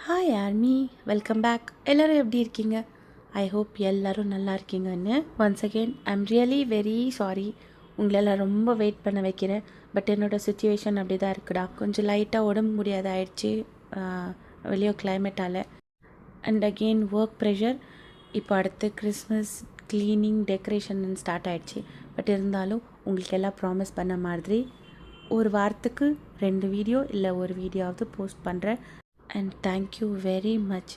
Hi army, welcome back. எல்லோரும் எப்படி இருக்கீங்க? ஐ ஹோப் எல்லோரும் நல்லா இருக்கீங்கன்னு. Once again I'm really very sorry, உங்களெல்லாம் ரொம்ப வெயிட் பண்ண வைக்கிறேன். பட் என்னோடய சுச்சுவேஷன் அப்படி தான் இருக்குடா. கொஞ்சம் லைட்டாக உடம்பு முடியாத ஆயிடுச்சு வெளியே கிளைமேட்டால். And again work pressure. இப்போ அடுத்து கிறிஸ்மஸ் க்ளீனிங் டெக்கரேஷன் ஸ்டார்ட் ஆகிடுச்சு. பட் இருந்தாலும் உங்களுக்கு எல்லாம் ப்ராமிஸ் பண்ண மாதிரி ஒரு வாரத்துக்கு 2 வீடியோ இல்லை ஒரு வீடியோவாவது போஸ்ட் பண்ணுறேன். அண்ட் தேங்க்யூ வெரி மச்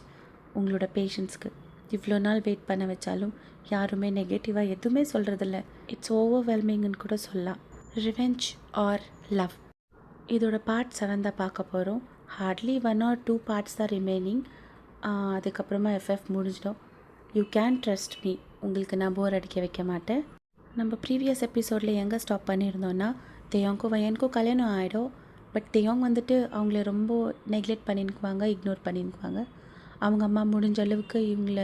உங்களோட பேஷன்ஸ்க்கு. இவ்வளோ நாள் வெயிட் பண்ண வச்சாலும் யாருமே நெகட்டிவாக எதுவுமே சொல்கிறதில்ல. இட்ஸ் ஓவர்வெல்மிங்னு கூட சொல்லலாம். ரிவெஞ்ச் ஆர் லவ், இதோட பார்ட் 7 தான் பார்க்க போகிறோம். ஹார்ட்லி 1 or 2 பார்ட்ஸ் தான் ரிமைனிங். அதுக்கப்புறமா எஃப்எஃப் முடிஞ்சிடும். யூ கேன் ட்ரஸ்ட் மீ, உங்களுக்கு நான் போர் அடிக்க வைக்க மாட்டேன். நம்ம ப்ரீவியஸ் எபிசோடில் எங்கே ஸ்டாப் பண்ணியிருந்தோன்னா, தேயோங்க்கும் வயனுக்கும் கல்யாணம் ஆகிடும். பட் தேயோங் வந்துட்டு அவங்கள ரொம்ப நெக்லெக்ட் பண்ணிக்குவாங்க, இக்னோர் பண்ணிக்குவாங்க. அவங்க அம்மா முடிஞ்ச அளவுக்கு இவங்கள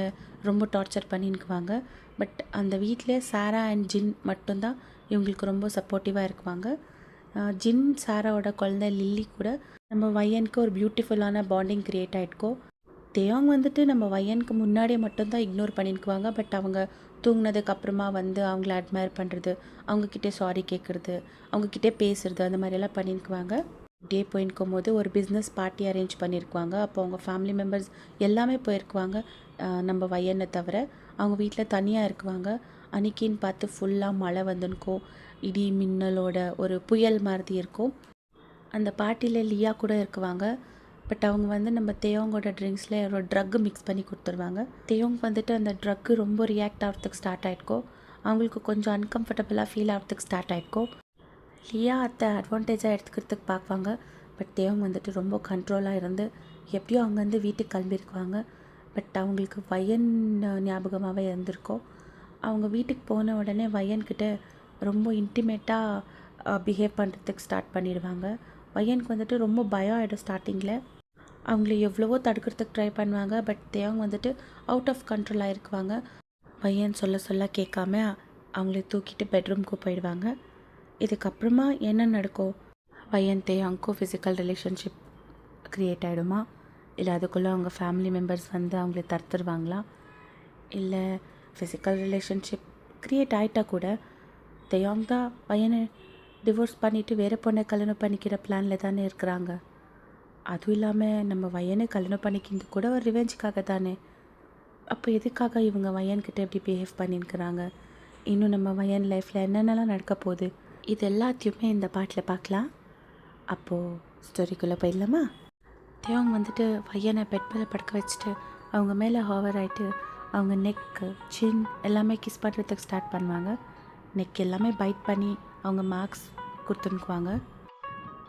ரொம்ப டார்ச்சர் பண்ணிக்குவாங்க. பட் அந்த வீட்டில் சாரா அண்ட் ஜின் மட்டும்தான் இவங்களுக்கு ரொம்ப சப்போர்ட்டிவாக இருக்குவாங்க. ஜின் சாராவோட குழந்தை லில்லி கூட நம்ம வயனுக்கு ஒரு பியூட்டிஃபுல்லான பாண்டிங் க்ரியேட் ஆகிருக்கோம். தேயோங் வந்துட்டு நம்ம வயனுக்கு முன்னாடியே மட்டும்தான் இக்னோர் பண்ணிக்குவாங்க. பட் அவங்க தூங்கினதுக்கப்புறமா வந்து அவங்கள அட்மையர் பண்ணுறது, அவங்கக்கிட்டே சாரி கேட்குறது, அவங்கக்கிட்டே பேசுகிறது, அந்த மாதிரியெல்லாம் பண்ணிக்குவாங்க. டே போயிருக்கும் போது ஒரு பிஸ்னஸ் பார்ட்டி அரேஞ்ச் பண்ணியிருக்குவாங்க. அப்போ அவங்க ஃபேமிலி மெம்பர்ஸ் எல்லாமே போயிருக்குவாங்க, நம்ம வயனை தவிர. அவங்க வீட்டில் தனியாக இருக்குவாங்க. அன்றைக்கின்னு பார்த்து ஃபுல்லாக மழை வந்துருக்கும், இடி மின்னலோட ஒரு புயல் மாதிரி இருக்கும். அந்த பார்ட்டியில் லியா கூட இருக்குவாங்க. பட் அவங்க வந்து நம்ம தேயோங்கோட ட்ரிங்க்ஸில் ஒரு ட்ரக்கு மிக்ஸ் பண்ணி கொடுத்துருவாங்க. தேயோங் வந்துட்டு அந்த ட்ரக்கு ரொம்ப ரியாக்ட் ஆகிறதுக்கு ஸ்டார்ட் ஆகிருக்கும். அவங்களுக்கு கொஞ்சம் அன்கம்ஃபர்டபுளாக ஃபீல் ஆகிறதுக்கு ஸ்டார்ட் ஆகிருக்கும். லியா அத்தை அட்வான்டேஜாக எடுத்துக்கிறதுக்கு பார்ப்பாங்க. பட் தேயோங் வந்துட்டு ரொம்ப கண்ட்ரோலாக இருந்து எப்படியோ அவங்க வந்து வீட்டுக்கு கிளம்பியிருக்குவாங்க. பட் அவங்களுக்கு வயன் ஞாபகமாகவே இருந்திருக்கும். அவங்க வீட்டுக்கு போன உடனே வயன்கிட்ட ரொம்ப இன்டிமேட்டாக பிஹேவ் பண்ணுறதுக்கு ஸ்டார்ட் பண்ணிடுவாங்க. வயனுக்கு வந்துட்டு ரொம்ப பயம் ஆகிடும் ஸ்டார்டிங்கில். அவங்கள எவ்வளவோ தடுக்கிறதுக்கு ட்ரை பண்ணுவாங்க. பட் தேயோங் வந்துட்டு அவுட் ஆஃப் கண்ட்ரோல் ஆகிருக்குவாங்க. வயன் சொல்ல கேட்காம அவங்கள தூக்கிட்டு பெட்ரூம்க்கு போயிடுவாங்க. இதுக்கப்புறமா என்ன நடக்கும்? வயன் தேயோங்க்கும் ஃபிசிக்கல் ரிலேஷன்ஷிப் க்ரியேட் ஆகிடுமா? இல்லை அதுக்குள்ளே அவங்க ஃபேமிலி மெம்பர்ஸ் வந்து அவங்கள தடுத்துருவாங்களா? இல்லை ஃபிசிக்கல் ரிலேஷன்ஷிப் க்ரியேட் ஆகிட்டா கூட தேயோங் தான் வயனை டிவோர்ஸ் பண்ணிவிட்டு வேறு பொண்ணை கல்யாணம் பண்ணிக்கிற பிளானில் தானே இருக்கிறாங்க. அதுவும் இல்லாமல் நம்ம வயனை கல்யாணம் பண்ணிக்கிறது கூட ஒரு ரிவெஞ்சுக்காக தானே. அப்போ எதுக்காக இவங்க வயன்கிட்ட எப்படி பிஹேவ் பண்ணியிருக்கிறாங்க? இன்னும் நம்ம வயன் லைஃப்பில் என்னென்னலாம் நடக்க போகுது, இது எல்லாத்தையுமே இந்த பாட்டில் பார்க்கலாம். அப்போது ஸ்டோரிக்குள்ளே போயிடலாமா? தேவங்க வந்துட்டு வயனை பெட் மேலே படுக்க வச்சுட்டு அவங்க மேலே ஹாவர் ஆகிட்டு அவங்க நெக்கு சின் எல்லாமே கிஸ் பண்ணுறதுக்கு ஸ்டார்ட் பண்ணுவாங்க. நெக் எல்லாமே பைட் பண்ணி அவங்க மார்க்ஸ் கொடுத்துனுக்குவாங்க.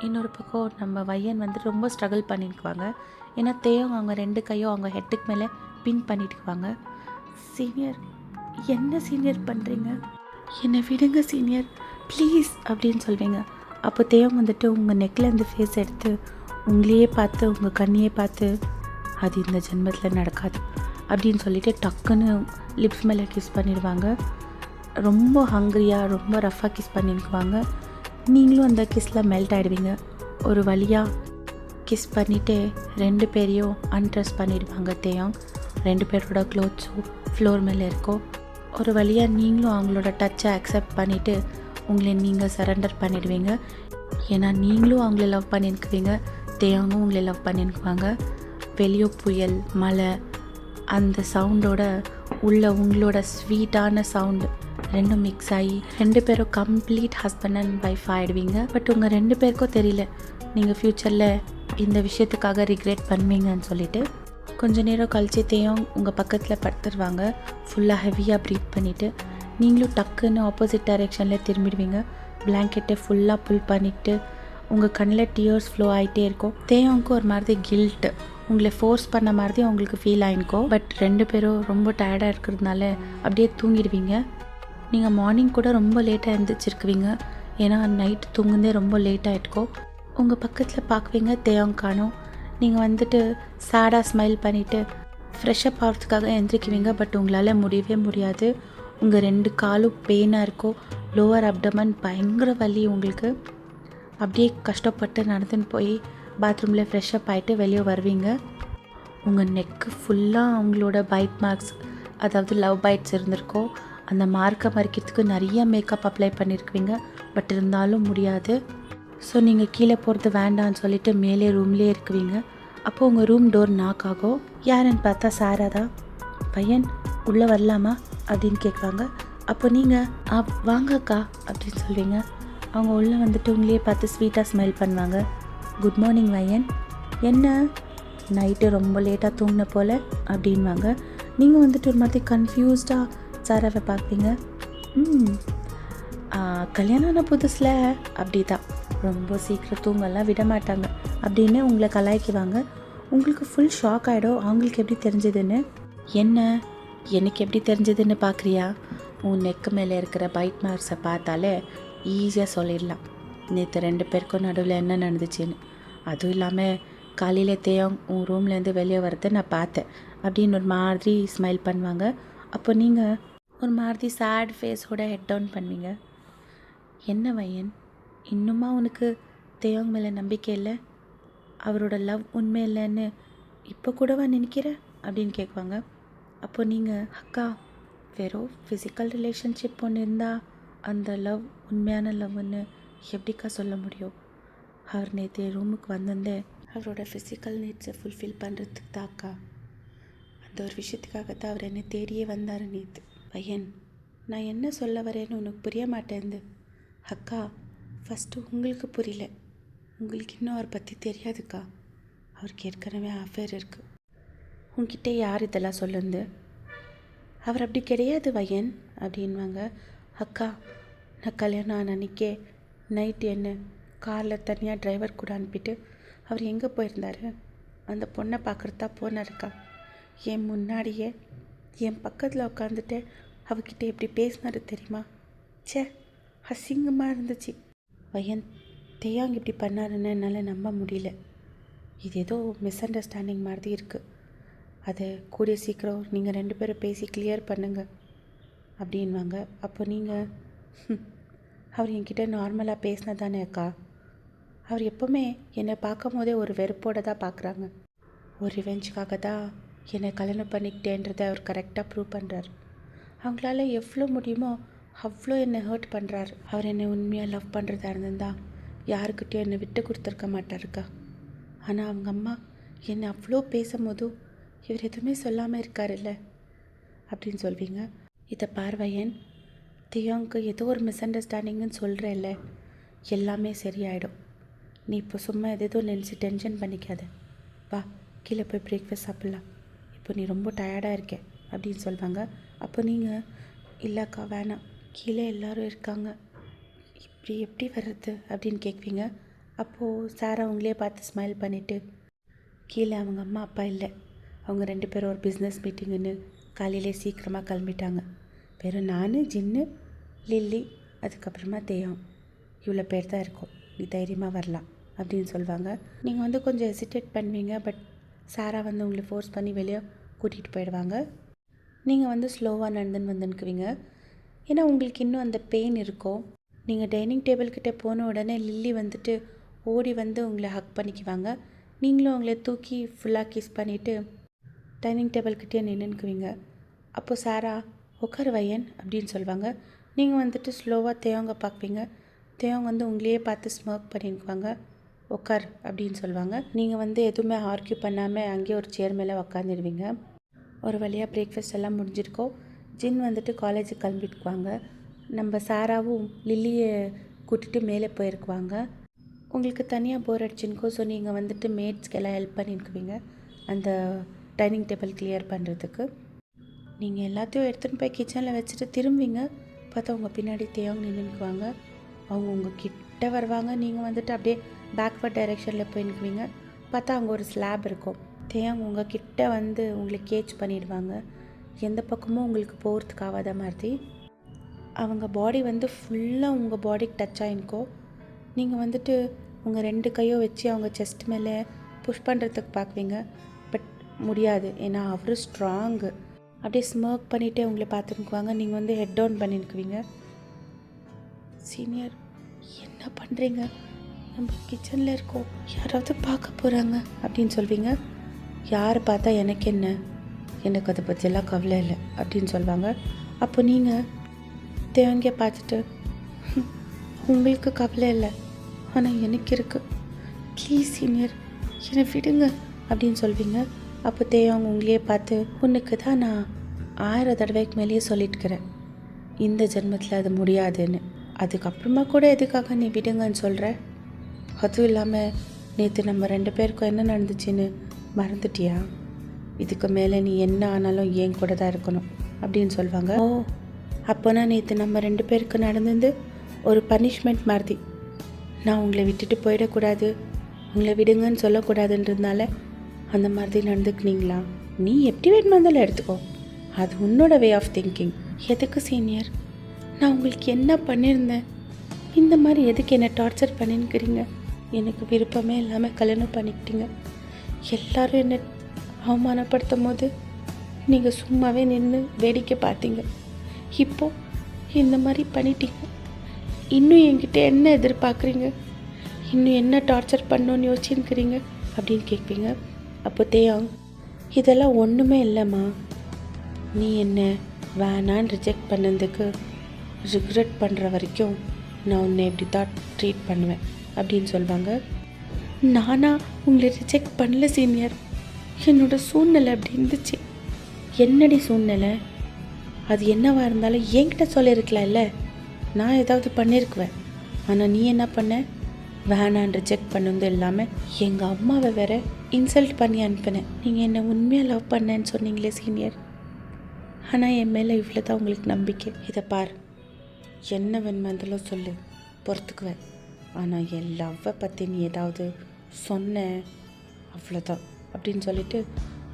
இன்னொரு பக்கம் நம்ம வயன் வந்து ரொம்ப ஸ்ட்ரகிள் பண்ணிக்குவாங்க. ஏன்னா தேயோங் அவங்க 2 கையும் அவங்க ஹெட்டுக்கு மேலே பின் பண்ணிட்டுக்குவாங்க. சீனியர், என்ன சீனியர் பண்ணுறீங்க? என்னை விடுங்க சீனியர் ப்ளீஸ் அப்படின்னு சொல்வீங்க. அப்போ தேயோங் வந்துட்டு உங்கள் நெக்கில் இருந்து ஃபேஸ் எடுத்து உங்களையே பார்த்து உங்கள் கண்ணையே பார்த்து அது இந்த ஜென்மத்தில் நடக்காது அப்படின்னு சொல்லிட்டு டக்குன்னு லிப்ஸ் மேலே கிஸ் பண்ணிடுவாங்க. ரொம்ப ஹங்க்ரியாக ரொம்ப ரஃப்பாக கிஸ் பண்ணிக்குவாங்க. நீங்களும் அந்த கிஸ்ஸில் மெல்ட் ஆகிடுவீங்க. ஒரு வழியாக கிஸ் பண்ணிவிட்டு 2 பேரையும் அன்ட்ரெஸ் பண்ணிடுவாங்க தேயோங். 2 பேரோட க்ளோத்ஸும் ஃப்ளோர் மேலே இருக்கும். ஒரு வழியாக நீங்களும் அவங்களோட டச்சை அக்செப்ட் பண்ணிவிட்டு உங்களை நீங்கள் சரண்டர் பண்ணிடுவீங்க. ஏன்னா நீங்களும் அவங்கள லவ் பண்ணியிருக்குவீங்க, தேயோங்கும் உங்களை லவ் பண்ணியிருக்குவாங்க. வெளியே புயல் மழை அந்த சவுண்டோட உள்ள உங்களோட ஸ்வீட்டான சவுண்டு ரெண்டும் மிக்ஸ் ஆகி 2 பேரும் கம்ப்ளீட் ஹஸ்பண்ட் அண்ட் ஒய்ஃப் ஆகிடுவீங்க. பட் உங்கள் 2 பேருக்கும் தெரியல நீங்கள் ஃப்யூச்சரில் இந்த விஷயத்துக்காக ரிக்ரெட் பண்ணுவீங்கன்னு சொல்லிட்டு. கொஞ்சம் நேரம் கழிச்சு தேயோங் உங்கள் பக்கத்தில் படுத்துருவாங்க. ஃபுல்லாக ஹெவியாக ப்ரீத் பண்ணிவிட்டு நீங்களும் டக்குன்னு ஆப்போசிட் டைரெக்ஷனில் திரும்பிடுவீங்க. பிளாங்கெட்டை ஃபுல்லாக புல் பண்ணிவிட்டு உங்கள் கண்ணில் டியர்ஸ் ஃப்ளோ ஆகிட்டே இருக்கும். தேயோங்க்கு ஒரு மாதிரி கில்ட்டு, உங்களை ஃபோர்ஸ் பண்ண மாதிரி உங்களுக்கு ஃபீல் ஆகிருக்கும். பட் 2 பேரும் ரொம்ப டயர்டாக இருக்கிறதுனால அப்படியே தூங்கிடுவீங்க. நீங்கள் மார்னிங் கூட ரொம்ப லேட்டாக எழுந்திரிச்சிருக்குவீங்க. ஏன்னா நைட் தூங்குந்தே ரொம்ப லேட்டாக இருக்கும். உங்கள் பக்கத்தில் பார்க்குவீங்க தேயோங் காணோம். நீங்கள் வந்துட்டு சேடாக ஸ்மைல் பண்ணிவிட்டு ஃப்ரெஷ்ஷப் ஆகிறதுக்காக எழுந்திரிக்குவீங்க. பட் உங்களால் முடியவே முடியாது. உங்கள் 2 காலும் பெயினாக இருக்கும். லோவர் அப்டமன் பயங்கர வலி உங்களுக்கு. அப்படியே கஷ்டப்பட்டு நடந்துன்னு போய் பாத்ரூமில் ஃப்ரெஷ்அப் ஆகிட்டு வெளியே வருவீங்க. உங்கள் நெக்கு ஃபுல்லாக அவங்களோட பைட் மார்க்ஸ், அதாவது லவ் பைட்ஸ் இருந்திருக்கோம். அந்த மார்க்கை மறைக்கிறதுக்கு நிறைய மேக்கப் அப்ளை பண்ணியிருக்குவீங்க. பட் இருந்தாலும் முடியாது. ஸோ நீங்கள் கீழே போகிறது வேண்டான்னு சொல்லிவிட்டு மேலே ரூம்லேயே இருக்குவீங்க. அப்போது உங்கள் ரூம் டோர் நாக் ஆகும். யாருன்னு பார்த்தா சாரா தான். பையன் உள்ளே வரலாமா அப்படின்னு கேட்குவாங்க. அப்போ நீங்கள் வாங்க அக்கா அப்படின்னு சொல்வீங்க. அவங்க உள்ளே வந்துட்டு உங்களையே பார்த்து ஸ்வீட்டாக ஸ்மைல் பண்ணுவாங்க. குட் மார்னிங் பையன், என்ன நைட்டு ரொம்ப லேட்டாக தூங்கின போல் அப்படின்வாங்க. நீங்கள் வந்துட்டு ஒரு மாதிரி கன்ஃபியூஸ்டாக சாராவை பார்ப்பீங்க. கல்யாணம் ஆன புதுசில் அப்படி தான், ரொம்ப சீக்கிரம் தூங்கலாம் விட மாட்டாங்க அப்படின்னு உங்களை கலாய்க்குவாங்க. உங்களுக்கு ஃபுல் ஷாக் ஆகிடும். அவங்களுக்கு எப்படி தெரிஞ்சதுன்னு. என்ன எனக்கு எப்படி தெரிஞ்சதுன்னு பார்க்குறியா? உன் நெக்கு மேலே இருக்கிற பைட் மார்க்ஸை பார்த்தாலே ஈஸியாக சொல்லிடலாம் நேற்று 2 பேருக்கும் நடுவில் என்ன நடந்துச்சுன்னு. அதுவும் இல்லாமல் காலையில் தேயம் உன் ரூம்லேருந்து வெளியே வரதை நான் பார்த்தேன் அப்படின்னு ஒரு மாதிரி ஸ்மைல் பண்ணுவாங்க. அப்போ நீங்கள் ஒரு மாதிரி சேட் ஃபேஸோட ஹெட் டவுன் பண்ணுவீங்க. என்ன வையன், இன்னுமா உனக்கு தேயோங் மேலே நம்பிக்கை இல்லை? அவரோட லவ் உண்மை இல்லைன்னு இப்போ கூடவா நினைக்கிற அப்படின்னு கேட்குவாங்க. அப்போ நீங்கள் அக்கா வெறும் ஃபிசிக்கல் ரிலேஷன்ஷிப் ஒன்று இருந்தால் அந்த லவ் உண்மையான லவ்னு எப்படிக்கா சொல்ல முடியும்? அவர் நேற்று ரூமுக்கு வந்திருந்தே அவரோட ஃபிசிக்கல் நீட்ஸை ஃபுல்ஃபில் பண்ணுறதுக்கு தான் அக்கா. அந்த ஒரு விஷயத்துக்காக தான் அவர் என்னை தேடியே வந்தார் நேற்று. பையன், நான் என்ன சொல்ல வரேன்னு உனக்கு புரிய மாட்டேங்குது. அக்கா ஃபஸ்ட்டு உங்களுக்கு புரியல, உங்களுக்கு இன்னும் அவரை பற்றி தெரியாதுக்கா. அவருக்கு ஏற்கனவே அஃபேர் இருக்குது. உங்ககிட்ட யார் இதெல்லாம் சொல்லுந்து? அவர் அப்படி கிடையாது வையன் அப்படின்வாங்க. அக்கா நான் கல்யாணம் ஆன அன்றைக்கே நைட்டு என்ன காரில் தனியாக டிரைவர் கூட அனுப்பிட்டு அவர் எங்கே போயிருந்தார்? அந்த பொண்ணை பார்க்குறதா போனாருக்கா. என் முன்னாடியே என் பக்கத்தில் உட்காந்துட்டு அவகிட்ட எப்படி பேசினாரு தெரியுமா? அசிங்கமாக இருந்துச்சு. வையன், தேயாங் இப்படி பண்ணாருன்னு என்னால் நம்ப முடியல. இது ஏதோ மிஸ் அண்டர்ஸ்டாண்டிங் மாதிரி இருக்குது. அதை கூடிய சீக்கிரம் நீங்கள் 2 பேரும் பேசி கிளியர் பண்ணுங்க அப்படின்வாங்க. அப்போ நீங்கள் அவர் என்கிட்ட நார்மலாக பேசினா தானே அக்கா? அவர் எப்போவுமே என்னை பார்க்கும் போதே ஒரு வெறுப்போடு தான் பார்க்குறாங்க. ஒரு ரிவெஞ்சுக்காக தான் என்னை கல்யாணம் பண்ணிக்கிட்டேன்றதை அவர் கரெக்டாக ப்ரூவ் பண்ணுறாரு. அவங்களால எவ்வளோ முடியுமோ அவ்வளோ என்னை ஹர்ட் பண்ணுறாரு. அவர் என்னை உண்மையாக லவ் பண்ணுறதா இருந்திருந்தா யாருக்கிட்டையும் என்னை விட்டு கொடுத்துருக்க மாட்டாருக்கா. ஆனால் அவங்க அம்மா என்னை அவ்வளோ பேசும்போதும் இவர் எதுவுமே சொல்லாமல் இருக்காருல்ல அப்படின்னு சொல்வீங்க. இதை பார்வையன், தியோங்க்கு ஏதோ ஒரு மிஸ் அண்டர்ஸ்டாண்டிங்குன்னு சொல்கிறேல்ல, எல்லாமே சரியாயிடும். நீ இப்போ சும்மா எதோ நினச்சி டென்ஷன் பண்ணிக்காத. வா கீழே போய் பிரேக்ஃபாஸ்ட் சாப்பிட்லாம். இப்போ நீ ரொம்ப டயர்டாக இருக்க அப்படின்னு சொல்லுவாங்க. அப்போ நீங்கள் இல்லைக்கா வேணாம், கீழே எல்லோரும் இருக்காங்க, இப்படி எப்படி வர்றது அப்படின்னு கேட்குவீங்க. அப்போது சார் அவங்களே பார்த்து ஸ்மைல் பண்ணிவிட்டு, கீழே அவங்க அம்மா அப்பா இல்லை, அவங்க 2 பேரும் ஒரு பிஸ்னஸ் மீட்டிங்குன்னு காலையிலே சீக்கிரமாக கிளம்பிட்டாங்க. வெறும் நான், ஜின்னு, லில்லி, அதுக்கப்புறமா தேயம், இவ்வளோ பேர் தான் இருக்கோம். நீ தைரியமாக வரலாம் அப்படின்னு சொல்லுவாங்க. நீங்கள் கொஞ்சம் ஹெசிடேட் பண்ணுவீங்க. பட் சாரா உங்களை ஃபோர்ஸ் பண்ணி வெளியே கூட்டிகிட்டு போயிடுவாங்க. நீங்கள் ஸ்லோவாக வந்துன்னுக்குவீங்க. ஏன்னா உங்களுக்கு இன்னும் அந்த பெயின் இருக்கும். நீங்கள் டைனிங் டேபிள்கிட்ட போன உடனே லில்லி ஓடி உங்களை ஹக் பண்ணிக்குவாங்க. நீங்களும் அவங்கள தூக்கி ஃபுல்லாக கிஸ் பண்ணிவிட்டு டைனிங் டேபிள்கிட்டே நின்றுக்குவீங்க. அப்போது சாரா உட்கார் வையன் அப்படின்னு சொல்லுவாங்க. நீங்கள் ஸ்லோவாக தேவங்க பார்ப்பீங்க. தேவங்க உங்களையே பார்த்து ஸ்மோக் பண்ணிக்குவாங்க. உட்கார் அப்படின்னு சொல்லுவாங்க. நீங்கள் எதுவுமே ஆர்கியூ பண்ணாமல் அங்கேயே ஒரு சேர் மேலே உக்காந்துடுவீங்க. ஒரு வழியாக பிரேக்ஃபாஸ்ட் எல்லாம் முடிஞ்சிருக்கோம். ஜின் காலேஜுக்கு கிளம்பிட்டுக்குவாங்க. நம்ம சாராவும் லில்லியை கூட்டிகிட்டு மேலே போயிருக்குவாங்க. உங்களுக்கு தனியாக போர் அடிச்சுன்னுக்கோ. ஸோ நீங்கள் மேட்ஸ்க்கு எல்லாம் ஹெல்ப் பண்ணிக்குவீங்க அந்த டைனிங் டேபிள் கிளியர் பண்ணுறதுக்கு. நீங்கள் எல்லாத்தையும் எடுத்துகிட்டு போய் கிச்சனில் வச்சுட்டு திரும்புவீங்க. பார்த்தா உங்கள் பின்னாடி தேவங்க நின்றுக்குவாங்க. அவங்க உங்கள் கிட்ட வருவாங்க. நீங்கள் அப்படியே பேக்வர்ட் டைரெக்ஷனில் போய் நிற்குவீங்க. பார்த்தா அங்கே ஒரு ஸ்லாப் இருக்கும். தேவங்க உங்கள் கிட்ட உங்களை கேட்ச் பண்ணிடுவாங்க. எந்த பக்கமும் உங்களுக்கு போகிறதுக்கு ஆகாத மாதிரி. அவங்க பாடி ஃபுல்லாக உங்கள் பாடிக்கு டச் ஆகிருக்கோ. நீங்கள் உங்கள் 2 கையோ வச்சு அவங்க செஸ்ட் மேலே புஷ் பண்ணுறதுக்கு பார்க்குவீங்க. பட் முடியாது. ஏன்னா அவரு ஸ்ட்ராங்கு. அப்படியே ஸ்மோக் பண்ணிகிட்டே உங்களை பார்த்துக்குவாங்க. நீங்கள் ஹெட் டவுன் பண்ணிக்குவீங்க. சீனியர், என்ன பண்ணுறீங்க? நம்ம கிச்சனில் இருக்கோம், யாராவது பார்க்க போகிறாங்க அப்படின்னு சொல்வீங்க. யார் பார்த்தா எனக்கு என்ன, எனக்கு அதை பற்றியெல்லாம் கவலை இல்லை அப்படின்னு சொல்லுவாங்க. அப்போ நீங்கள் தேவங்கிய பார்த்துட்டு உங்களுக்கு கவலை இல்லை, ஆனால் எனக்கு இருக்குது, ப்ளீஸ் சீனியர் என்னை விடுங்க அப்படின்னு சொல்வீங்க. அப்போ தேவங்க உங்களையே பார்த்து, உனக்கு தான் நான் 1000 தடவைக்கு மேலேயே சொல்லிட்டுக்கிறேன் இந்த ஜென்மத்தில் அது முடியாதுன்னு. அதுக்கப்புறமா கூட எதுக்காக நீ விடுங்கன்னு சொல்கிற? அதுவும் இல்லாமல் நேற்று நம்ம 2 பேருக்கும் என்ன நடந்துச்சுன்னு மறந்துட்டியா? இதுக்கு மேலே நீ என்ன ஆனாலும் என் கூட தான் இருக்கணும் அப்படின்னு சொல்லுவாங்க. ஓ, அப்போனா நேற்று நம்ம 2 பேருக்கு நடந்தது ஒரு பனிஷ்மெண்ட் மாதிரி. நான் உங்களை விட்டுட்டு போயிடக்கூடாது, உங்களை விடுங்கன்னு சொல்லக்கூடாதுன்றதுனால அந்த மாதிரி நடந்துக்கினீங்களா? நீ எப்படி வேணுமா இருந்தாலும் எடுத்துக்கோ, அது உன்னோட வே ஆஃப் திங்கிங். எதுக்கு சீனியர், நான் உங்களுக்கு என்ன பண்ணியிருந்தேன்? இந்த மாதிரி எதுக்கு என்னை டார்ச்சர் பண்ணின்னுக்கிறீங்க? எனக்கு விருப்பமே இல்லாமல் கல்யாணம் பண்ணிக்கிட்டீங்க. எல்லாரும் என்னை அவமானப்படுத்தும் போது நீங்கள் சும்மாவே நின்று வேடிக்கை பார்த்தீங்க. இப்போது இந்த மாதிரி பண்ணிட்டீங்க. இன்னும் என்கிட்ட என்ன எதிர்பார்க்குறீங்க? இன்னும் என்ன டார்ச்சர் பண்ணணுன்னு யோசிச்சுருக்கிறீங்க அப்படின்னு கேட்பீங்க. அப்போ தேயாங், இதெல்லாம் ஒன்றுமே இல்லைம்மா, நீ என்ன வேணான்னு ரிஜெக்ட் பண்ணதுக்கு ரிக்ரெட் பண்ணுற வரைக்கும் நான் உன்னை எப்படி தான் ட்ரீட் பண்ணுவேன் அப்படின்னு சொல்லுவாங்க. நானா உங்களை ரிஜெக்ட் பண்ணல சீனியர், என்னோட சூழ்நிலை அப்படி இருந்துச்சு. என்னடி சூழ்நிலை? அது என்னவா இருந்தாலும் என்கிட்ட சொல்லியிருக்கலாம்ல, நான் ஏதாவது பண்ணியிருக்குவேன். ஆனால் நீ என்ன பண்ண? வேணான்னு ரிஜெக்ட் பண்ணது இல்லாமல் எங்கள் அம்மாவை வேற இன்சல்ட் பண்ணி அனுப்பினேன். நீங்கள் என்னை உண்மையாக லவ் பண்ணேன்னு சொன்னீங்களே சீனியர், ஆனால் என் மேலே இவ்வளோ தான் உங்களுக்கு நம்பிக்கை. இதை பார், என்ன வேணுமாந்தாலும் சொல்லு, பொறுத்துக்குவேன். ஆனால் என் லவ்வை பற்றி நீ ஏதாவது சொன்ன அவ்வளோதான் அப்படின்னு சொல்லிட்டு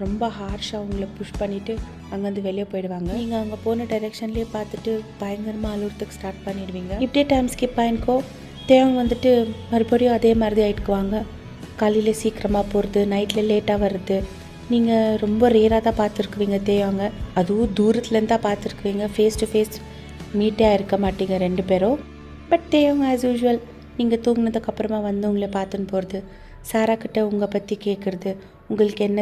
ரொம்ப ஹார்ஷாக உங்களை புஷ் பண்ணிவிட்டு அங்கேருந்து வெளியே போயிடுவாங்க. நீங்கள் அங்கே போன டைரெக்ஷன்லேயே பார்த்துட்டு பயங்கரமாக அழுறதுக்கு ஸ்டார்ட் பண்ணிடுவீங்க. இப்படியே டைம் ஸ்கிப் ஆகிக்கோ. தேவங்க வந்துட்டு மறுபடியும் அதே மாதிரி ஆகிட்டுக்குவாங்க. காலையில் சீக்கிரமாக போகிறது, நைட்டில் லேட்டாக வர்றது. நீங்கள் ரொம்ப ரேராக தான் பார்த்துருக்குவீங்க தேவங்க, அதுவும் தூரத்துலேருந்து தான் பார்த்துருக்குவீங்க. ஃபேஸ் டு ஃபேஸ் மீட்டாக இருக்க மாட்டீங்க 2 பேரும். பட் தேவங்க ஆஸ் யூஷுவல் நீங்கள் தூங்கினதுக்கப்புறமா வந்து உங்களை பார்த்துன்னு போகிறது, சாரா கிட்ட உங்கள் பற்றி கேட்குறது, உங்களுக்கு என்ன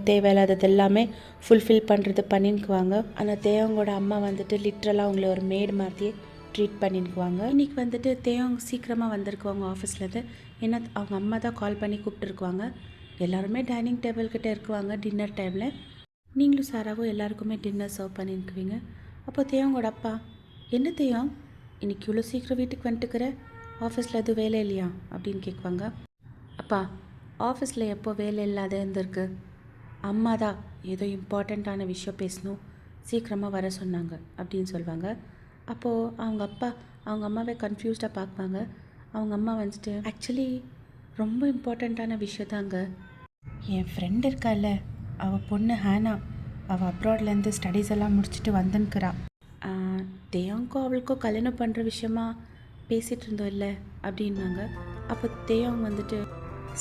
தேவையில்லாதது எல்லாமே ஃபுல்ஃபில் பண்ணுறது பண்ணிக்குவாங்க. ஆனால் தேவங்களோட அம்மா வந்துட்டு லிட்ரலாக உங்களை ஒரு மேடு மாதிரியே ட்ரீட் பண்ணிக்குவாங்க. இன்றைக்கி வந்துட்டு தேவங்க சீக்கிரமாக வந்திருக்குவாங்க ஆஃபீஸ்லேருந்து. ஏன்னா அவங்க அம்மா தான் கால் பண்ணி கூப்பிட்டுருக்குவாங்க. எல்லாருமே டைனிங் டேபிள் கிட்டே இருக்குவாங்க டின்னர் டைமில். நீங்களும் சாராவும் எல்லாருக்குமே டின்னர் சர்வ் பண்ணிக்குவீங்க. அப்போ தேவங்களோட அப்பா, என்ன தேவம் இன்றைக்கி இவ்வளோ சீக்கிரம் வீட்டுக்கு வந்துட்டுக்கிற, ஆஃபீஸில் எதுவும் வேலை இல்லையா அப்படின்னு கேட்குவாங்க. அப்பா, ஆஃபீஸில் எப்போ வேலை இல்லாத இருந்திருக்கு, அம்மா தான் ஏதோ இம்பார்ட்டண்ட்டான விஷயம் பேசணும், சீக்கிரமாக வர சொன்னாங்க அப்படின்னு சொல்லுவாங்க. அப்போது அவங்க அப்பா அவங்க அம்மாவை கன்ஃபியூஸ்டாக பார்ப்பாங்க. அவங்க அம்மா வந்துட்டு, ஆக்சுவலி ரொம்ப இம்பார்ட்டண்ட்டான விஷயத்தாங்க, என் ஃப்ரெண்ட் இருக்கால, அவள் பொண்ணு ஹேனா, அவள் அப்ராட்லேருந்து ஸ்டடீஸ் எல்லாம் முடிச்சுட்டு வந்துன்னுக்கிறா. தேயாங்கும் அவளுக்கும் கல்யாணம் பண்ணுற விஷயமா பேசிகிட்டு இருந்தோம் இல்லை அப்படின்னாங்க. அப்போ தேயாங் வந்துட்டு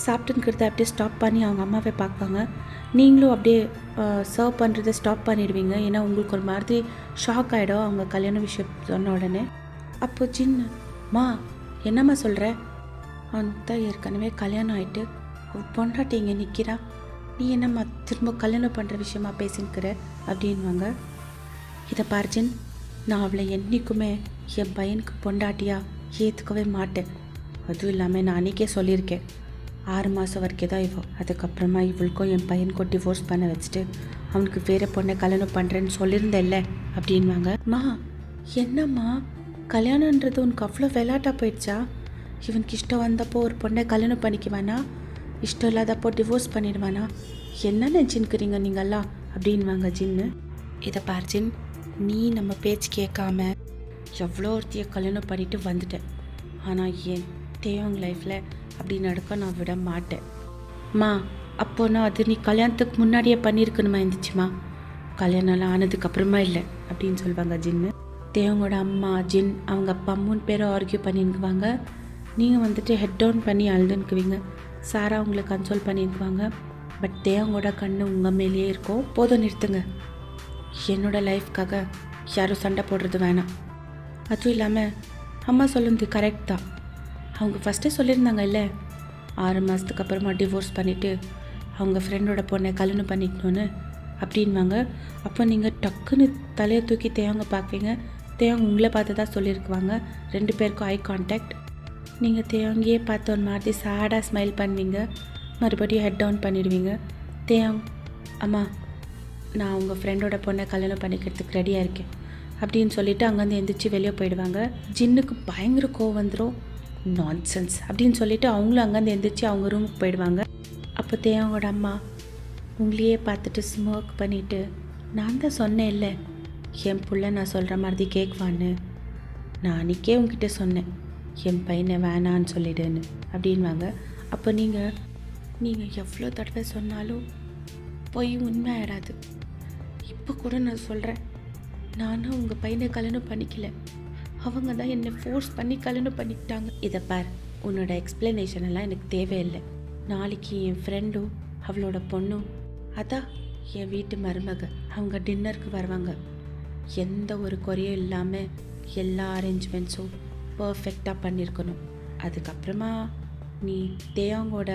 சாப்பிட்டுங்கிறத அப்படியே ஸ்டாப் பண்ணி அவங்க அம்மாவை பார்ப்பாங்க. நீங்களும் அப்படியே சர்வ் பண்ணுறதை ஸ்டாப் பண்ணிடுவீங்க. ஏன்னா உங்களுக்கு ஒரு மாதிரி ஷாக் ஆகிடும் அவங்க கல்யாண விஷயம் சொன்ன உடனே. அப்போ சின்ன மா என்னம்மா சொல்கிற, அவனுக்கு தான் ஏற்கனவே கல்யாணம் ஆகிட்டு பொண்டாட்டி இங்கே நிற்கிறா, நீ என்னம்மா திரும்ப கல்யாணம் பண்ணுற விஷயமா பேசின்னுக்கிற அப்படின்வாங்க. இதை பார்ஜின், நான் அவளை என்றைக்குமே என் பையனுக்கு பொண்டாட்டியாக ஏற்றுக்கவே மாட்டேன். அதுவும் இல்லாமல் நான் அன்றைக்கே சொல்லியிருக்கேன், 6 மாதம் வரைக்கும் தான் இவோ, அதுக்கப்புறமா இவளுக்கும் என் பையனுக்கும் டிவோர்ஸ் பண்ண வச்சுட்டு அவனுக்கு வேறு பொண்ணை கல்யாணம் பண்ணுறேன்னு சொல்லியிருந்தேன்ல அப்படின்வாங்க. மா என்னம்மா, கல்யாணன்றது உனக்கு அவ்வளோ விளையாட்டாக போயிடுச்சா? இவனுக்கு இஷ்டம் வந்தப்போ ஒரு பொண்ணை கல்யாணம் பண்ணிக்குவானா, இஷ்டம் இல்லாதப்போ டிவோர்ஸ் பண்ணிடுவானா? என்ன நினச்சின்னுக்கிறீங்க நீங்கள்லாம் அப்படின்வாங்க ஜின்னு. இதை பார் ஜின், நீ நம்ம பேச்சு கேட்காம எவ்வளோ ஒருத்தைய கல்யாணம் பண்ணிட்டு வந்துட்டேன். ஆனால் என் தேவங்க லைஃப்பில் அப்படி நடக்க நான் விட மாட்டேன். மா, அப்போனா அது நீ கல்யாணத்துக்கு முன்னாடியே பண்ணியிருக்கணுமா இருந்துச்சுமா, கல்யாணம்லாம் ஆனதுக்கப்புறமா இல்லை அப்படின்னு சொல்லுவாங்க ஜின்னு. தேவங்களோட அம்மா ஜின் அவங்க அப்பா 3 பேரும் ஆர்கியூ பண்ணிக்குவாங்க. நீங்கள் வந்துட்டு ஹெட் டவுன் பண்ணி அழுதுன்னுக்குவீங்க. சாரா உங்களை கன்சோல் பண்ணிக்குவாங்க. பட் தேவங்களோட கண்ணு உங்கள் மேலேயே இருக்கும். போதும் நிறுத்துங்க, என்னோடய லைஃப்காக யாரும் சண்டை போடுறது வேணாம். அதுவும் இல்லாமல் அம்மா சொல்லுறது கரெக்ட் தான், அவங்க ஃபஸ்ட்டே சொல்லியிருந்தாங்க இல்லை 6 மாதத்துக்கு அப்புறமா டிவோர்ஸ் பண்ணிவிட்டு அவங்க ஃப்ரெண்டோட பொண்ணை கல்யாணம் பண்ணிக்கணுன்னு அப்படின்வாங்க. அப்போ நீங்கள் டக்குன்னு தலையை தூக்கி தேவங்க பார்ப்பீங்க. தேவங்க உங்களை பார்த்து தான் சொல்லியிருக்குவாங்க. 2 பேருக்கும் ஐ கான்டாக்ட். நீங்கள் தேவங்கையே பார்த்து ஒரு மாதிரி சேடாக ஸ்மைல் பண்ணுவீங்க. மறுபடியும் ஹெட் டவுன் பண்ணிடுவீங்க. தேவங் அம்மா நான் உங்கள் ஃப்ரெண்டோட பொண்ணை கல்யாணம் பண்ணிக்கிறதுக்கு ரெடியாக இருக்கேன் அப்படின்னு சொல்லிவிட்டு அங்கேருந்து எந்திரிச்சு வெளியே போயிடுவாங்க. ஜின்னுக்கு பயங்கர கோவம் வந்துடும். நான்சென்ஸ் அப்படின்னு சொல்லிவிட்டு அவங்களும் அங்கேருந்து எந்திரிச்சு அவங்க ரூமுக்கு போயிடுவாங்க. அப்போ தேவங்களோட அம்மா உங்களையே பார்த்துட்டு ஸ்மோக் பண்ணிவிட்டு நான் தான் சொன்னேன் இல்லை என் பிள்ளை நான் சொல்கிற மாதிரி கேட்குவான்னு. நான் அன்றைக்கே உங்ககிட்ட சொன்னேன் என் பையனை வேணான்னு சொல்லிடுன்னு அப்படின்வாங்க. அப்போ நீங்கள் எவ்வளோ தடவை சொன்னாலும் போய் உண்மை ஆயிடாது. இப்போ கூட நான் சொல்கிறேன், நானும் உங்கள் பையனை கல்யாணம் பண்ணிக்கல, அவங்க தான் என்னை ஃபோர்ஸ் பண்ணி கல்யாணம் பண்ணிக்கிட்டாங்க. இதை பார், உன்னோட எக்ஸ்ப்ளனேஷன் எல்லாம் எனக்கு தேவையில்லை. நாளைக்கு என் ஃப்ரெண்டும் அவளோட பொண்ணும் அதான் என் வீட்டு மருமக அவங்க டின்னருக்கு வருவாங்க. எந்த ஒரு குறையும் இல்லாமல் எல்லா அரேஞ்ச்மெண்ட்ஸும் பர்ஃபெக்டாக பண்ணியிருக்கணும். அதுக்கப்புறமா நீ தேவங்கோட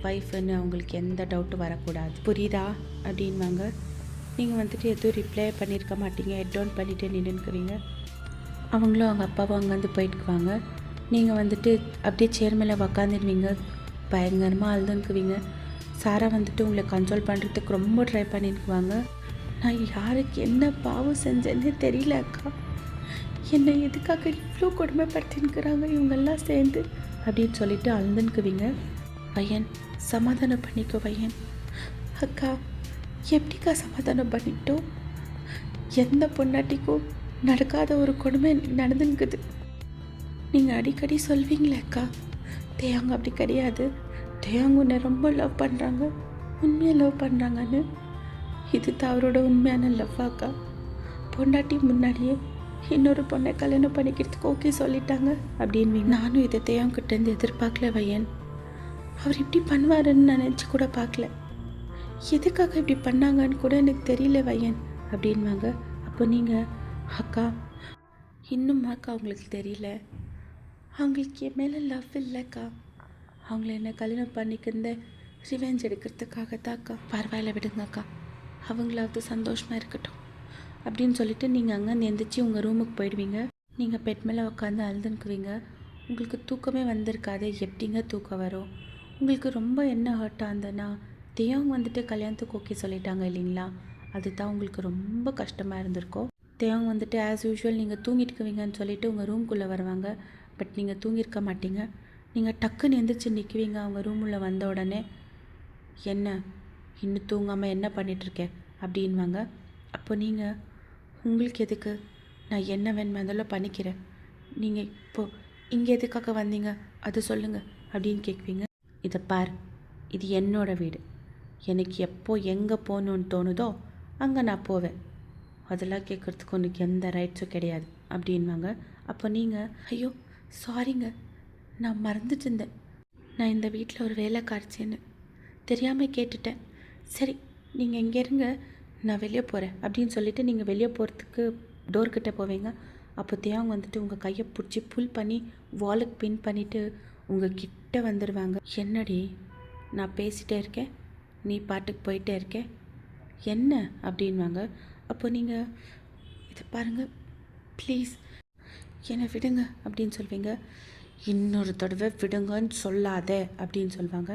ஒய்ஃப்னு அவங்களுக்கு எந்த டவுட்டும் வரக்கூடாது, புரியுதா அப்படின்வாங்க. நீங்கள் வந்துட்டு எதுவும் ரிப்ளை பண்ணியிருக்க மாட்டீங்க, ஹெட் டவுன் பண்ணிவிட்டு நின்றுக்குவீங்க. அவங்களும் அவங்க அப்பாவும் அங்கேருந்து போயிட்டுக்குவாங்க. நீங்கள் வந்துட்டு அப்படியே சேர் மேலே உக்காந்துடுவீங்க. பயங்கரமாக அழுதுன்னுக்குவீங்க. சாரா வந்துட்டு உங்களை கண்ட்ரோல் பண்ணுறதுக்கு ரொம்ப ட்ரை பண்ணிக்குவாங்க. நான் யாருக்கு என்ன பாவம் செஞ்சேன்னே தெரியல அக்கா, என்னை எதுக்காக இவ்வளோ கொடுமைப்படுத்தின்னுக்குறாங்க இவங்கெல்லாம் சேர்ந்து அப்படின்னு சொல்லிட்டு அழுதுன்னுக்குவீங்க. பையன் சமாதானம் பண்ணிக்கோ பையன். அக்கா எப்படிக்கா சமாதானம் பண்ணிட்டோம்? எந்த பொண்டாட்டிக்கும் நடக்காத ஒரு கொடுமை நடந்துன்னுக்குது. நீங்கள் அடிக்கடி சொல்வீங்களே அக்கா, தேவங்க அப்படி கிடையாது, தேவங்க உன்னை ரொம்ப லவ் பண்ணுறாங்க, உண்மையாக லவ் பண்ணுறாங்கன்னு. இது தான் அவரோட உண்மையான லவ் அக்கா. பொண்டாட்டி முன்னாடியே இன்னொரு பொண்ணை கல்யாணம் பண்ணிக்கிறதுக்கு ஓகே சொல்லிட்டாங்க அப்படின்வீங்க. நானும் இதை தேவங்கிட்டேருந்து எதிர்பார்க்கல வையன். அவர் இப்படி பண்ணுவாருன்னு நான் நினச்சி கூட பார்க்கல. எதுக்காக இப்படி பண்ணாங்கன்னு கூட எனக்கு தெரியல வையன் அப்படின்வாங்க. அப்போ நீங்கள் அக்கா இன்னும் அக்கா அவங்களுக்கு தெரியல, அவங்களுக்கு என் மேலே லவ் இல்லைக்கா, அவங்கள என்ன கல்யாணம் பண்ணிக்கிருந்த ரிவெஞ்ச் எடுக்கிறதுக்காகத்தாக்கா. பரவாயில்ல விடுங்க அக்கா, அவங்களாவது சந்தோஷமாக இருக்கட்டும் அப்படின்னு சொல்லிட்டு நீங்கள் அங்கேருந்து எந்திரிச்சு உங்கள் ரூமுக்கு போயிடுவீங்க. நீங்கள் பெட் மேலே உட்காந்து அழுதுன்னுக்குவீங்க. உங்களுக்கு தூக்கமே வந்திருக்காது. எப்படிங்க தூக்கம் வரும்? உங்களுக்கு ரொம்ப என்ன ஹர்ட் ஆகுதுன்னா தேவங்க வந்துட்டு கல்யாணத்துக்கு ஓகே சொல்லிட்டாங்க இல்லைங்களா, அதுதான் உங்களுக்கு ரொம்ப கஷ்டமாக இருந்திருக்கும். தேவங்க வந்துட்டு ஆஸ் யூஷுவல் நீங்கள் தூங்கிட்டுக்குவீங்கன்னு சொல்லிட்டு உங்கள் ரூம்குள்ளே வருவாங்க. பட் நீங்கள் தூங்கியிருக்க மாட்டீங்க. நீங்கள் டக்குன்னு எந்திரிச்சு நிற்குவீங்க அவங்க ரூமுள்ள வந்த உடனே. என்ன இன்னும் தூங்காமல் என்ன பண்ணிகிட்ருக்கேன் அப்படின்வாங்க. அப்போ நீங்கள் உங்களுக்கு எதுக்கு, நான் என்ன வேணுமே அதெல்லாம் பண்ணிக்கிறேன், நீங்கள் இப்போது இங்கே எதுக்காக வந்தீங்க அது சொல்லுங்கள் அப்படின்னு கேட்குவீங்க. இதை பார், இது என்னோட வீடு, எனக்கு எப்போ எங்கே போகணுன்னு தோணுதோ அங்கே நான் போவேன், அதெல்லாம் கேட்குறதுக்கு உனக்கு எந்த ரைட்ஸும் கிடையாது அப்படின்வாங்க. அப்போ நீங்கள் ஐயோ சாரிங்க, நான் மறந்துட்டு இருந்தேன், நான் இந்த வீட்டில் ஒரு வேலை காய்ச்சேன்னு தெரியாமல் கேட்டுட்டேன். சரி நீங்கள் இங்கே இருங்க, நான் வெளியே போகிறேன் அப்படின்னு சொல்லிவிட்டு நீங்கள் வெளியே போகிறதுக்கு டோர்கிட்ட போவீங்க. அப்போ தேவங்க வந்துட்டு உங்கள் கையை பிடிச்சி புல் பண்ணி வாலுக்கு பின் பண்ணிவிட்டு உங்கள் கிட்ட வந்துடுவாங்க. என்னடி நான் பேசிகிட்டே இருக்கேன், நீ பாட்டுக்கு போயிட்டே இருக்கேன், என்ன அப்படின்வாங்க. அப்போ நீங்கள் இதை பாருங்கள் ப்ளீஸ் என்னை விடுங்க அப்படின்னு சொல்வீங்க. இன்னொரு தடவை விடுங்கன்னு சொல்லாத அப்படின்னு சொல்லுவாங்க.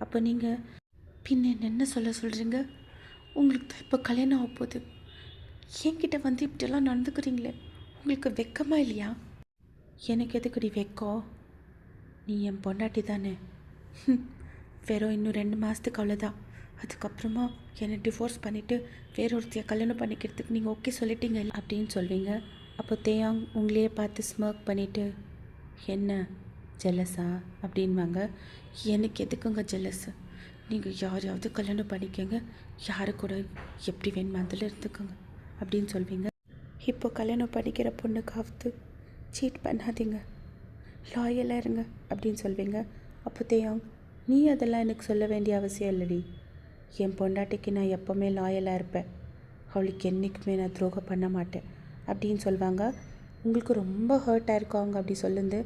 அப்போ நீங்கள் பின்ன என்ன சொல்கிறீங்க, உங்களுக்கு தான் இப்போ கல்யாணம் ஆக போகுது, என்கிட்ட வந்து இப்படியெல்லாம் நடந்துக்கிறீங்களே, உங்களுக்கு வெக்கமா இல்லையா? எனக்கு எதுக்குடி வெக்கம், நீ என் பொண்டாட்டி தானே, வெறும் இன்னும் 2 மாதத்துக்கு அவ்வளோதான், அதுக்கப்புறமா என்னை டிவோர்ஸ் பண்ணிவிட்டு வேறொருத்தையை கல்யாணம் பண்ணிக்கிறதுக்கு நீங்கள் ஓகே சொல்லிட்டீங்க அப்படின்னு சொல்வீங்க. அப்போ தேயாங் உங்களையே பார்த்து ஸ்மர்க் பண்ணிவிட்டு என்ன ஜெலஸா அப்படின்வாங்க. எனக்கு எதுக்குங்க ஜெலஸு, நீங்கள் யாரையாவது கல்யாணம் பண்ணிக்கோங்க, யாரு கூட எப்படி வேணுமா அதில் இருந்துக்கோங்க அப்படின்னு சொல்வீங்க. இப்போ கல்யாணம் பண்ணிக்கிற பொண்ணுக்காவது சீட் பண்ணாதீங்க, லாயலாக இருங்க அப்படின்னு சொல்வீங்க. அப்போ தேயாங் நீ அதெல்லாம் எனக்கு சொல்ல வேண்டிய அவசியம் இல்லடி, என் பொண்டாட்டிக்கு நான் எப்போவுமே லாயலாக இருப்பேன், அவளுக்கு என்றைக்குமே நான் துரோகம் பண்ண மாட்டேன் அப்படின்னு சொல்லுவாங்க. உங்களுக்கு ரொம்ப ஹர்ட் ஆயிருக்கும் அவங்க அப்படி சொல்லுந்து.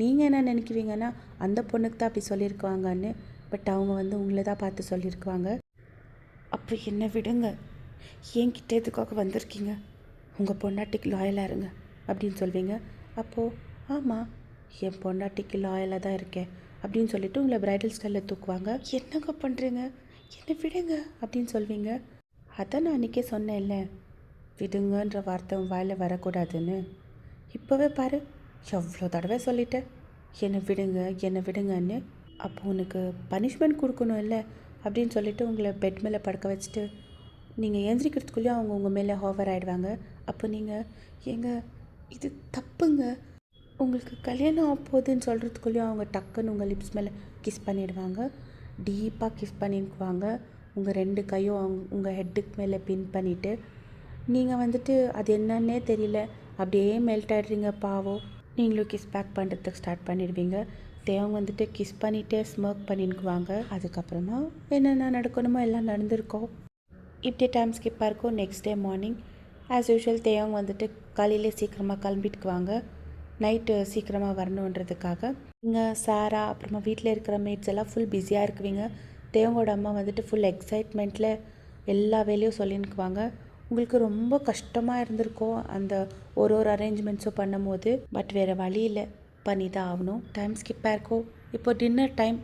நீங்கள் என்ன நினைக்குவீங்கன்னா அந்த பொண்ணுக்கு தான் அப்படி சொல்லியிருக்குவாங்கன்னு, பட் அவங்க வந்து உங்களை தான் பார்த்து சொல்லியிருக்குவாங்க. அப்போ என்ன விடுங்க, என்கிட்ட எதுக்காக வந்திருக்கீங்க, உங்கள் பொண்டாட்டிக்கு லாயலாக இருங்க அப்படின்னு சொல்வீங்க. அப்போது ஆமாம், என் பொண்டாட்டிக்கு லாயலாக தான் இருக்கேன் அப்படின்னு சொல்லிட்டு உங்களை பிரைடல் ஸ்டைலில் தூக்குவாங்க. என்னங்க பண்ணுறீங்க, என்னை விடுங்க அப்படின்னு சொல்வீங்க. அதான் நான் அன்றைக்கே சொன்னேன்ல, விடுங்கன்ற வார்த்தை வாயில் வரக்கூடாதுன்னு. இப்போவே பாரு, எவ்வளோ தடவை சொல்லிட்டேன் என்னை விடுங்க என்னை விடுங்கன்னு. அப்போ உனக்கு பனிஷ்மெண்ட் கொடுக்கணும் இல்லை அப்படின்னு சொல்லிட்டு உங்களை பெட் மேலே படுக்க வச்சுட்டு நீங்கள் ஏந்திரிக்கிறதுக்குள்ளேயும் அவங்க உங்கள் மேலே ஹோவர் ஆகிடுவாங்க. அப்போ நீங்கள் ஏங்க இது தப்புங்க, உங்களுக்கு கல்யாணம் ஆகப்போகுதுன்னு சொல்கிறதுக்குள்ளேயும் அவங்க டக்குன்னு உங்கள் லிப்ஸ் மேலே கிஸ் பண்ணிடுவாங்க. டீப்பாக கிஸ் பண்ணிக்குவாங்க. உங்கள் 2 கையும் உங்கள் ஹெட்டுக்கு மேலே பின் பண்ணிவிட்டு நீங்கள் வந்துட்டு அது என்னன்னே தெரியல அப்படியே மெல்ட் ஆகிடுறீங்க. பாவம், நீங்களும் கிஸ் பேக் பண்ணுறதுக்கு ஸ்டார்ட் பண்ணிடுவீங்க. தேவங்க வந்துட்டு கிஸ் பண்ணிவிட்டு ஸ்மோக் பண்ணிக்குவாங்க. அதுக்கப்புறமா என்னென்ன நடக்கணுமோ எல்லாம் நடந்திருக்கோம். இப்படி டைம் ஸ்கிப்பாக இருக்கும். Next day morning as usual தேவங்க வந்துட்டு காலையிலே சீக்கிரமாக கிளம்பிட்டுக்குவாங்க, நைட்டு சீக்கிரமாக வரணுன்றதுக்காக. இங்கே சாரா அப்புறமா வீட்டில் இருக்கிற மேட்ஸ் எல்லாம் ஃபுல் பிஸியாக இருக்குவீங்க. தேவங்களோட அம்மா வந்துட்டு ஃபுல் எக்ஸைட்மெண்ட்டில் எல்லா வேலையும் சொல்லினுக்குவாங்க. உங்களுக்கு ரொம்ப கஷ்டமாக இருந்திருக்கும் அந்த ஒரு அரேஞ்ச்மெண்ட்ஸும் பண்ணும் போது. பட் வேறு வழி இல்லை, பண்ணி தான் ஆகணும். டைம் ஸ்கிப்பாக இருக்கும். இப்போ டின்னர் டைம்.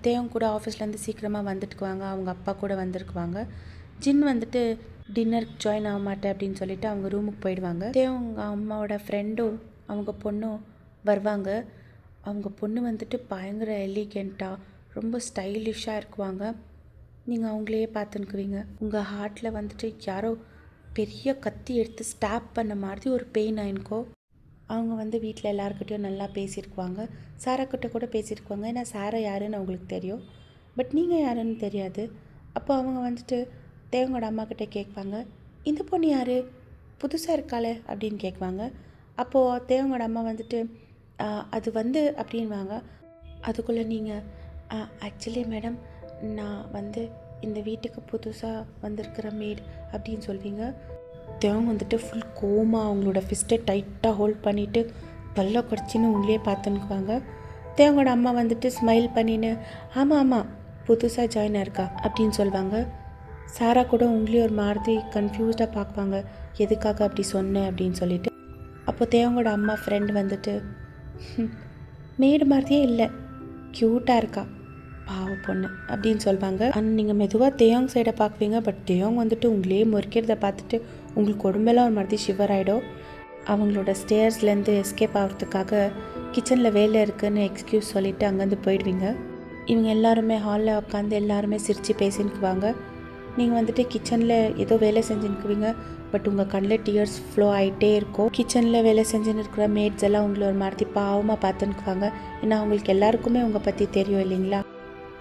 தேவங்க கூட ஆஃபீஸ்லேருந்து சீக்கிரமாக வந்துட்டுக்குவாங்க. அவங்க அப்பா கூட வந்திருக்குவாங்க. ஜின் வந்துட்டு டின்னருக்கு ஜாயின் ஆக மாட்டேன் அப்படின்னு சொல்லிட்டு அவங்க ரூமுக்கு போயிடுவாங்க. தேவங்க அம்மாவோட ஃப்ரெண்டும் அவங்க பொண்ணும் வருவாங்க. அவங்க பொண்ணு வந்துட்டு பயங்கர எலிகெண்ட்டாக ரொம்ப ஸ்டைலிஷாக இருக்குவாங்க. நீங்கள் அவங்களையே பார்த்துன்னுக்குவீங்க. உங்கள் ஹார்ட்டில் வந்துட்டு யாரோ பெரிய கத்தி எடுத்து ஸ்டாப் பண்ண மாதிரி ஒரு பெயின் ஆயிருக்கோ. அவங்க வந்து வீட்டில் எல்லாருக்கிட்டையும் நல்லா பேசியிருக்குவாங்க. சாராக்கிட்ட கூட பேசியிருக்குவாங்க. ஏன்னா சாரா யாருன்னு அவங்களுக்கு தெரியும், பட் நீங்கள் யாருன்னு தெரியாது. அப்போ அவங்க வந்துட்டு தேவங்களோட அம்மாக்கிட்ட கேட்பாங்க, இந்த பொண்ணு யார், புதுசாக இருக்காளே அப்படின்னு கேட்குவாங்க. அப்போது தேவங்களோட அம்மா வந்துட்டு அது வந்து அப்படின்வாங்க. அதுக்குள்ளே நீங்கள் ஆக்சுவலி மேடம், நான் வந்து இந்த வீட்டுக்கு புதுசாக வந்திருக்கிற மேட் அப்படின்னு சொல்வீங்க. தேவங்க வந்துட்டு ஃபுல் கோமா அவங்களோட ஃபிஸ்ட்டை டைட்டாக ஹோல்ட் பண்ணிவிட்டு பல்ல கடிச்சின்னு உங்களே பார்த்துன்னுக்குவாங்க. தேவங்களோட அம்மா வந்துட்டு ஸ்மைல் பண்ணின்னு ஆமாம் ஆமாம் புதுசாக ஜாயின் ஆயிருக்கா அப்படின்னு சொல்லுவாங்க. சாரா கூட உங்களே ஒரு மாதிரி கன்ஃபியூஸ்டாக பார்ப்பாங்க, எதுக்காக அப்படி சொன்னேன் அப்படின்னு சொல்லிட்டு. அப்போ தேவங்களோட அம்மா ஃப்ரெண்ட் வந்துட்டு மேடு மாதிரியே இல்லை, க்யூட்டாக இருக்கா, பாவ பொண்ணு அப்படின்னு சொல்லுவாங்க. ஆனால் நீங்கள் மெதுவாக தேவங்க சைடை பார்க்குவீங்க. பட் தேவங்க வந்துட்டு உங்களே முறிக்கிறத பார்த்துட்டு உங்களுக்கு உடம்பெல்லாம் ஒரு மாதிரி ஷிவர் ஆகிடும். அவங்களோட ஸ்டேர்ஸ்லேருந்து எஸ்கேப் ஆகிறதுக்காக கிச்சனில் வேலை இருக்குதுன்னு எக்ஸ்கியூஸ் சொல்லிவிட்டு அங்கேருந்து போயிடுவீங்க. இவங்க எல்லாருமே ஹாலில் உட்காந்து எல்லாருமே சிரித்து பேசினுக்குவாங்க. நீங்கள் வந்துட்டு கிச்சனில் ஏதோ வேலை செஞ்சுன்னுக்குவீங்க. பட் உங்கள் கண்ணில் டியர்ஸ் ஃப்ளோ ஆகிட்டே இருக்கும். கிச்சனில் வேலை செஞ்சுன்னு இருக்கிற மேட்ஸ் எல்லாம் உங்களை ஒரு மாதிரி பாவமாக பார்த்துன்னுக்குவாங்க. ஏன்னா அவங்களுக்கு எல்லாருக்குமே உங்களை பற்றி தெரியும் இல்லைங்களா.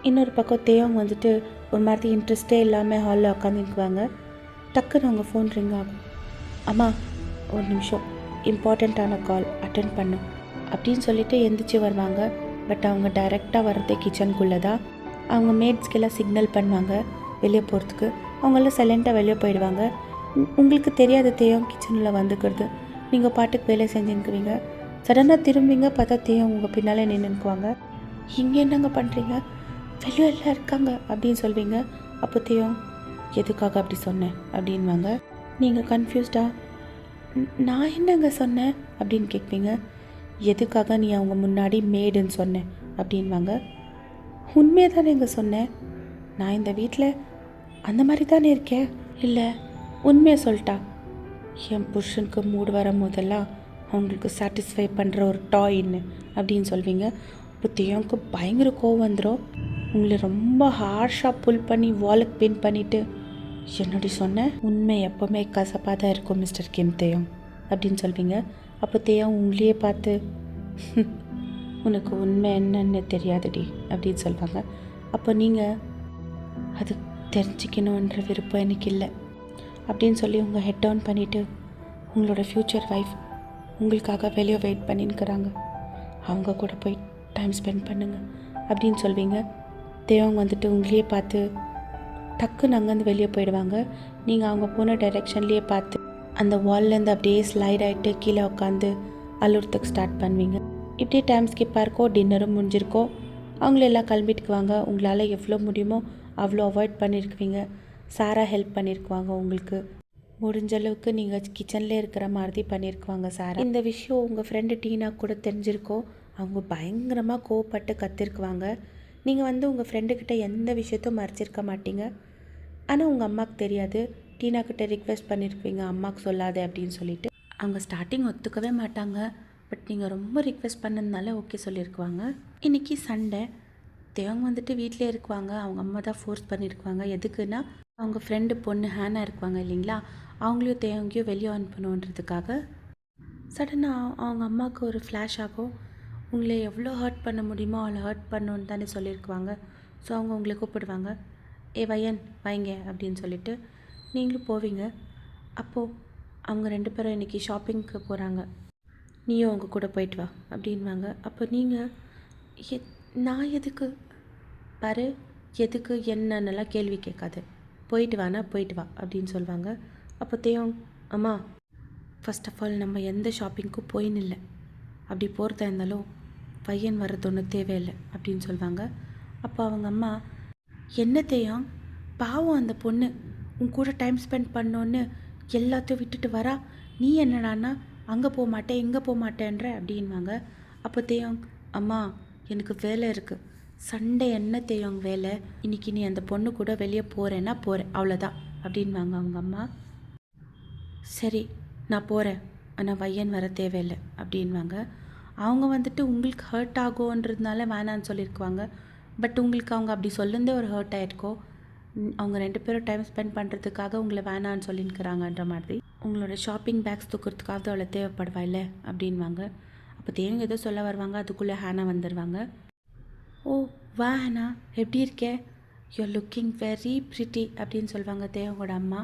இன்னொரு பக்கம் தேவங்க வந்துட்டு ஒரு மாதிரி இன்ட்ரெஸ்டே இல்லாமல் ஹாலில் உட்காந்துக்குவாங்க. டக்குன்னு அவங்க ஃபோன் ரிங் ஆகும். அம்மா ஒரு நிமிஷம், இம்பார்ட்டண்ட்டான கால் அட்டென்ட் பண்ணும் அப்படின்னு சொல்லிட்டு எந்திரிச்சு வருவாங்க. பட் அவங்க டைரெக்டாக வர்றதே கிச்சனுக்குள்ளே தான். அவங்க மேட்ஸ்க்கெல்லாம் சிக்னல் பண்ணுவாங்க வெளியே போகிறதுக்கு. அவங்களாம் சைலண்ட்டாக வெளியே போயிடுவாங்க. உங்களுக்கு தெரியாது தேவம் கிச்சனில் வந்துக்கிறது. நீங்கள் பாட்டுக்கு வேலை செஞ்சுன்னுக்குவீங்க. சடனாக திரும்பிங்க, பார்த்தா தேவம் உங்கள் பின்னாலே நின்றுக்குவாங்க. இங்கே என்னங்க பண்ணுறீங்க, வெளியே எல்லாம் இருக்காங்க அப்படின்னு சொல்வீங்க. அப்போ தேவம் எதுக்காக அப்படி சொன்னேன் அப்படின்வாங்க. நீங்கள் கன்ஃபியூஸ்டாக நான் என்னங்க சொன்னேன் அப்படின்னு கேட்பீங்க. எதுக்காக நீ அவங்க முன்னாடி மேடுன்னு சொன்னேன் அப்படின்வாங்க. உண்மையாக தானே எங்க சொன்னேன், நான் இந்த வீட்டில் அந்த மாதிரி தானே இருக்கேன். இல்லை உண்மையாக சொல்லிட்டா, என் புருஷனுக்கு மூடு வரும் போதெல்லாம் அவங்களுக்கு சாட்டிஸ்ஃபை பண்ணுற ஒரு டாயின்னு அப்படின்னு சொல்வீங்க. இப்போ தேவனுக்கு பயங்கர கோவம் வந்துடும். உங்களை ரொம்ப ஹார்ஷாக புல் பண்ணி வாலுக்கு பின் பண்ணிவிட்டு என்னடி சொன்னேன், உண்மை எப்போவுமே கசப்பாக தான் இருக்கும் மிஸ்டர் கிம் தேவம் அப்படின்னு சொல்வீங்க. அப்போ தேவம் உங்களையே பார்த்து உனக்கு உண்மை என்னன்னு தெரியாதுடி அப்படின்னு சொல்லுவாங்க. அப்போ நீங்கள் அது தெரிஞ்சிக்கணுன்ற விருப்பம் எனக்கு இல்லை அப்படின்னு சொல்லி உங்கள் ஹெட் டவுன் பண்ணிவிட்டு உங்களோட ஃப்யூச்சர் ஒய்ஃப் உங்களுக்காக வெளியே வெயிட் பண்ணின்னுக்கிறாங்க, அவங்க கூட போய் டைம் ஸ்பெண்ட் பண்ணுங்கள் அப்படின்னு சொல்வீங்க. தேவங்க வந்துட்டு உங்களையே பார்த்து டக்குன்னு அங்கேருந்து வெளியே போயிடுவாங்க. நீங்கள் அவங்க போன டைரெக்ஷன்லேயே பார்த்து அந்த வால்லேருந்து அப்படியே ஸ்லைட் ஆகிட்டு கீழே உட்காந்து அழுறதுக்கு ஸ்டார்ட் பண்ணுவீங்க. இப்படியே டைம் ஸ்கிப்பாக இருக்கோ, டின்னரும் முடிஞ்சிருக்கோ, அவங்கள எல்லாம் கிளம்பிட்டுக்குவாங்க. உங்களால் எவ்வளோ முடியுமோ அவ்வளோ அவாய்ட் பண்ணியிருக்குவீங்க. சாரா ஹெல்ப் பண்ணியிருக்குவாங்க உங்களுக்கு. முடிஞ்ச அளவுக்கு நீங்கள் கிச்சன்லேயே இருக்கிற மாதிரி பண்ணியிருக்குவாங்க சாரா. இந்த விஷயம் உங்கள் ஃப்ரெண்டு டீனா கூட தெரிஞ்சிருக்கோ. அவங்க பயங்கரமாக கோவப்பட்டு கத்திருக்குவாங்க. நீங்கள் உங்கள் ஃப்ரெண்டுக்கிட்ட எந்த விஷயத்தையும் மறைச்சிருக்க மாட்டீங்க. ஆனால் உங்கள் அம்மாவுக்கு தெரியாது. டீனாக்கிட்ட ரிக்வெஸ்ட் பண்ணியிருப்பீங்க அம்மாவுக்கு சொல்லாதே அப்படின்னு சொல்லிட்டு. அவங்க ஸ்டார்டிங் ஒத்துக்கவே மாட்டாங்க. பட் நீங்கள் ரொம்ப ரிக்வெஸ்ட் பண்ணதுனால ஓகே சொல்லியிருக்குவாங்க. இன்றைக்கி சண்டே. தேவங்க வீட்டிலே இருக்குவாங்க. அவங்க அம்மா தான் ஃபோர்ஸ் பண்ணியிருக்குவாங்க. எதுக்குன்னா அவங்க ஃப்ரெண்டு பொண்ணு ஹேனா இருக்குவாங்க இல்லைங்களா, அவங்களையும் தேவங்கையும் வெளியே அனுப்பணுன்றதுக்காக. சடனாக அவங்க அம்மாவுக்கு ஒரு ஃப்ளாஷ் ஆகும். உங்களை எவ்வளோ ஹர்ட் பண்ண முடியுமோ அவ்வளோ ஹர்ட் பண்ணணுன்னு தானே சொல்லியிருக்குவாங்க. ஸோ அவங்க உங்களை கூப்பிடுவாங்க. ஏ வையன் வைங்க அப்படின்னு சொல்லிட்டு நீங்களும் போவீங்க. அப்போது அவங்க 2 பேரும் இன்றைக்கி ஷாப்பிங்க்கு போகிறாங்க. நீயும் அவங்க கூட போயிட்டு வா அப்படின்வாங்க. அப்போ நீங்கள் நான் எதுக்கு பாரு, எதுக்கு என்னன்னெல்லாம் கேள்வி கேட்காது, போயிட்டு வானா போயிட்டு வா அப்படின்னு சொல்லுவாங்க. அப்போ தேவம், அம்மா ஃபர்ஸ்ட் ஆஃப் ஆல் நம்ம எந்த ஷாப்பிங்க்கும் போயின்னு இல்லை, அப்படி போகிறதா இருந்தாலும் பையன் வர்றது ஒன்றும் தேவையில்லை அப்படின்னு சொல்லுவாங்க. அப்போ அவங்க அம்மா, என்ன தேயம் பாவம் அந்த பொண்ணு உன் கூட டைம் ஸ்பெண்ட் பண்ணோன்னு எல்லாத்தையும் விட்டுட்டு வரா, நீ என்னடான்னா அங்கே போக மாட்டேன் இங்கே போக மாட்டேன்ற அப்படின்வாங்க. அப்போ தேயம், அம்மா எனக்கு வேலை இருக்குது, சண்டே என்ன தேயம் வேலை, இன்றைக்கி நீ அந்த பொண்ணு கூட வெளியே போகிறேன்னா போகிறேன் அவ்வளோதான் அப்படின்வாங்க அவங்க அம்மா. சரி நான் போகிறேன், ஆனால் வையன் வர தேவையில்லை அப்படின்வாங்க. அவங்க உங்களுக்கு ஹர்ட் ஆகுன்றதுனால வேணான்னு சொல்லியிருக்குவாங்க. பட் உங்களுக்கு அவங்க அப்படி சொல்லுந்தே ஒரு ஹர்ட் ஆகிருக்கோ. அவங்க 2 பேரும் டைம் ஸ்பெண்ட் பண்ணுறதுக்காக உங்களை வேணான்னு சொல்லியிருக்கிறாங்கன்ற மாதிரி. உங்களோட ஷாப்பிங் பேக்ஸ் தூக்கிறதுக்காக அவ்வளோ தேவைப்படுவா இல்லை அப்படின்வாங்க. அப்போ தேவங்க ஏதோ சொல்ல வருவாங்க. அதுக்குள்ளே ஹேனா வந்துடுவாங்க. ஓ வா ஹேனா, எப்படி இருக்கே, யூஆர் லுக்கிங் வெரி ப்ரிட்டி அப்படின்னு சொல்லுவாங்க தேவங்களோட அம்மா.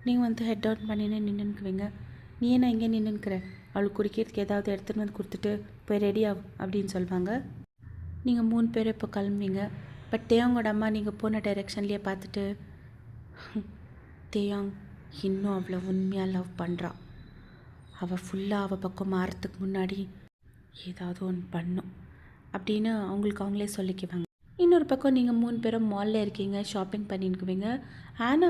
நீங்கள் ஹெட் டவுன் பண்ணினே நின்றுக்குவீங்க. நீ என்ன இங்கே நின்றுக்கிற, அவளுக்கு குடிக்கிறதுக்கு ஏதாவது எடுத்துகிட்டு வந்து கொடுத்துட்டு போய் ரெடி ஆகும் அப்படின்னு சொல்லுவாங்க. நீங்கள் 3 பேர் இப்போ கிளம்புவீங்க. பட் தேவங்களோட அம்மா நீங்கள் போன டைரெக்ஷன்லேயே பார்த்துட்டு, தேயாங் இன்னும் அவளை உண்மையாக லவ் பண்ணுறான், அவள் ஃபுல்லாக அவள் பக்கம் மாறத்துக்கு முன்னாடி ஏதாவது ஒன்று பண்ணும் அப்படின்னு அவங்களே சொல்லிக்குவாங்க. இன்னொரு பக்கம் நீங்கள் 3 பேரும் மாலில் இருக்கீங்க, ஷாப்பிங் பண்ணிக்குவீங்க. ஆனா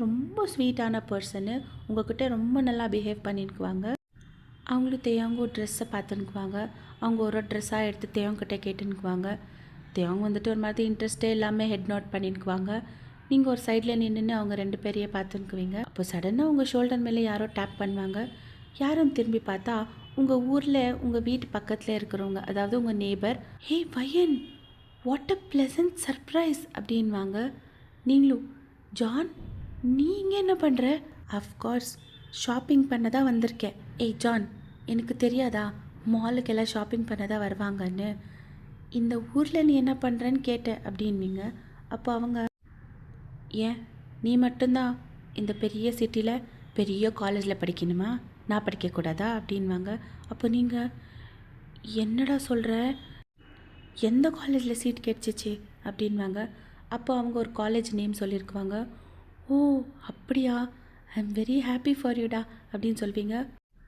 ரொம்ப ஸ்வீட்டான பர்சனு, உங்கள்கிட்ட ரொம்ப நல்லா பிஹேவ் பண்ணிக்குவாங்க. அவங்களும் தேவங்க ட்ரெஸ்ஸை பார்த்துக்குவாங்க. அவங்க ஒரு ட்ரெஸ்ஸாக எடுத்து தேவங்கிட்ட கேட்டுக்குவாங்க. தேவங்க ஒரு மாதிரி இன்ட்ரெஸ்டே இல்லாமல் ஹெட் நோட் பண்ணிக்குவாங்க. நீங்கள் ஒரு சைடில் நின்று அவங்க 2 பேரையே பார்த்துக்குவீங்க. அப்போ சடனாக உங்கள் ஷோல்டர் மேலே யாரோ டேப் பண்ணுவாங்க. யாரும் திரும்பி பார்த்தா உங்கள் ஊரில் உங்கள் வீட்டு பக்கத்தில் இருக்கிறவங்க, அதாவது உங்கள் neighbour. Hey Wayne, what a pleasant surprise அப்படின்வாங்க. நீங்களும், ஜான் நீங்கள் என்ன பண்ணுற? அஃப்கோர்ஸ் ஷாப்பிங் பண்ண தான் வந்திருக்கேன். ஏய் ஜான், எனக்கு தெரியாதா மாலுக்கு எல்லாம் ஷாப்பிங் பண்ண தான் வருவாங்கன்னு, இந்த ஊரில் நீ என்ன பண்ணுறன்னு கேட்டேன் அப்படின்வீங்க. அப்போ அவங்க, ஏன் நீ மட்டும்தான் இந்த பெரிய சிட்டியில் பெரிய காலேஜில் படிக்கணுமா, நான் படிக்கக்கூடாதா அப்படின்வாங்க. அப்போ நீங்கள், என்னடா சொல்கிற, எந்த காலேஜில் சீட் கிடச்சிச்சு அப்படின்வாங்க. அப்போ அவங்க ஒரு காலேஜ் நேம் சொல்லியிருக்குவாங்க. ஓ அப்படியா, I am very happy for யூடா அப்படின்னு சொல்வீங்க.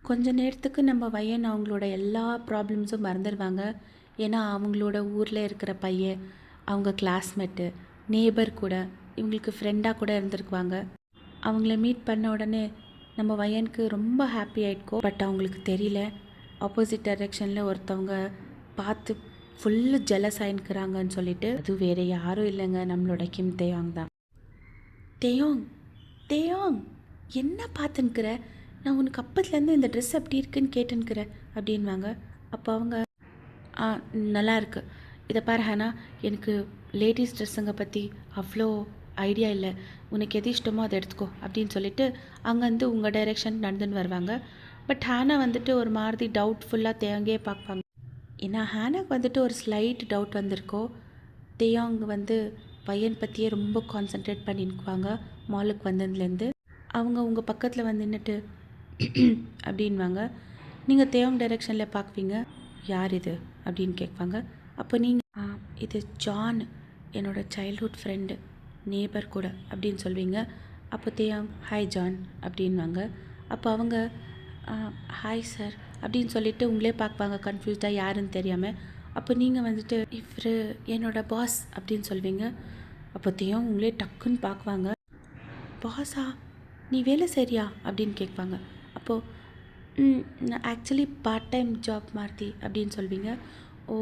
கொஞ்ச நேரத்துக்கு நம்ம வயன் அவங்களோட எல்லா ப்ராப்ளம்ஸும் மறந்துடுவாங்க. ஏன்னா அவங்களோட ஊரில் இருக்கிற பையன் அவங்க கிளாஸ்மேட்டு, நேபர் கூட இவங்களுக்கு ஃப்ரெண்டாக கூட இருந்திருக்குவாங்க. அவங்கள மீட் பண்ண உடனே நம்ம வயனுக்கு ரொம்ப ஹாப்பி ஆகிட்கோ. பட் அவங்களுக்கு தெரியல, ஆப்போசிட் டைரெக்ஷனில் ஒருத்தவங்க பார்த்து ஃபுல்லு ஜெலஸ் ஆகின்னுக்குறாங்கன்னு சொல்லிட்டு. அது வேறு யாரும் இல்லைங்க, நம்மளோட கிம் தேயாங் தான். தேயோங் தேயோங் என்ன பார்த்துன்னுக்கிற, நான் உனக்கு அப்பத்துலேருந்து இந்த ட்ரெஸ் எப்படி இருக்குன்னு கேட்டுன்னுக்கிற அப்படின்வாங்க. அப்போ அவங்க, நல்லா இருக்கு, இதை பாரு ஹேனா, எனக்கு லேடிஸ் ட்ரெஸ்ஸுங்க பற்றி அவ்வளோ ஐடியா இல்லை, உனக்கு எது இஷ்டமோ அதை எடுத்துக்கோ அப்படின்னு சொல்லிட்டு அங்கேருந்து உங்கள் டைரெக்ஷன் நடந்துன்னு வருவாங்க. பட் ஹேனா ஒரு மாதிரி டவுட்ஃபுல்லாக தேயாங்கே பார்ப்பாங்க. ஏன்னா ஹேனாக்கு ஒரு ஸ்லைட் டவுட் வந்திருக்கோ. தேயாங் பையன் பற்றியே ரொம்ப கான்சென்ட்ரேட் பண்ணிக்குவாங்க மாலுக்கு வந்ததுலேருந்து. அவங்க உங்கள் பக்கத்தில் வந்து நின்றுட்டு அப்படின்வாங்க. நீங்கள் தேயாங் டைரெக்ஷனில் பார்க்குவீங்க. யார் இது அப்படின்னு கேட்பாங்க. அப்போ நீங்கள், இது ஜான், என்னோடய சைல்ட்ஹுட் ஃப்ரெண்டு, நேபர் கூட அப்படின்னு சொல்வீங்க. அப்போ தேயாங், ஹாய் ஜான் அப்படின்வாங்க. அப்போ அவங்க, ஹாய் சார் அப்படின்னு சொல்லிட்டு உங்களே பார்ப்பாங்க கன்ஃபியூஸ்டாக யாருன்னு தெரியாமல். அப்போ நீங்கள் வந்துட்டு இவர் என்னோட பாஸ் அப்படின்னு சொல்வீங்க. அப்போ தேவ் உங்களே டக்குன்னு பார்க்குவாங்க. பாஸா, நீ வேலை சரியா அப்படின்னு கேட்பாங்க. அப்போது நான் actually part time job Marthi அப்படின்னு சொல்வீங்க. ஓ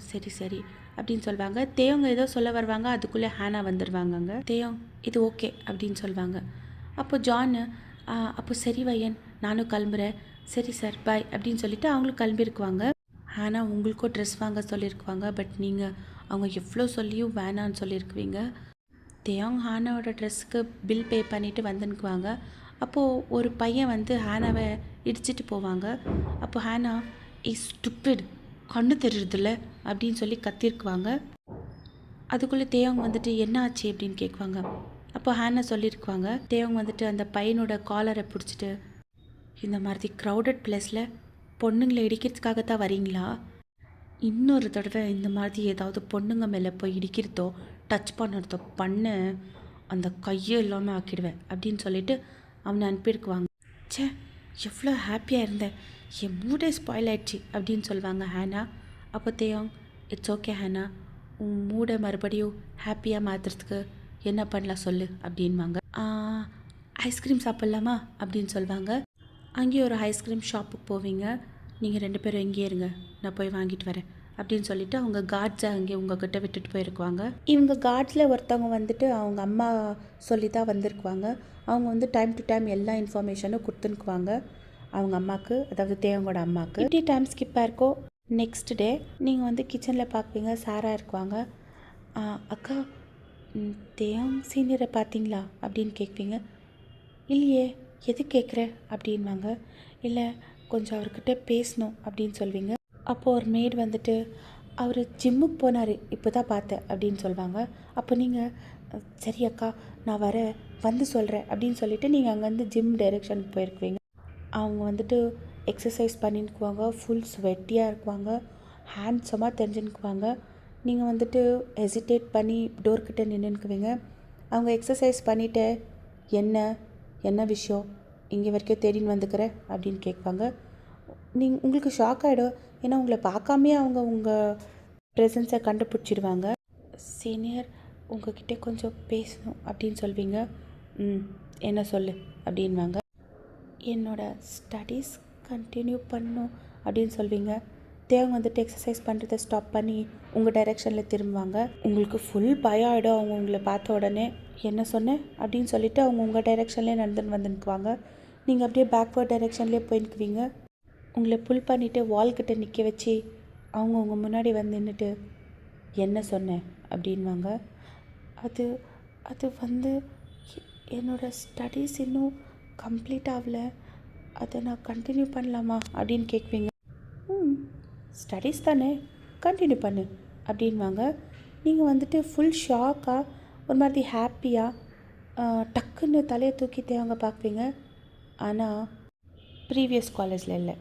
சரி சரி அப்படின்னு சொல்லுவாங்க. தேவங்க ஏதோ சொல்ல வருவாங்க, அதுக்குள்ளே ஹேனா வந்துடுவாங்கங்க. தேவ் இது ஓகே அப்படின்னு சொல்லுவாங்க. அப்போ ஜானு அப்போ சரி வையன், நானும் கிளம்புறேன், சரி சார் பாய் அப்படின்னு சொல்லிவிட்டு அவங்களும் கிளம்பியிருக்குவாங்க. ஹேனா உங்களுக்கும் ட்ரெஸ் வாங்க சொல்லியிருக்குவாங்க. பட் நீங்கள் அவங்க எவ்வளோ சொல்லியும் வேணான்னு சொல்லியிருக்குவீங்க. தேவங் ஹானாவோட ட்ரெஸ்ஸுக்கு பில் பே பண்ணிவிட்டு வந்துனுக்குவாங்க. அப்போது ஒரு பையன் வந்து ஹேனாவை இடிச்சிட்டு போவாங்க. அப்போ ஹேனா ஸ்டூபிட், கண்ணு தெரியுறதில்ல அப்படின்னு சொல்லி கத்திருக்குவாங்க. அதுக்குள்ளே தேவங்க வந்துட்டு என்ன ஆச்சு அப்படின்னு கேட்குவாங்க. அப்போ ஹேனா சொல்லியிருக்குவாங்க. தேவங்க வந்துட்டு அந்த பையனோட காலரை பிடிச்சிட்டு, இந்த மாதிரி க்ரௌடட் பிளேஸில் பொண்ணுங்களை இடிக்கிறதுக்காக தான் வரீங்களா? இன்னொரு தடவை இந்த மாதிரி ஏதாவது பொண்ணுங்க மேலே போய் இடிக்கிறதோ டச் பண்ணுறதோ பண்ண அந்த கையை இல்லாமல் ஆக்கிடுவேன் அப்படின்னு சொல்லிட்டு அவனை அனுப்பியிருக்குவாங்க. சே, எவ்வளோ ஹாப்பியாக இருந்தேன், என் மூடே ஸ்பாயில் ஆயிடுச்சு அப்படின்னு சொல்லுவாங்க ஹேனா. அப்போ தேவங் இட்ஸ் ஓகே ஹேனா, உன் மூடை மறுபடியும் ஹாப்பியாக மாற்றுறதுக்கு என்ன பண்ணலாம் சொல்லு அப்படின்வாங்க. ஐஸ்கிரீம் சாப்பிட்லாமா அப்படின்னு சொல்லுவாங்க. அங்கேயே ஒரு ஐஸ்கிரீம் ஷாப்புக்கு போவீங்க. நீங்கள் 2 பேரும் எங்கேயே இருங்க, நான் போய் வாங்கிட்டு வரேன் அப்படின்னு சொல்லிவிட்டு அவங்க கார்ட்ஸை அங்கே உங்ககிட்ட விட்டுட்டு போயிருக்குவாங்க. இவங்க கார்ட்ஸில் ஒருத்தவங்க வந்துட்டு அவங்க அம்மா சொல்லி தான் வந்திருக்குவாங்க. அவங்க வந்து டைம் டு டைம் எல்லா இன்ஃபர்மேஷனும் கொடுத்துனுக்குவாங்க அவங்க அம்மாவுக்கு, அதாவது தேவங்களோட அம்மாவுக்கு. எப்படி டைம் ஸ்கிப்பாக இருக்கோ, நெக்ஸ்ட் டே நீங்கள் வந்து கிச்சனில் பார்ப்பீங்க. சாரா இருக்குவாங்க. அக்கா, தேவங் சீனியரை பார்த்தீங்களா அப்படின்னு கேட்பீங்க. இல்லையே, எது கேட்குற அப்படின்வாங்க. இல்லை, கொஞ்சம் அவர்கிட்ட பேசணும் அப்படின்னு சொல்வீங்க. அப்போது ஒரு மேட் வந்துட்டு, அவர் ஜிம்முக்கு போனார், இப்போ தான் பார்த்தேன் அப்படின்னு சொல்லுவாங்க. அப்போ நீங்கள் சரி அக்கா, நான் வந்து சொல்கிறேன் அப்படின்னு சொல்லிவிட்டு நீங்கள் அங்கேருந்து ஜிம் டைரெக்ஷனுக்கு போயிருக்குவீங்க. அவங்க வந்துட்டு எக்ஸசைஸ் பண்ணிக்குவாங்க, ஃபுல் ஸ்வெட்டியாக இருக்குவாங்க, ஹேண்ட்ஸமாக தெரிஞ்சுக்குவாங்க. நீங்கள் வந்துட்டு ஹெசிடேட் பண்ணி டோர்கிட்ட நின்றுக்குவீங்க. அவங்க எக்ஸசைஸ் பண்ணிவிட்டு, என்ன விஷயம் இங்கே வரைக்கும் தேடின்னு வந்துக்கிறேன் அப்படின்னு கேட்பாங்க. உங்களுக்கு ஷாக் ஆகிடும், ஏன்னா உங்களை பார்க்காமே அவங்க உங்கள் ப்ரெசன்ஸை கண்டுபிடிச்சிடுவாங்க. சீனியர், உங்ககிட்ட கொஞ்சம் பேசணும் அப்படின்னு சொல்வீங்க. என்ன சொல்லு அப்படின்வாங்க. என்னோடய ஸ்டடீஸ் கண்டினியூ பண்ணணும் அப்படின்னு சொல்வீங்க. தேவங்க வந்துட்டு எக்ஸசைஸ் பண்ணுறதை ஸ்டாப் பண்ணி உங்கள் டைரெக்ஷனில் திரும்புவாங்க. உங்களுக்கு ஃபுல் பயம் ஆகிடும் அவங்க உங்களை பார்த்த உடனே. என்ன சொன்னேன் அப்படின்னு சொல்லிவிட்டு அவங்க உங்கள் டைரெக்ஷன்லேயே வந்துக்குவாங்க. நீங்கள் அப்படியே பேக்வர்ட் டைரெக்ஷன்லேயே போயின்னுக்குவீங்க. உங்களை புல் பண்ணிவிட்டு வால்கிட்ட நிற்க வச்சு அவங்க உங்கள் முன்னாடி வந்து நின்றுட்டு என்ன சொன்னேன் அப்படின்வாங்க. அது வந்து என்னோடய ஸ்டடீஸ் இன்னும் கம்ப்ளீட் ஆகலை, அதை நான் கண்டினியூ பண்ணலாமா அப்படின்னு கேட்பீங்க. ஸ்டடீஸ் தானே, கண்டினியூ பண்ணு அப்படின்வாங்க. நீங்கள் வந்துட்டு ஃபுல் ஷாக்காக ஒரு மாதிரி ஹாப்பியாக டக்குன்னு தலையை தூக்கி தேவங்க பார்ப்பீங்க. ஆனால் ப்ரீவியஸ் காலேஜில் இல்லை,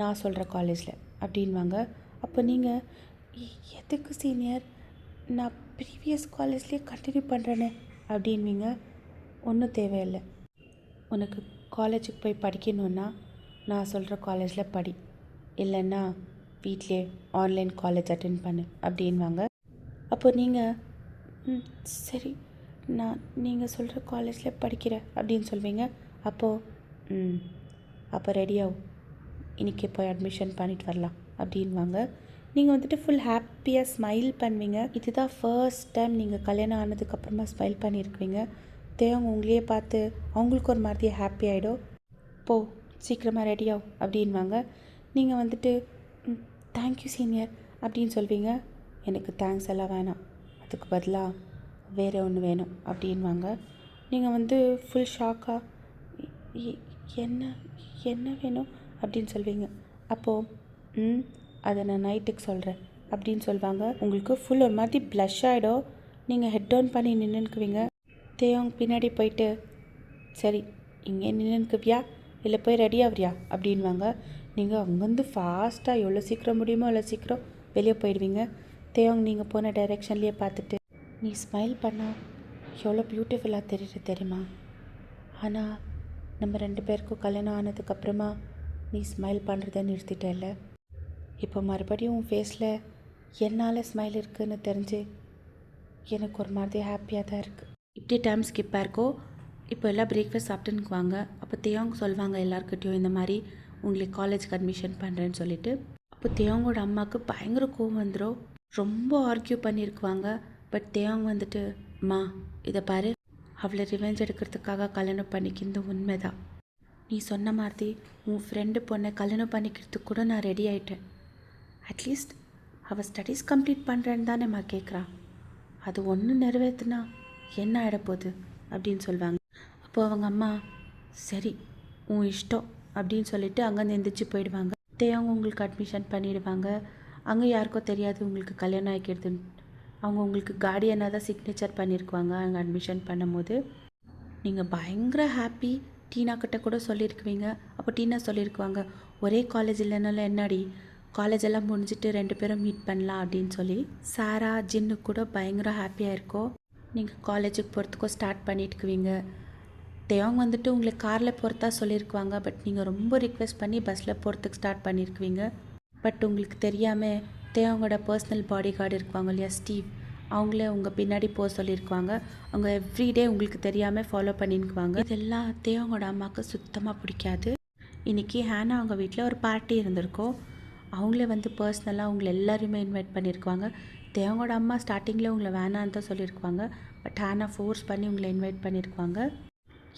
நான் சொல்கிற காலேஜில் அப்படின்வாங்க. அப்போ நீங்கள் எதுக்கு சீனியர், நான் ப்ரீவியஸ் காலேஜ்லேயே கண்டினியூ பண்ணுறேனே அப்படின்வீங்க. ஒன்றும் தேவையில்லை, உனக்கு காலேஜுக்கு போய் படிக்கணுன்னா நான் சொல்கிற காலேஜில் படி, இல்லைன்னா வீட்டிலே ஆன்லைன் காலேஜ் அட்டென்ட் பண்ணு அப்படின்வாங்க. அப்போ நீங்கள் சரி, நான் நீங்கள் சொல்கிற காலேஜில் படிக்கிறேன் அப்படின்னு சொல்வீங்க. அப்போ ரெடியாகும், இன்றைக்கி போய் அட்மிஷன் பண்ணிட்டு வரலாம் அப்படின்வாங்க. நீங்கள் வந்துட்டு ஃபுல் ஹாப்பியாக ஸ்மைல் பண்ணுவீங்க. இதுதான் ஃபர்ஸ்ட் டைம் நீங்கள் கல்யாணம் ஆனதுக்கப்புறமா ஸ்மைல் பண்ணியிருக்குவீங்க. தேவங்க உங்களையே பார்த்து அவங்களுக்கு ஒரு மாதிரி ஹாப்பி ஆகிடும். சீக்கிரமாக ரெடியாகும் அப்படின்வாங்க. நீங்கள் வந்துட்டு தேங்க்யூ சீனியர் அப்படின்னு சொல்வீங்க. எனக்கு தேங்க்ஸ் எல்லாம் வேணாம், அதுக்கு பதிலாக வேறு ஒன்று வேணும் அப்படின்வாங்க. நீங்கள் வந்து ஃபுல் ஷாக்காக என்ன வேணும் அப்படின்னு சொல்வீங்க. அப்போது அதை நான் நைட்டுக்கு சொல்கிறேன் அப்படின்னு சொல்லுவாங்க. உங்களுக்கு ஃபுல் ஒரு மாதிரி ப்ளஷ் ஆகிடும். நீங்கள் ஹெட் டவுன் பண்ணி நின்றுக்குவீங்க. தேவங்க பின்னாடி போயிட்டு சரி இங்கே நின்றுக்குவியா இல்லை போய் ரெடி ஆகுறியா அப்படின்வாங்க. நீங்கள் அங்கேருந்து ஃபாஸ்ட்டாக எவ்வளோ சீக்கிரம் முடியுமோ அவ்வளோ சீக்கிரம் வெளியே போயிடுவீங்க. தேவங்க நீங்கள் போன டைரெக்ஷன்லேயே பார்த்துட்டு, நீ ஸ்மைல் பண்ணால் எவ்வளோ பியூட்டிஃபுல்லாக தெரியுது தெரியுமா, ஆனால் நம்ம 2 பேருக்கும் கல்யாணம் ஆனதுக்கப்புறமா நீ ஸ்மைல் பண்ணுறத நிறுத்திட்டல. இப்போ மறுபடியும் உன் ஃபேஸில் என்னால் ஸ்மைல் இருக்குதுன்னு தெரிஞ்சு எனக்கு ஒரு மாதிரி ஹாப்பியாக தான் இருக்குது. இப்படி டைம் ஸ்கிப்பாக இருக்கோ. இப்போ எல்லாம் பிரேக்ஃபாஸ்ட் சாப்பிட்டுன்னு வாங்க. அப்போ தேவங்க சொல்லுவாங்க எல்லாருக்கிட்டையும் இந்த மாதிரி உங்களுக்கு காலேஜுக்கு அட்மிஷன் பண்ணுறேன்னு சொல்லிட்டு. அப்போ தேவங்கோட அம்மாவுக்கு பயங்கர கோவம் வந்துடும். ரொம்ப ஆர்கியூ பண்ணியிருக்குவாங்க. பட் தேவங்க வந்துட்டு, அம்மா இதை பாரு, அவளை ரிவெஞ்ச் எடுக்கிறதுக்காக கல்யாணம் பண்ணிக்கிறது உண்மைதான். நீ சொன்ன மாதிரி உன் ஃப்ரெண்டு பொண்ணை கல்யாணம் பண்ணிக்கிறதுக்கு கூட நான் ரெடி ஆகிட்டேன். அட்லீஸ்ட் அவள் ஸ்டடீஸ் கம்ப்ளீட் பண்ணுறேன்னு தானேம்மா கேட்குறான். அது ஒன்று நிறைவேற்றுனா என்ன ஆகிடப்போகுது அப்படின்னு சொல்லுவாங்க. அப்போது அவங்க அம்மா, சரி உன் இஷ்டம் அப்படின்னு சொல்லிட்டு அங்கேருந்து எந்திரிச்சு போயிடுவாங்க. அவங்க உங்களுக்கு அட்மிஷன் பண்ணிவிடுவாங்க. அங்கே யாருக்கோ தெரியாது உங்களுக்கு கல்யாணம் ஆகிக்கிறதுன்னு. அவங்க உங்களுக்கு கார்டியனாக தான் சிக்னேச்சர் பண்ணியிருக்குவாங்க அங்கே அட்மிஷன் பண்ணும்போது. நீங்கள் பயங்கர ஹாப்பி. டீனா கிட்ட கூட சொல்லியிருக்குவீங்க. அப்போ டீனா சொல்லியிருக்குவாங்க, ஒரே காலேஜ் இல்லைனாலும் என்னடி, காலேஜ் எல்லாம் முடிஞ்சிட்டு 2 பேரும் மீட் பண்ணலாம் அப்படின்னு சொல்லி. சாரா ஜின்னு கூட பயங்கர ஹாப்பியாக இருக்கோ. நீங்கள் காலேஜுக்கு போகிறதுக்கோ ஸ்டார்ட் பண்ணிட்டுக்குவீங்க. தேவங்க வந்துட்டு உங்களை காரில் போகிறதா சொல்லியிருக்குவாங்க. பட் நீங்கள் ரொம்ப ரிக்வெஸ்ட் பண்ணி பஸ்ஸில் போகிறதுக்கு ஸ்டார்ட் பண்ணியிருக்குவீங்க. பட் உங்களுக்கு தெரியாமல் தேவங்களோட பர்சனல் பாடி கார்டு இருக்குவாங்க இல்லையா, ஸ்டீவ், அவங்களே உங்கள் பின்னாடி போக சொல்லியிருக்குவாங்க. அவங்க எவ்ரிடே உங்களுக்கு தெரியாமல் ஃபாலோ பண்ணியிருக்குவாங்க. இதெல்லாம் தேவங்களோட அம்மாவுக்கு சுத்தமாக பிடிக்காது. இன்றைக்கி ஹேனா அவங்க வீட்டில் ஒரு பார்ட்டி இருந்திருக்கோம். அவங்களே வந்து பர்சனலாக அவங்கள எல்லாருமே இன்வைட் பண்ணியிருக்குவாங்க. தேவங்களோட அம்மா ஸ்டார்டிங்கில் உங்களை வேணான்னு தான் சொல்லியிருக்குவாங்க. பட் ஹேனா ஃபோர்ஸ் பண்ணி உங்களை இன்வைட் பண்ணியிருக்குவாங்க.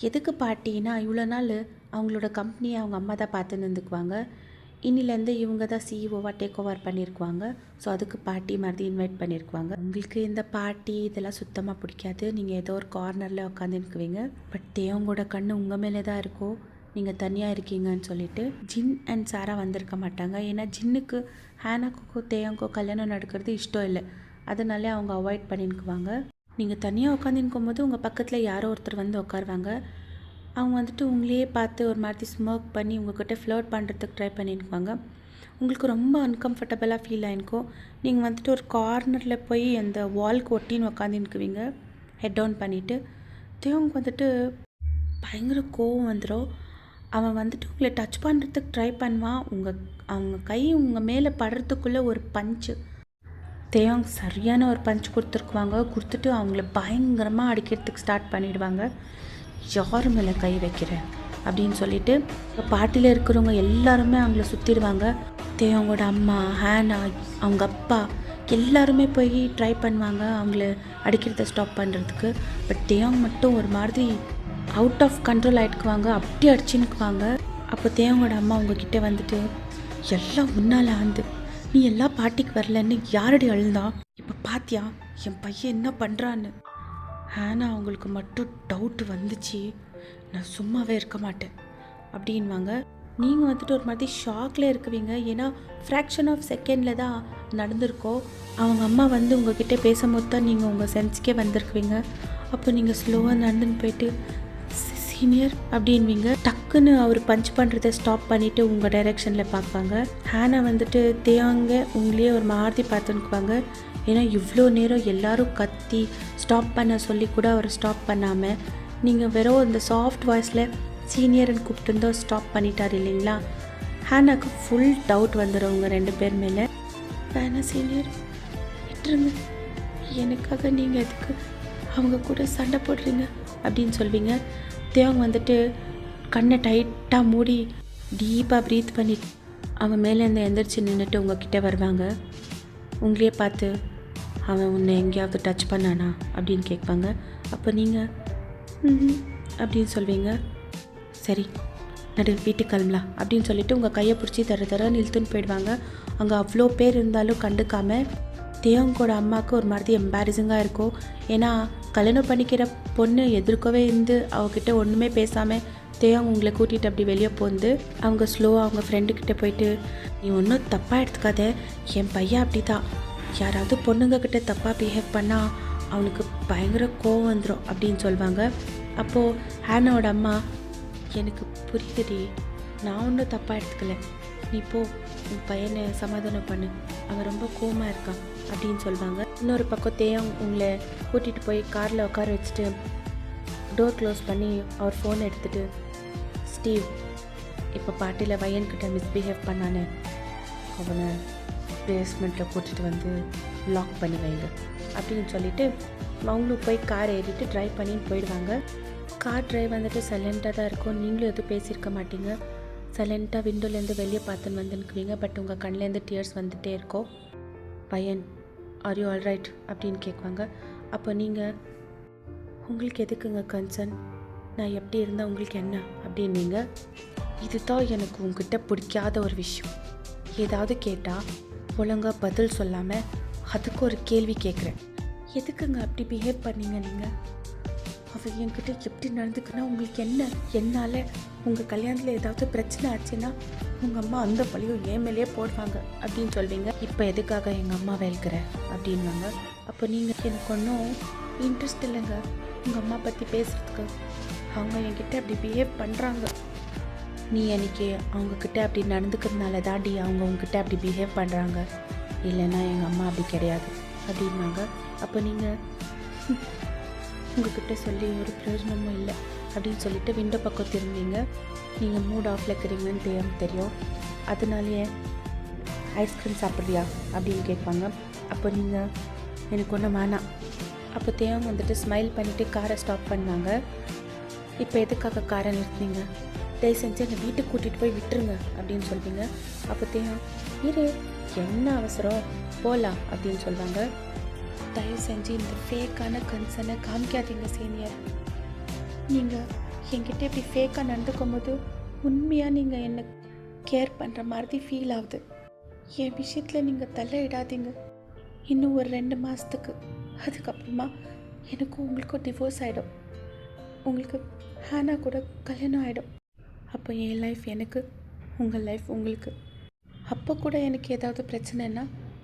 எதுக்கு பார்ட்டின்னா, இவ்வளோ நாள் அவங்களோட கம்பெனியை அவங்க அம்மா தான் பார்த்து நின்றுக்குவாங்க. இன்னிலேருந்து இவங்க தான் சிஇஓவாக டேக் ஓவர் பண்ணியிருக்குவாங்க. ஸோ அதுக்கு பார்ட்டி மாதிரி இன்வைட் பண்ணியிருக்குவாங்க. உங்களுக்கு இந்த பார்ட்டி இதெல்லாம் சுத்தமாக பிடிக்காது. நீங்கள் ஏதோ ஒரு கார்னரில் உட்காந்துருக்குவீங்க. பட் தேவங்களோட கண்ணு உங்கள் மேலே தான் இருக்கும், நீங்கள் தனியாக இருக்கீங்கன்னு சொல்லிட்டு. ஜின் அண்ட் சாரா வந்திருக்க மாட்டாங்க. ஏன்னா ஜின்னுக்கு ஹேனாக்கோ தேவங்கோ கல்யாணம் நடக்கிறது இஷ்டம் இல்லை. அதனாலே அவங்க அவாய்ட் பண்ணிக்குவாங்க. நீங்கள் தனியாக உட்காந்துருக்கும் போது உங்கள் பக்கத்தில் யாரோ ஒருத்தர் வந்து உட்காருவாங்க. அவங்க வந்துட்டு உங்களையே பார்த்து ஒரு மாதிரி ஸ்மோக் பண்ணி உங்கள்கிட்ட ஃப்ளர்ட் பண்ணுறதுக்கு ட்ரை பண்ணியிருக்குவாங்க. உங்களுக்கு ரொம்ப அன்கம்ஃபர்டபுளாக ஃபீல் ஆகிருக்கும். நீங்கள் வந்துட்டு ஒரு கார்னரில் போய் அந்த வால்க்கு ஒட்டின்னு உட்காந்துருக்குவீங்க ஹெட் டவுன் பண்ணிவிட்டு. தேவங்க வந்துட்டு பயங்கர கோவம் வந்துடும். அவன் வந்துட்டு உங்களை டச் பண்ணுறதுக்கு ட்ரை பண்ணுவான். அவங்க கை உங்கள் மேலே படுறதுக்குள்ளே ஒரு பஞ்சு, தேவங்க சரியான ஒரு பஞ்ச் கொடுத்துருக்குவாங்க. கொடுத்துட்டு அவங்கள பயங்கரமாக அடிக்கிறதுக்கு ஸ்டார்ட் பண்ணிவிடுவாங்க. யார் மேலே கை வைக்கிறேன் அப்படின்னு சொல்லிட்டு பார்ட்டியில் இருக்கிறவங்க எல்லாருமே அவங்கள சுற்றிடுவாங்க. தேவங்களோட அம்மா, ஹேனா, அவங்க அப்பா எல்லாருமே போய் ட்ரை பண்ணுவாங்க அவங்கள அடிக்கிறத ஸ்டாப் பண்ணுறதுக்கு. பட் தேவங்க மட்டும் ஒரு மாதிரி அவுட் ஆஃப் கண்ட்ரோல் ஆகிட்டுக்குவாங்க. அப்படி அடிச்சுன்னுக்குவாங்க. அப்போ தேவங்களோட அம்மா அவங்கக்கிட்ட வந்துட்டு, எல்லாம் முன்னால் ஆந்து நீ எல்லா பார்ட்டிக்கு வரலன்னு யாரடி அழுந்தா, இப்போ பாத்தியா என் பையன் என்ன பண்ணுறான்னு. ஹேனா அவங்களுக்கு மட்டும் டவுட்டு வந்துச்சு, நான் சும்மாவே இருக்க மாட்டேன் அப்படின்வாங்க. நீங்கள் வந்துட்டு ஒரு மாதிரி ஷாக்கில் இருக்குவீங்க. ஏன்னா ஃப்ராக்ஷன் ஆஃப் செகண்டில் தான் நடந்திருக்கோம். அவங்க அம்மா வந்து உங்ககிட்ட பேசும்போது தான் நீங்கள் உங்கள் சென்ஸ்க்கே வந்திருக்குவீங்க. அப்போ நீங்கள் ஸ்லோவாக நடந்துன்னு போயிட்டு சீனியர் அப்படின்வீங்க. டக்குன்னு அவர் பஞ்ச் பண்ணுறதை ஸ்டாப் பண்ணிவிட்டு உங்கள் டைரெக்ஷனில் பார்ப்பாங்க. ஹேனா வந்துட்டு தேவங்க உங்களையே ஒரு மாதிரி பார்த்துக்குவாங்க. ஏன்னா இவ்வளோ நேரம் எல்லோரும் கத்தி ஸ்டாப் பண்ண சொல்லி கூட அவர் ஸ்டாப் பண்ணாமல் நீங்கள் வெறும் இந்த சாஃப்ட் வாய்ஸில் சீனியர்னு கூப்பிட்டு ஸ்டாப் பண்ணிட்டார் இல்லைங்களா. ஹேனாக்கு ஃபுல் டவுட் வந்துடும் உங்கள் 2 பேர் மேலே. வேணா சீனியர் விட்டுருங்க, எனக்காக நீங்கள் எதுக்கு அவங்க கூட சண்டை போடுறீங்க அப்படின்னு சொல்வீங்க. தேவங்க வந்துட்டு கண்ணை டைட்டாக மூடி டீப்பாக ப்ரீத் பண்ணி அவன் மேலேருந்து எந்திரிச்சு நின்றுட்டு உங்ககிட்ட வருவாங்க. உங்களையே பார்த்து, அவன் உன்னை எங்கேயாவது டச் பண்ணானா அப்படின்னு கேட்பாங்க. அப்போ நீங்கள் அப்படின்னு சொல்வீங்க. சரி நடு வீட்டுக்கு கிளம்பலாம் அப்படின்னு சொல்லிட்டு உங்கள் கையை பிடிச்சி தர நிறுத்துன்னு போயிடுவாங்க. அங்கே அவ்வளோ பேர் இருந்தாலும் கண்டுக்காமல் தேவங்கோட அம்மாவுக்கு ஒரு மாதிரி எம்பாரசிங்காக இருக்கும். ஏன்னா கல்யாணம் பண்ணிக்கிற பொண்ணு எதிர்க்கவே இருந்து அவகிட்ட ஒன்றுமே பேசாமல் தேவங்க உங்களை கூட்டிகிட்டு அப்படி வெளியே போந்து அவங்க ஸ்லோவாக அவங்க ஃப்ரெண்டுக்கிட்ட போயிட்டு, நீ ஒன்றும் தப்பாக எடுத்துக்காத, என் பையன் அப்படி தான், யாராவது பொண்ணுங்கக்கிட்ட தப்பாக பிஹேவ் பண்ணால் அவனுக்கு பயங்கர கோவம் வந்துடும் அப்படின்னு சொல்லுவாங்க. அப்போது ஹேனாவோட அம்மா, எனக்கு புரியுதுடி, நான் ஒன்றும் தப்பாக எடுத்துக்கல, நீ போ உன் பையனை சமாதானம் பண்ணு, அவன் ரொம்ப கோவமாக இருக்கான் அப்படின்னு சொல்லுவாங்க. இன்னொரு பக்கம் தேவங்க உங்களை கூட்டிகிட்டு போய் காரில் உட்கார வச்சுட்டு டோர் க்ளோஸ் பண்ணி அவர் ஃபோன் எடுத்துகிட்டு, ஸ்டீவ் இப்போ பாட்டியில் பையன்கிட்ட மிஸ்பிஹேவ் பண்ணானே அவனை பேஸ்மெண்ட்டில் கூட்டிகிட்டு வந்து லாக் பண்ணி வைங்க அப்படின்னு சொல்லிவிட்டு அவங்களும் போய் கார் ஏறிட்டு ட்ரைவ் பண்ணின்னு போயிடுவாங்க. கார் ட்ரைவ் வந்துட்டு சைலண்ட்டாக தான் இருக்கும். நீங்களும் எதுவும் பேசியிருக்க மாட்டீங்க. சைலண்ட்டாக விண்டோலேருந்து வெளியே பார்த்துன்னு வந்துன்னுக்குவீங்க. பட் உங்கள் கண்ணிலேருந்து டியர்ஸ் வந்துகிட்டே இருக்கும். பையன் ஆர் யூ ஆல் ரைட் அப்படின்னு கேட்குவாங்க. அப்போ நீங்கள் உங்களுக்கு எதுக்குங்க கன்சர்ன், நான் எப்படி இருந்தால் உங்களுக்கு என்ன அப்படின்னீங்க. இதுதான் எனக்கு உங்ககிட்ட பிடிக்காத ஒரு விஷயம். ஏதாவது கேட்டால் ஒழுங்காக பதில் சொல்லாமல் அதுக்கு ஒரு கேள்வி கேட்குறேன். எதுக்குங்க அப்படி பிஹேவ் பண்ணீங்க நீங்கள்? அவள் என்கிட்ட எப்படி நடந்துக்குன்னா உங்களுக்கு என்ன? என்னால் உங்கள் கல்யாணத்தில் ஏதாவது பிரச்சனை ஆச்சுன்னா உங்கள் அம்மா அந்த பழியும் ஏன் மேலேயே போடுவாங்க அப்படின்னு சொல்வீங்க. இப்போ எதுக்காக எங்கள் அம்மா வெல்கிற அப்படின்வாங்க. அப்போ நீங்கள் எனக்கு ஒன்றும் இன்ட்ரெஸ்ட் இல்லைங்க உங்கள் அம்மா பற்றி பேசுகிறதுக்கு. அவங்க என்கிட்ட அப்படி பிஹேவ் பண்ணுறாங்க. நீ அன்றைக்கி அவங்கக்கிட்ட அப்படி நடந்துக்கிறதுனால தாண்டி அவங்க உங்ககிட்ட அப்படி பிஹேவ் பண்ணுறாங்க. இல்லைன்னா எங்கள் அம்மா அப்படி கிடையாது அப்படின்னாங்க. அப்போ நீங்கள் உங்ககிட்ட சொல்லி ஒரு பிரயோஜனமும் இல்லை அப்படின்னு சொல்லிட்டு விண்டோ பக்கம் திரும்பிங்க. நீங்கள் மூட் ஆஃபில் இருக்கிறீங்கன்னு தெரியும். அதனாலேயே ஐஸ்கிரீம் சாப்பிட்றியா அப்படின்னு கேட்பாங்க. அப்போ நீங்கள் எனக்கு ஒன்றும் வேணாம். அப்போ தேவன் வந்துட்டு ஸ்மைல் பண்ணிவிட்டு காரை ஸ்டாப் பண்ணாங்க. இப்போ எதுக்காக காரை நிறுத்தினீங்க? தயவு செஞ்சு என்னை வீட்டுக்கு கூட்டிகிட்டு போய் விட்டுருங்க அப்படின்னு சொல்வீங்க. அப்போ தேவன் இரு என்ன அவசரம் போகலாம் அப்படின்னு சொல்லுவாங்க. தயவு செஞ்சு இந்த ஃபேக்கான கன்சர்னை காமிக்காதீங்க சீனியர். நீங்கள் என்கிட்ட இப்படி ஃபேக்காக நடந்துக்கும் போது உண்மையாக நீங்கள் என்னை கேர் பண்ணுற மாதிரி ஃபீல் ஆகுது. என் விஷயத்தில் நீங்கள் தலையிடாதீங்க. இன்னும் ஒரு 2 மாதத்துக்கு அதுக்கப்புறமா எனக்கும் உங்களுக்கும் டிவோர்ஸ் ஆகிடும். உங்களுக்கு ஹானா கூட கல்யாணம் ஆகிடும். அப்போ என் லைஃப் எனக்கு, உங்கள் லைஃப் உங்களுக்கு. அப்போ கூட எனக்கு ஏதாவது பிரச்சனைன்னா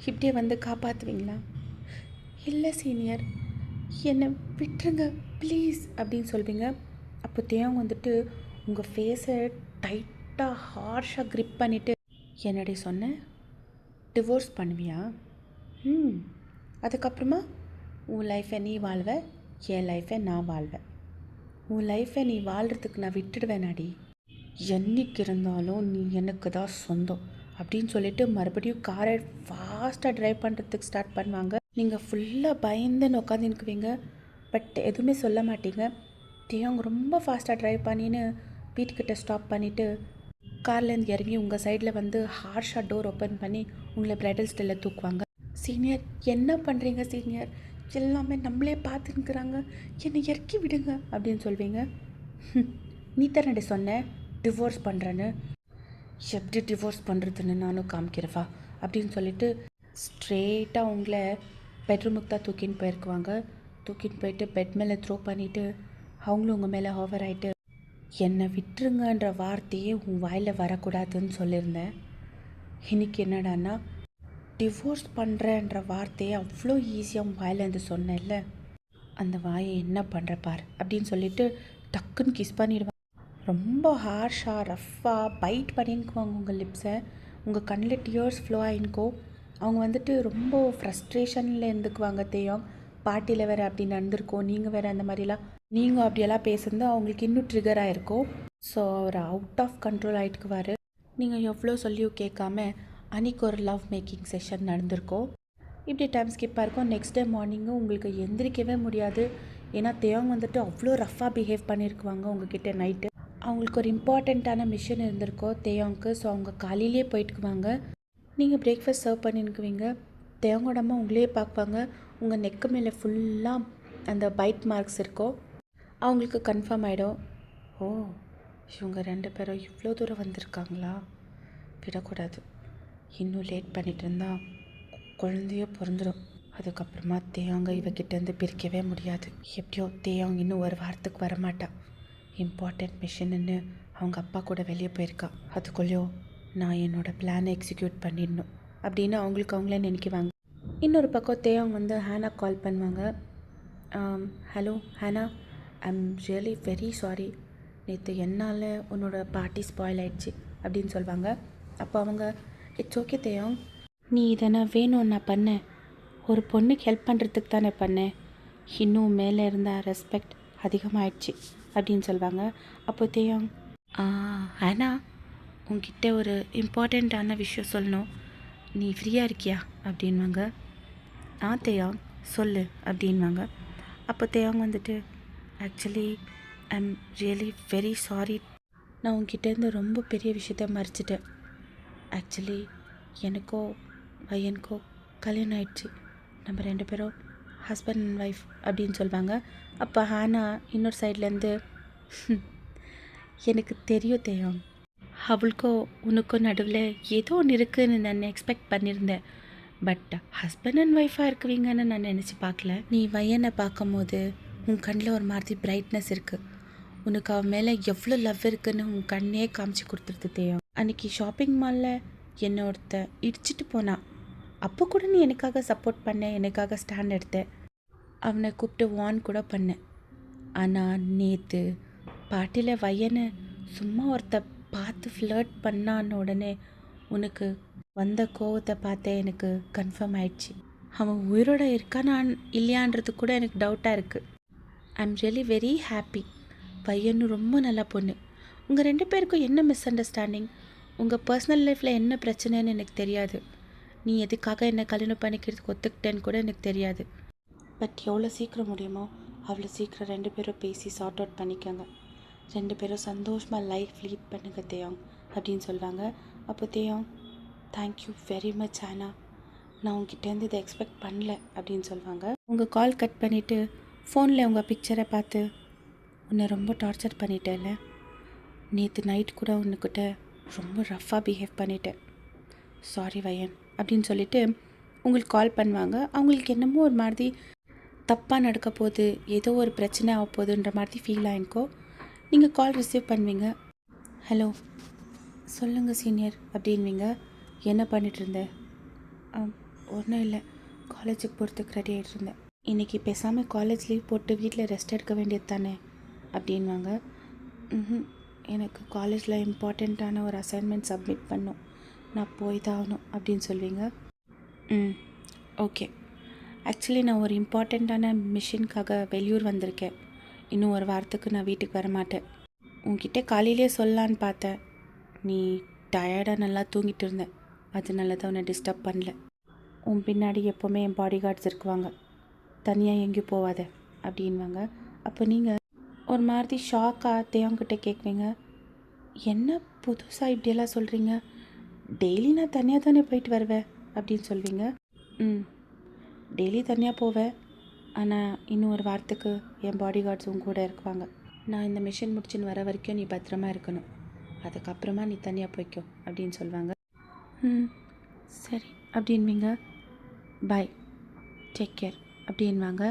இப்படியே வந்து காப்பாற்றுவீங்களா? இல்லை சீனியர், என்னை விட்டுருங்க ப்ளீஸ் அப்படின்னு சொல்வீங்க. அப்போ தேவன் வந்துட்டு உங்கள் ஃபேஸை டைட்டாக ஹார்ஷாக க்ரிப் பண்ணிவிட்டு என்னடி சொன்னேன், டிவோர்ஸ் பண்ணுவியா? அதுக்கப்புறமா உன் லைஃப்பை நீ வாழ்வ, என் லைஃப்பை நான் வாழ்வேன். உன் லைஃப்பை நீ வாழ்கிறதுக்கு நான் விட்டுடுவேனாடி. என்னைக்கு இருந்தாலும் நீ எனக்கு தான் சொந்தம் அப்படின்னு சொல்லிட்டு மறுபடியும் காரை ஃபாஸ்ட்டாக ட்ரைவ் பண்ணுறதுக்கு ஸ்டார்ட் பண்ணுவாங்க. நீங்கள் ஃபுல்லாக பயந்துன்னு உட்காந்துக்குவீங்க. பட் எதுவுமே சொல்ல மாட்டீங்க. அவங்க ரொம்ப ஃபாஸ்ட்டாக ட்ரைவ் பண்ணின்னு வீட்டுக்கிட்ட ஸ்டாப் பண்ணிவிட்டு கார்லேருந்து இறங்கி உங்கள் சைடில் வந்து ஹார்ஷாக டோர் ஓப்பன் பண்ணி உங்களை பிரைடல் ஸ்டைலில் தூக்குவாங்க. சீனியர் என்ன பண்ணுறீங்க சீனியர், எல்லாமே நம்மளே பார்த்துன்னுக்குறாங்க, என்னை இறக்கி விடுங்க அப்படின்னு சொல்வீங்க. நீ தானே சொன்னேன் டிவோர்ஸ் பண்ணுறேன்னு, எப்படி டிவோர்ஸ் பண்ணுறதுன்னு நானும் காமிக்கிறவா அப்படின்னு சொல்லிட்டு ஸ்ட்ரெயிட்டாக உங்களை பெட்ரூமுக்கு தான் தூக்கின்னு போயிருக்குவாங்க. தூக்கின்னு போயிட்டு பெட் மேலே த்ரோ பண்ணிவிட்டு அவங்களும் உங்கள் மேலே ஹோவர் ஆகிட்டு என்னை விட்டுருங்கன்ற வார்த்தையே உன் வாயில் வரக்கூடாதுன்னு சொல்லியிருந்தேன். இன்றைக்கி என்னடான்னா டிவோர்ஸ் பண்ணுறேன்ற வார்த்தையை அவ்வளோ ஈஸியாக உன் வாயிலேருந்து சொன்னேன்ல, அந்த வாயை என்ன பண்ணுற பார் அப்படின்னு சொல்லிட்டு டக்குன்னு கிஸ் பண்ணிடுவாங்க. ரொம்ப ஹார்ஷாக ரஃப்பாக பைட் பண்ணிக்குவாங்க உங்கள் லிப்ஸை. உங்கள் கண்ணில் டியர்ஸ் ஃப்ளோ ஆகின்கோ. அவங்க வந்துட்டு ரொம்ப ஃப்ரஸ்ட்ரேஷனில் இருந்துக்குவாங்க. பாட்டியில் வேறு அப்படி நடந்திருக்கோம், நீங்கள் வேறு அந்த மாதிரிலாம் நீங்கள் அப்படியெல்லாம் பேசுறது அவங்களுக்கு இன்னும் ட்ரிகர் ஆகிருக்கும். ஸோ அவர் அவுட் ஆஃப் கண்ட்ரோல் ஆகிட்டுக்குவார். நீங்கள் எவ்வளோ சொல்லியும் கேட்காம அன்றைக்கி ஒரு லவ் மேக்கிங் செஷன் நடந்திருக்கோம். இப்படி டைம் ஸ்கிப்பாக இருக்கும். நெக்ஸ்ட் டே மார்னிங்கும் உங்களுக்கு எந்திரிக்கவே முடியாது. ஏன்னா தேவங்க வந்துட்டு அவ்வளோ ரஃப்பாக பிஹேவ் பண்ணியிருக்குவாங்க உங்ககிட்ட நைட்டு. அவங்களுக்கு ஒரு இம்பார்ட்டண்ட்டான மிஷன் இருந்திருக்கோ தேவங்களுக்கு. ஸோ அவங்க காலையிலே போயிட்டுக்குவாங்க. நீங்கள் பிரேக்ஃபாஸ்ட் சர்வ் பண்ணிக்குவீங்க. தேவங்களோட அம்மா உங்களையே பார்ப்பாங்க. உங்கள் நெக்கு மேலே ஃபுல்லாக அந்த பைட் மார்க்ஸ் இருக்கோ. அவங்களுக்கு கன்ஃபார்ம் ஆகிடும், ஓ இவங்க 2 பேரும் இவ்வளோ தூரம் வந்திருக்காங்களா, விடக்கூடாது, இன்னும் லேட் பண்ணிகிட்டு இருந்தால் குழந்தையோ பிறந்துடும். அதுக்கப்புறமா தேவங்க இவகிட்டேருந்து பிரிக்கவே முடியாது. எப்படியோ தேவங்க இன்னும் ஒரு வாரத்துக்கு வரமாட்டா. இம்பார்ட்டண்ட் மிஷன்னு அவங்க அப்பா கூட வெளியே போயிருக்கா. அதுக்குள்ளேயோ நான் என்னோடய பிளானை எக்ஸிக்யூட் பண்ணிடணும் அப்படின்னு அவங்களே நினைக்குவாங்க. இன்னொரு பக்கம் தேவங்க வந்து ஹேனா கால் பண்ணுவாங்க. Hello Hannah, I'm really very sorry, நேற்று என்னால் உன்னோட பார்ட்டி ஸ்பாயில் ஆயிடுச்சு அப்படின்னு சொல்லுவாங்க. அப்போ அவங்க இட்ஸ் ஓகே தேவம், நீ இதனை வேணும் நான் பண்ணேன், ஒரு பொண்ணுக்கு ஹெல்ப் பண்ணுறதுக்கு தானே பண்ணேன், இன்னும் மேலே இருந்த ரெஸ்பெக்ட் அதிகமாகிடுச்சு அப்படின்னு சொல்லுவாங்க. அப்போ தேவம், ஹேனா உன்கிட்ட ஒரு இம்பார்ட்டண்ட்டான விஷயம் சொல்லணும், நீ ஃப்ரீயாக இருக்கியா அப்படின்வாங்க. தேயாங் சொல்லு அப்படின்வாங்க. அப்போ தேயாங் வந்துட்டு, actually I'm really very sorry, நான் உங்ககிட்டேருந்து ரொம்ப பெரிய விஷயத்த மறைச்சிட்டேன். ஆக்சுவலி எனக்கோ பையனுக்கோ கல்யாணம் ஆயிடுச்சு, நம்ம 2 பேரும் ஹஸ்பண்ட் அண்ட் ஒய்ஃப் அப்படின்னு சொல்லுவாங்க. அப்போ ஹானா இன்னொரு சைட்லேருந்து, எனக்கு தெரியும் தேயாங், அவளுக்கோ உனக்கும் நடுவில் ஏதோ ஒன்று இருக்குதுன்னு நான் எக்ஸ்பெக்ட் பண்ணியிருந்தேன், பட் ஹஸ்பண்ட் அண்ட் ஒய்ஃபாக இருக்குவீங்கன்னு நான் நினச்சி பார்க்கல. நீ பையனை பார்க்கும்போது உன் கண்ணில் ஒரு மாதிரி பிரைட்னஸ் இருக்குது, உனக்கு அவன் மேலே எவ்வளோ லவ் இருக்குதுன்னு உன் கண்ணே காமிச்சு கொடுத்துருது தேயாங். அன்றைக்கி ஷாப்பிங் மாலில் என்னை ஒருத்த இடிச்சிட்டு போனான், அப்போ கூட நீ எனக்காக சப்போர்ட் பண்ண, எனக்காக ஸ்டாண்ட் எடுத்த, அவனை கூப்பிட்டு வார்ன் கூட பண்ணேன். ஆனால் நேற்று பாட்டியில் பையனை சும்மா ஒருத்த பார்த்து ஃப்ளர்ட் பண்ணான்னு உடனே உனக்கு வந்த கோவத்தை பார்த்தே எனக்கு கன்ஃபார்ம் ஆயிடுச்சு. அவன் உயிரோட இருக்கானான் இல்லையான்றது கூட எனக்கு டவுட்டாக இருக்குது. I am really very happy. பையனும் ரொம்ப நல்ல பொண்ணு. உங்கள் 2 பேருக்கும் என்ன மிஸ் அண்டர்ஸ்டாண்டிங், உங்கள் பர்சனல் லைஃப்பில் என்ன பிரச்சனைன்னு எனக்கு தெரியாது. நீ எதுக்காக என்னை கல்யாணம் பண்ணிக்கிறதுக்கு ஒத்துக்கிட்டேன்னு கூட எனக்கு தெரியாது. பட் எவ்வளோ சீக்கிரம் முடியுமோ அவ்வளோ சீக்கிரம் 2 பேரும் பேசி சார்ட் அவுட் பண்ணிக்கோங்க. 2 பேரும் சந்தோஷமாக லைஃப் லீட் பண்ணுங்க தேயாங் அப்படின்னு சொல்லுவாங்க. அப்போ தேயாங், தேங்க்யூ வெரி மச் ஆனா, நான் உங்ககிட்டேருந்து இதை எக்ஸ்பெக்ட் பண்ணல அப்படின்னு சொல்லுவாங்க. உங்கள் கால் கட் பண்ணிவிட்டு ஃபோனில் உங்கள் பிக்சரை பார்த்து, உன்னை ரொம்ப டார்ச்சர் பண்ணிட்டேன்ல, நேற்று நைட் கூட உன்னுக்கிட்ட ரொம்ப ரஃப்பாக பிஹேவ் பண்ணிட்டேன், சாரி வயன் அப்படின்னு சொல்லிவிட்டு உங்களுக்கு கால் பண்ணுவாங்க. அவங்களுக்கு என்னமோ ஒரு மாதிரி தப்பாக நடக்க போகுது, ஏதோ ஒரு பிரச்சனை ஆக போகுதுன்ற மாதிரி ஃபீல் ஆகிருக்கோ. நீங்கள் கால் ரிசீவ் பண்ணுவீங்க. ஹலோ சொல்லுங்கள் சீனியர் அப்படின்வீங்க. என்ன பண்ணிகிட்டு இருந்தேன்? ஒன்றும் இல்லை, காலேஜுக்கு போகிறதுக்கு ரெடி ஆகிட்டு இருந்தேன். இன்றைக்கி பேசாமல் காலேஜ் லீவ் போட்டு வீட்டில் ரெஸ்ட் எடுக்க வேண்டியது தானே அப்படின்வாங்க. எனக்கு காலேஜில் இம்பார்ட்டண்ட்டான ஒரு அசைன்மெண்ட் சப்மிட் பண்ணும், நான் போய் தான் ஆகணும் அப்படின்னு சொல்வீங்க. ஓகே, ஆக்சுவலி நான் ஒரு இம்பார்ட்டண்ட்டான மிஷினுக்காக வெளியூர் வந்திருக்கேன், இன்னும் ஒரு வாரத்துக்கு நான் வீட்டுக்கு வர மாட்டேன். உன்கிட்ட காலையிலே சொல்லலான்னு பார்த்தேன், நீ டயர்டாக நல்லா தூங்கிட்டு இருந்தேன், அதனால தான் உன்னை டிஸ்டர்ப் பண்ணல. உன் பின்னாடி எப்போவுமே என் பாடி கார்ட்ஸ் இருக்குவாங்க, தனியாக எங்கேயும் போவாத அப்படின்வாங்க. அப்போ நீங்கள் ஒரு மாதிரி ஷாக்காக தேவங்கிட்ட கேட்குவீங்க, என்ன புதுசாக இப்படியெல்லாம் சொல்கிறீங்க, டெய்லி நான் தனியாக தானே போயிட்டு வருவேன் அப்படின்னு சொல்வீங்க. டெய்லி தனியாக போவேன், ஆனால் இன்னும் ஒரு வாரத்துக்கு என் பாடி கார்ட்ஸும் கூட இருக்குவாங்க. நான் இந்த மிஷின் முடிச்சுன்னு வர வரைக்கும் நீ பத்திரமா இருக்கணும், அதுக்கப்புறமா நீ தனியாக போய்க்கோ அப்படின்னு சொல்லுவாங்க. சரி அப்படின்வீங்க. பாய், டேக் கேர் அப்படின்வாங்க.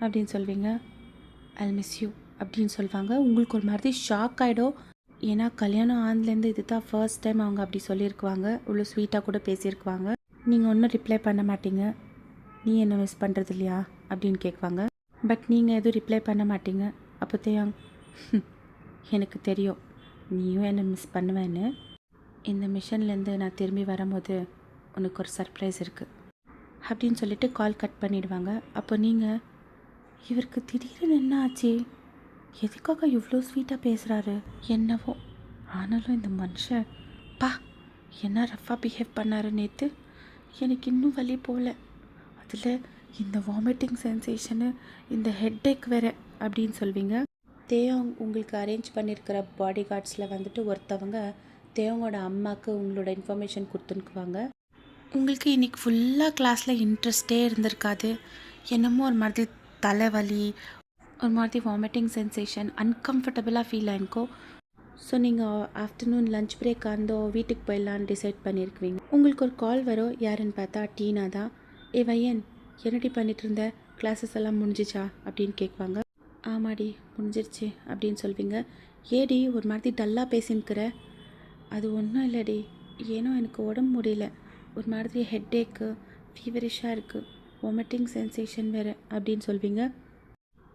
அப்படின்னு சொல்வீங்க. ஐல் மிஸ் யூ அப்படின்னு சொல்லுவாங்க. உங்களுக்கு ஒரு மாதிரி ஷாக் ஆகிடும், ஏன்னா கல்யாணம் ஆனதுலேருந்து இது தான் ஃபர்ஸ்ட் டைம் அவங்க அப்படி சொல்லியிருக்குவாங்க, இவ்வளோ ஸ்வீட்டாக கூட பேசியிருக்குவாங்க. நீங்கள் ஒன்றும் ரிப்ளை பண்ண மாட்டீங்க. நீ என்ன மிஸ் பண்ணுறது இல்லையா அப்படின்னு கேட்குவாங்க. பட் நீங்கள் எதுவும் ரிப்ளை பண்ண மாட்டீங்க. அப்போ தேயாங், எனக்கு தெரியும் நீயும் என்னை மிஸ் பண்ணுவேன்னு, இந்த மிஷன்லேருந்து நான் திரும்பி வரும்போது உனக்கு ஒரு சர்ப்ரைஸ் இருக்குது அப்படின்னு சொல்லிட்டு கால் கட் பண்ணிவிடுவாங்க. அப்போ நீங்கள், இவருக்கு திடீர்னு என்ன ஆச்சு, எதுக்காக இவ்வளோ ஸ்வீட்டாக பேசுகிறாரு என்னவோ, ஆனாலும் இந்த மனுஷன் என்ன ரஃப்பாக பிஹேவ் பண்ணாரு நேற்று, எனக்கு இன்னும் வலி போகல, அதில் இந்த வாமிட்டிங் சென்சேஷனு, இந்த ஹெட்டேக் வேறு அப்படின்னு சொல்வீங்க. தேயாங் உங்களுக்கு அரேஞ்ச் பண்ணியிருக்கிற பாடி கார்ட்ஸில் வந்துட்டு ஒருத்தவங்க தேவங்கோட அம்மாவுக்கு உங்களோட இன்ஃபர்மேஷன் கொடுத்துனுக்குவாங்க. உங்களுக்கு இன்றைக்கி ஃபுல்லாக கிளாஸில் இன்ட்ரெஸ்டே இருந்திருக்காது, என்னமோ ஒரு மாதிரி தலைவலி, ஒரு மாதிரி வாமிட்டிங் சென்சேஷன், அன்கம்ஃபர்டபுளாக ஃபீல் ஆகிருக்கோ. ஸோ நீங்கள் ஆஃப்டர்நூன் லஞ்ச் பிரேக் ஆந்தோ வீட்டுக்கு போயிடலான்னு டிசைட் பண்ணியிருக்குவீங்க. உங்களுக்கு ஒரு கால் வரும், யாருன்னு பார்த்தா டீனா தான். ஏ வையன், என்னடி பண்ணிட்டு இருந்த, கிளாஸஸ் எல்லாம் முடிஞ்சிச்சா அப்படின்னு கேட்குவாங்க. ஆமாடி முடிஞ்சிருச்சு அப்படின்னு சொல்வீங்க. ஏடி ஒரு மாதிரி டல்லாக பேசின்னுக்கிற? அது ஒன்றும் இல்லடி, ஏனோ எனக்கு உடம்பு முடியல, ஒரு மாதிரி ஹெட்டேக்கு, ஃபீவரிஷாக இருக்குது, வாமிட்டிங் சென்சேஷன் வேறு அப்படின்னு சொல்வீங்க.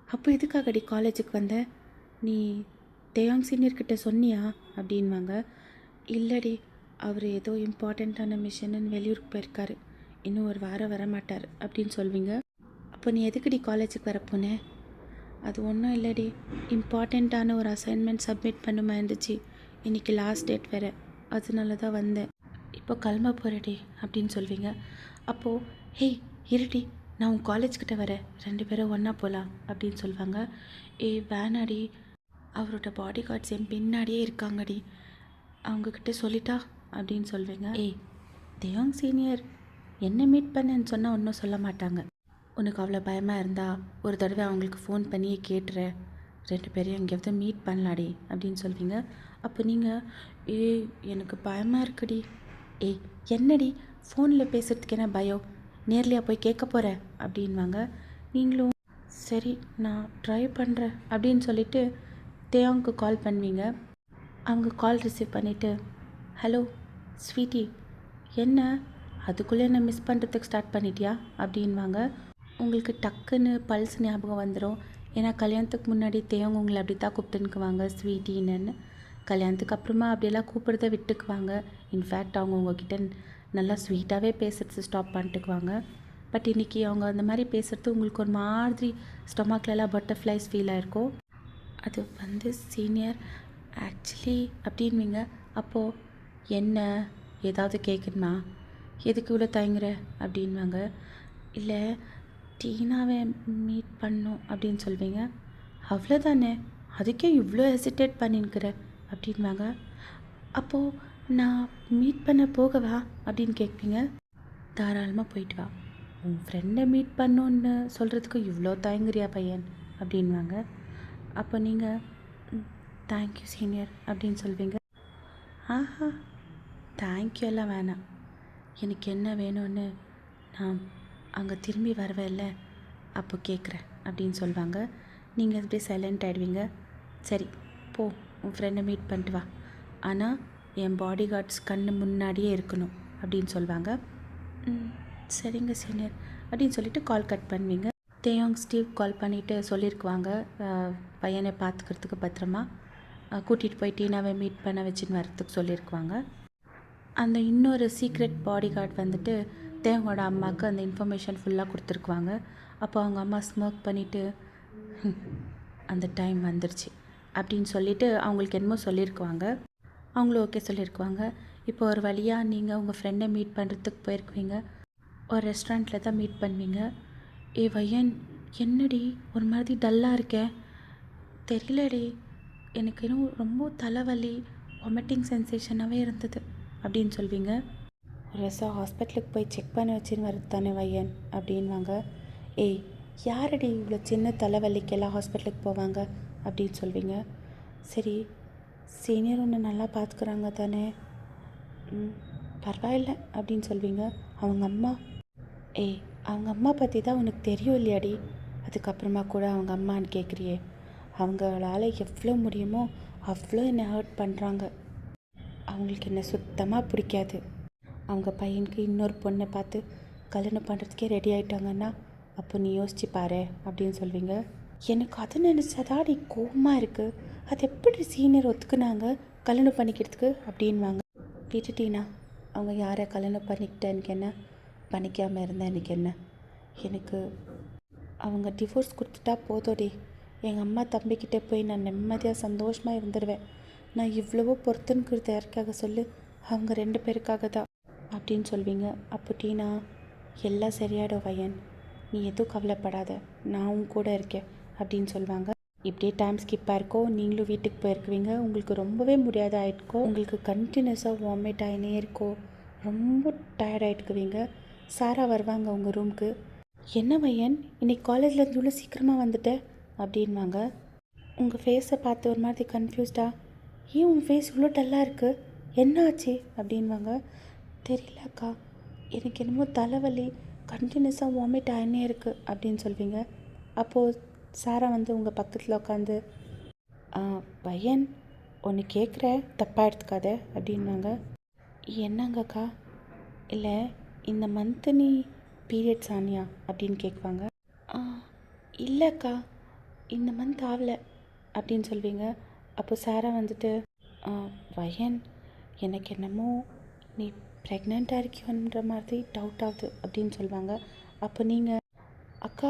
அப்போ எதுக்காகடி காலேஜுக்கு வந்த, நீ தேயாங் சீனியர்கிட்ட சொன்னியா அப்படின்வாங்க. இல்லடி, அவர் ஏதோ இம்பார்ட்டண்ட்டான மிஷன்னு வெளியூருக்கு போயிருக்காரு, இன்னும் ஒரு வாரம் வரமாட்டார் அப்படின்னு சொல்வீங்க. அப்போ நீ எதுக்குடி காலேஜுக்கு வரப்போனேன்? அது ஒன்றும் இல்லடி, இம்பார்ட்டண்ட்டான ஒரு அசைன்மெண்ட் சப்மிட் பண்ணுமா இருந்துச்சு, இன்றைக்கி லாஸ்ட் டேட் வேறு, அதனால தான் வந்தேன். இப்போ கிளம்ப போகிறடி அப்படின்னு சொல்வீங்க. அப்போது ஹேய் இருடி, நான் உன் காலேஜ்கிட்ட வரேன், 2 பேரும் ஒன்றா போகலாம் அப்படின்னு சொல்லுவாங்க. வேணாடி, அவரோட பாடி கார்ட்ஸ் என் பின்னாடியே இருக்காங்கடி, அவங்கக்கிட்ட சொல்லிட்டா அப்படின்னு சொல்வீங்க. தேவாங் சீனியர் என்ன மீட் பண்ணேன்னு சொன்னால் ஒன்றும் சொல்ல மாட்டாங்க. உனக்கு அவ்வளோ பயமாக இருந்தால் ஒரு தடவை அவங்களுக்கு ஃபோன் பண்ணியே கேட்டுறேன், 2 பேரையும் எங்கேயாவது மீட் பண்ணலாடி அப்படின்னு சொல்வீங்க. அப்போ நீங்கள் எனக்கு பயமாக இருக்குடி. என்னடி ஃபோனில் பேசுகிறதுக்கு என்ன பயம், நேர்லையா போய் கேட்க போகிறேன் அப்படின்வாங்க. நீங்களும் சரி நான் ட்ரை பண்ணுறேன் அப்படின்னு சொல்லிவிட்டு தேவாங்க்கு கால் பண்ணுவீங்க. அவங்க கால் ரிசீவ் பண்ணிவிட்டு ஹலோ ஸ்வீட்டி, என்ன அதுக்குள்ளே என்ன மிஸ் பண்ணுறதுக்கு ஸ்டார்ட் பண்ணிட்டியா அப்படின்வாங்க. உங்களுக்கு டக்குன்னு பல்ஸ் ஞாபகம் வந்துடும். ஏன்னா கல்யாணத்துக்கு முன்னாடி தேவங்க உங்களை அப்படி தான் கூப்பிட்டுக்குவாங்க ஸ்வீட்டின்னு. கல்யாணத்துக்கு அப்புறமா அப்படியெல்லாம் கூப்பிட்றத விட்டுக்குவாங்க. இன்ஃபேக்ட் அவங்க உங்ககிட்ட நல்லா ஸ்வீட்டாகவே பேசுறது ஸ்டாப் பண்ணிட்டுக்குவாங்க. பட் இன்றைக்கி அவங்க அந்த மாதிரி பேசுகிறது உங்களுக்கு ஒரு மாதிரி ஸ்டொமக்லலாம் பட்டர்ஃப்ளைஸ் ஃபீல் ஆகிருக்கும். அது வந்து சீனியர் ஆக்சுவலி அப்படின்வீங்க. அப்போது என்ன ஏதாவது கேட்கணுமா, எதுக்கு இவ்வளோ தயங்குற அப்படின்வாங்க. இல்லை டீனாவை மீட் பண்ணோம் அப்படின்னு சொல்வீங்க. அவ்வளோதானே, அதுக்கே இவ்வளோ ஹெசிடேட் பண்ணின்னுக்கிற அப்படின்வாங்க. அப்போது நான் மீட் பண்ண போகவா அப்படின்னு கேட்பீங்க. தாராளமாக போயிட்டு வா, உன் ஃப்ரெண்டை மீட் பண்ணோன்னு சொல்கிறதுக்கு இவ்வளோ தயங்குறியா பையன் அப்படின்வாங்க. அப்போ நீங்கள் தேங்க்யூ சீனியர் அப்படின்னு சொல்வீங்க. ஆஹா, தேங்க்யூ எல்லாம் வேணாம், எனக்கு என்ன வேணும்னு நான் அங்கே திரும்பி வரவேல்ல அப்போ கேட்குறேன் அப்படின்னு சொல்லுவாங்க. நீங்கள் அப்படியே சைலண்ட் ஆகிடுவீங்க. சரி போ, உன் ஃப்ரெண்டை மீட் பண்ணிட்டு வா, ஆனால் என் பாடி கார்ட்ஸ் கண்ணு முன்னாடியே இருக்கணும் அப்படின்னு சொல்லுவாங்க. சரிங்க சீனியர் அப்படின்னு சொல்லிவிட்டு கால் கட் பண்ணுவீங்க. தேயோங் ஸ்டீவ் கால் பண்ணிவிட்டு சொல்லியிருக்குவாங்க, பையனை பார்த்துக்கிறதுக்கு பத்திரமா கூட்டிகிட்டு போய் டீனாவை மீட் பண்ண வச்சுன்னு வரத்துக்கு சொல்லியிருக்குவாங்க. அந்த இன்னொரு சீக்ரெட் பாடி கார்டு வந்துட்டு தேவங்களோட அம்மாவுக்கு அந்த இன்ஃபர்மேஷன் ஃபுல்லாக கொடுத்துருக்குவாங்க. அப்போ அவங்க அம்மா ஸ்மோக் பண்ணிவிட்டு அந்த டைம் வந்துடுச்சு அப்படின்னு சொல்லிவிட்டு அவங்களுக்கு என்னமோ சொல்லியிருக்குவாங்க. அவங்களும் ஓகே சொல்லியிருக்குவாங்க. இப்போ ஒரு வழியாக நீங்கள் உங்கள் ஃப்ரெண்டை மீட் பண்ணுறதுக்கு போயிருக்குவீங்க. ஒரு ரெஸ்டாரண்ட்டில் தான் மீட் பண்ணுவீங்க. வையன் என்னடி ஒரு மாதிரி டல்லாக இருக்கேன், தெரியலடி, எனக்கு இன்னும் ரொம்ப தலைவலி, வாமிட்டிங் சென்சேஷனாகவே இருந்தது அப்படின்னு சொல்வீங்க. ஒரு ஹாஸ்பிட்டலுக்கு போய் செக் பண்ண வச்சுன்னு வரது தானே வையன் அப்படின்வாங்க. யாரடி இவ்வளோ சின்ன தலைவலிக்கெல்லாம் ஹாஸ்பிட்டலுக்கு போவாங்க அப்படின்னு சொல்வீங்க. சரி சீனியர் ஒன்று நல்லா பார்த்துக்குறாங்க தானே, பரவாயில்ல அப்படின்னு சொல்வீங்க. அவங்க அம்மா அவங்க அம்மா பற்றி தான் உனக்கு தெரியும் இல்லையாடி, அதுக்கப்புறமா கூட அவங்க அம்மான்னு கேட்குறியே, அவங்களால எவ்வளோ முடியுமோ அவ்வளோ என்னை ஹர்ட் பண்ணுறாங்க, அவங்களுக்கு என்ன சுத்தமாக பிடிக்காது, அவங்க பையனுக்கு இன்னொரு பொண்ணை பார்த்து கல்யாணம் பண்ணுறதுக்கே ரெடி ஆகிட்டாங்கன்னா அப்போ நீ யோசிச்சு பாரு அப்படின்னு சொல்வீங்க. எனக்கு அதை நினச்சாதாடி கோவமாக இருக்குது, அது எப்படி சீனியர் ஒத்துக்குனாங்க கல்யாணம் பண்ணிக்கிறதுக்கு அப்படின்வாங்க. விட்டுட்டீனா, அவங்க யாரை கல்யாணம் பண்ணிக்கிட்டேன் எனக்கு என்ன, பண்ணிக்காமல் இருந்தேன் எனக்கு என்ன, எனக்கு அவங்க டிவோர்ஸ் கொடுத்துட்டா போதோடி, எங்கள் அம்மா தம்பிக்கிட்டே போய் நான் நிம்மதியாக சந்தோஷமாக இருந்துடுவேன், நான் இவ்வளவோ பொறுத்துன்னுக்கிறது யாருக்காக சொல்லு, அவங்க 2 பேருக்காக தான் அப்படின்னு சொல்வீங்க. அப்போ டீனா எல்லாம் சரியாயிடும் வையன், நீ எதுவும் கவலைப்படாத, நான் உன் கூட இருக்கேன் அப்படின்னு சொல்லுவாங்க. இப்படியே டைம் ஸ்கிப் ஆகிருக்கோ, நீங்களும் வீட்டுக்கு போயிருக்குவீங்க. உங்களுக்கு ரொம்பவே முடியாத ஆகிருக்கோ, உங்களுக்கு கண்டினியூஸாக வாமிட் ஆகினே இருக்கோ, ரொம்ப டயர்ட் ஆகிட்டுக்குவீங்க. சாரா வருவாங்க உங்கள் ரூமுக்கு. என்ன வையன் இன்னைக்கு காலேஜ்லேருந்து இவ்வளோ சீக்கிரமாக வந்துட்டேன் அப்படின்வாங்க. உங்கள் ஃபேஸை பார்த்து ஒரு மாதிரி கன்ஃபியூஸ்டா, ஏன் உங்கள் ஃபேஸ் இவ்வளோ டல்லாக இருக்குது, என்ன ஆச்சு அப்படின்வாங்க. தெரியலக்கா, எனக்கு என்னமோ தலைவலி, கண்டினியூஸாக வாமிட் ஆகினே இருக்குது அப்படின்னு சொல்வீங்க. அப்போது சாரா வந்து உங்கள் பக்கத்தில் உட்காந்து பையன் ஒன்று கேட்குற, தப்பாக எடுத்துக்காத அப்படின்வாங்க. என்னங்கக்கா, இல்லை இந்த மந்த்து நீ பீரியட்ஸ் ஆனியா அப்படின்னு கேட்குவாங்க. இல்லைக்கா, இந்த மந்த் ஆகலை அப்படின்னு சொல்வீங்க. அப்போ சாரா வந்துட்டு பையன் எனக்கு என்னமோ நீ ப்ரெக்னெண்ட்டாக இருக்கியோன்ற மாதிரி டவுட் ஆகுது அப்படின்னு சொல்லுவாங்க. அப்போ நீங்கள் அக்கா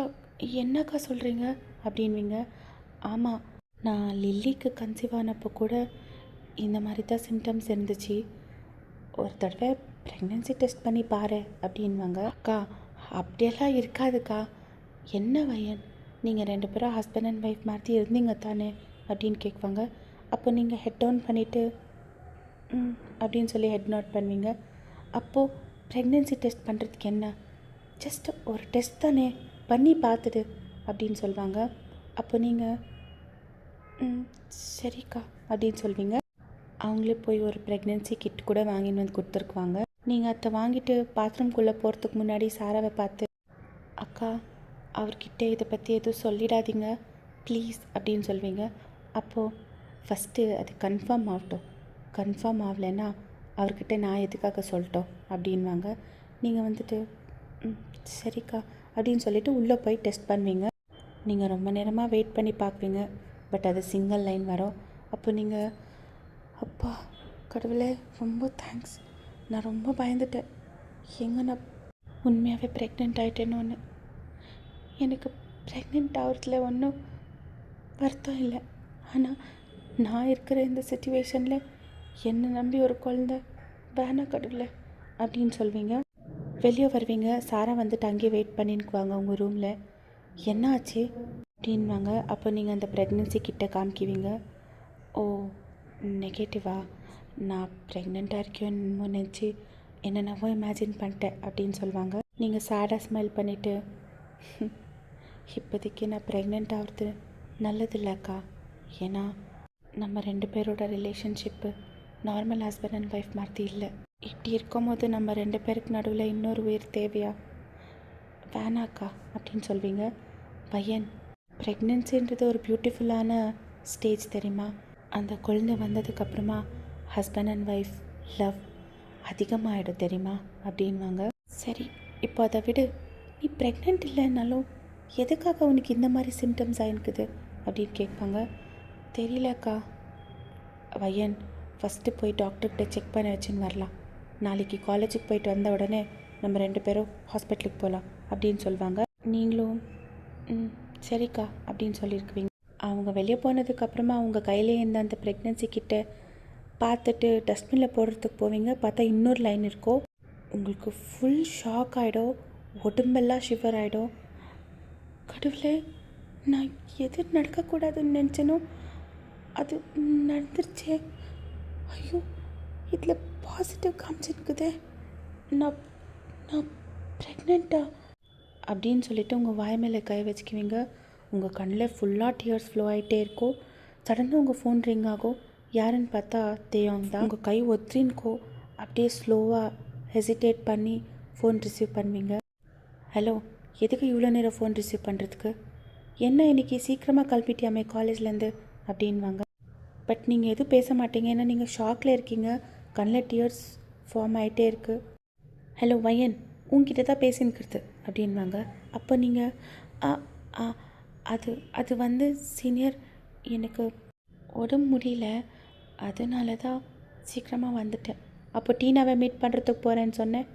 என்னக்கா சொல்கிறீங்க அப்படின்வீங்க. ஆமாம், நான் லில்லிக்கு கன்சீவ் ஆனப்போ கூட இந்த மாதிரி தான் சிம்டம்ஸ் இருந்துச்சு, ஒரு தடவை ப்ரெக்னென்சி டெஸ்ட் பண்ணி பாரு அப்படின்வாங்க. அக்கா அப்படியெல்லாம் இருக்காதுக்கா. என்ன வயன், நீங்கள் 2 பேரும் ஹஸ்பண்ட் அண்ட் ஒய்ஃப் மாதிரி இருந்தீங்க தானே அப்படின்னு கேட்பாங்க. அப்போ நீங்கள் ஹெட் டவுன் பண்ணிவிட்டு அப்படின்னு சொல்லி ஹெட் நோட் பண்ணுவீங்க. அப்போது ப்ரெக்னென்சி டெஸ்ட் பண்ணுறதுக்கு என்ன, ஜஸ்ட் ஒரு டெஸ்ட் தானே, பண்ணி பார்த்துடு அப்படின்னு சொல்லுவாங்க. அப்போ நீங்கள் சரிக்கா அப்படின்னு சொல்வீங்க. அவங்களே போய் ஒரு ப்ரெக்னென்சி கிட் கூட வாங்கின்னு வந்து கொடுத்துருக்குவாங்க. நீங்கள் அதை வாங்கிட்டு பாத்ரூம்குள்ளே போகிறதுக்கு முன்னாடி சாராவை பார்த்து, அக்கா அவர்கிட்ட இதை பற்றி எதுவும் சொல்லிடாதீங்க ப்ளீஸ் அப்படின்னு சொல்வீங்க. அப்போது ஃபஸ்ட்டு அது கன்ஃபார்ம் ஆகட்டும், கன்ஃபார்ம் ஆகலைன்னா அவர்கிட்ட நான் எதுக்காக சொல்லிட்டோம் அப்படின்வாங்க. நீங்கள் வந்துட்டு சரிக்கா அப்படின்னு சொல்லிவிட்டு உள்ளே போய் டெஸ்ட் பண்ணுவீங்க. நீங்கள் ரொம்ப நேரமாக வெயிட் பண்ணி பார்க்குவீங்க, பட் அது சிங்கிள் லைன் வரும். அப்போ நீங்கள் அப்பா கடவுளே ரொம்ப தேங்க்ஸ், நான் ரொம்ப பயந்துட்டேன், எங்கே நான் உண்மையாகவே ப்ரெக்னென்ட் ஆகிட்டேன்னு. எனக்கு ப்ரெக்னென்ட் ஆகிறதுல ஒன்றும் வருத்தம் இல்லை, ஆனால் நான் இருக்கிற இந்த சிச்சுவேஷனில் என்னை நம்பி ஒரு குழந்தை வேணாம் கடவுளே அப்படின்னு சொல்வீங்க. வெளியே வருவீங்க. சாரா வந்துட்டு அங்கேயே வெயிட் பண்ணிக்குவாங்க உங்கள் ரூமில். என்ன ஆச்சு அப்படின்வாங்க. அப்போ நீங்கள் அந்த ப்ரெக்னென்சி கிட்ட காமிக்குவீங்க. ஓ நெகட்டிவா, நான் ப்ரெக்னெண்ட்டாக இருக்கேன்னு நினச்சி என்னென்னவோ இமேஜின் பண்ணிட்டேன் அப்படின்னு சொல்லுவாங்க. நீங்கள் சேடாக ஸ்மைல் பண்ணிவிட்டு இப்போதைக்கு நான் ப்ரெக்னென்ட் ஆகிறது நல்லதில்லைக்கா, ஏன்னா நம்ம 2 பேரோட relationship normal husband and wife மாதிரி இல்லை. இப்படி இருக்கும்போது நம்ம 2 பேருக்கு நடுவில் இன்னொரு உயிர் தேவையா, வேணாக்கா அப்படின்னு சொல்வீங்க. பையன், ப்ரெக்னென்சின்றது ஒரு பியூட்டிஃபுல்லான ஸ்டேஜ் தெரியுமா, அந்த குழந்தை வந்ததுக்கப்புறமா ஹஸ்பண்ட் அண்ட் ஒய்ஃப் லவ் அதிகமாகிடும் தெரியுமா அப்படின்வாங்க. சரி இப்போ அதை விடு, நீ ப்ரெக்னென்ட் இல்லைன்னாலும் எதுக்காக உனக்கு இந்த மாதிரி சிம்டம்ஸ் ஆகிருக்குது அப்படின்னு கேட்பாங்க. தெரியலக்கா. வையன், ஃபஸ்ட்டு போய் டாக்டர்கிட்ட செக் பண்ண வச்சுன்னு வரலாம், நாளைக்கு காலேஜுக்கு போயிட்டு வந்த உடனே நம்ம 2 பேரும் ஹாஸ்பிட்டலுக்கு போகலாம் அப்படின்னு சொல்லுவாங்க. நீங்களும் சரிக்கா அப்படின்னு சொல்லியிருக்குவீங்க. அவங்க வெளியே போனதுக்கப்புறமா அவங்க கையிலே இருந்த அந்த ப்ரெக்னென்சி கிட்ட பார்த்துட்டு டஸ்ட்பினில் போடுறதுக்கு போவீங்க. பார்த்தா இன்னொரு லைன் இருக்கும். உங்களுக்கு ஃபுல் ஷாக் ஆகிடும், உடம்பெல்லாம் ஷிவர் ஆகிடும். கடவுளே, நான் எது நடக்கக்கூடாதுன்னு நினச்சேனோ அது நடந்துருச்சே, ஐயோ இதில் பாசிட்டிவ் காமிச்சிருக்குதே, நான் நான் ப்ரெக்னெண்ட்டா அப்படின்னு சொல்லிவிட்டு உங்கள் வாய் மேலே கை வச்சுக்குவீங்க. உங்கள் கண்ணில் ஃபுல்லாக டியர்ஸ் ஃப்ளோ ஆகிட்டே இருக்கும். சடனாக உங்கள் ஃபோன் ரிங் ஆகும். யாருன்னு பார்த்தா தேவங்க தான். உங்கள் கை ஒத்திரின்கோ, அப்படியே ஸ்லோவாக ஹெசிடேட் பண்ணி ஃபோன் ரிசீவ் பண்ணுவீங்க. ஹலோ, எதுக்கு இவ்வளோ நேரம் ஃபோன் ரிசீவ் பண்ணுறதுக்கு, என்ன இன்றைக்கி சீக்கிரமாக கிளம்பிட்டியாமே காலேஜ்லேருந்து அப்படின்வாங்க. பட் நீங்கள் எதுவும் பேச மாட்டீங்க, ஏன்னா நீங்கள் ஷாக்கில் இருக்கீங்க, கண்ணில் டியர்ஸ் ஃபார்ம் ஆகிட்டே இருக்குது. ஹலோ வையன், உங்ககிட்ட தான் பேசின்னுக்கிறது அப்படின்வாங்க. அப்போ நீங்கள் அது அது வந்து சீனியர், எனக்கு உடம்பு முடியல, அதனால தான் சீக்கிரமாக வந்துட்டேன். அப்போ டீனாவை மீட் பண்ணுறதுக்கு போகிறேன்னு சொன்னேன்,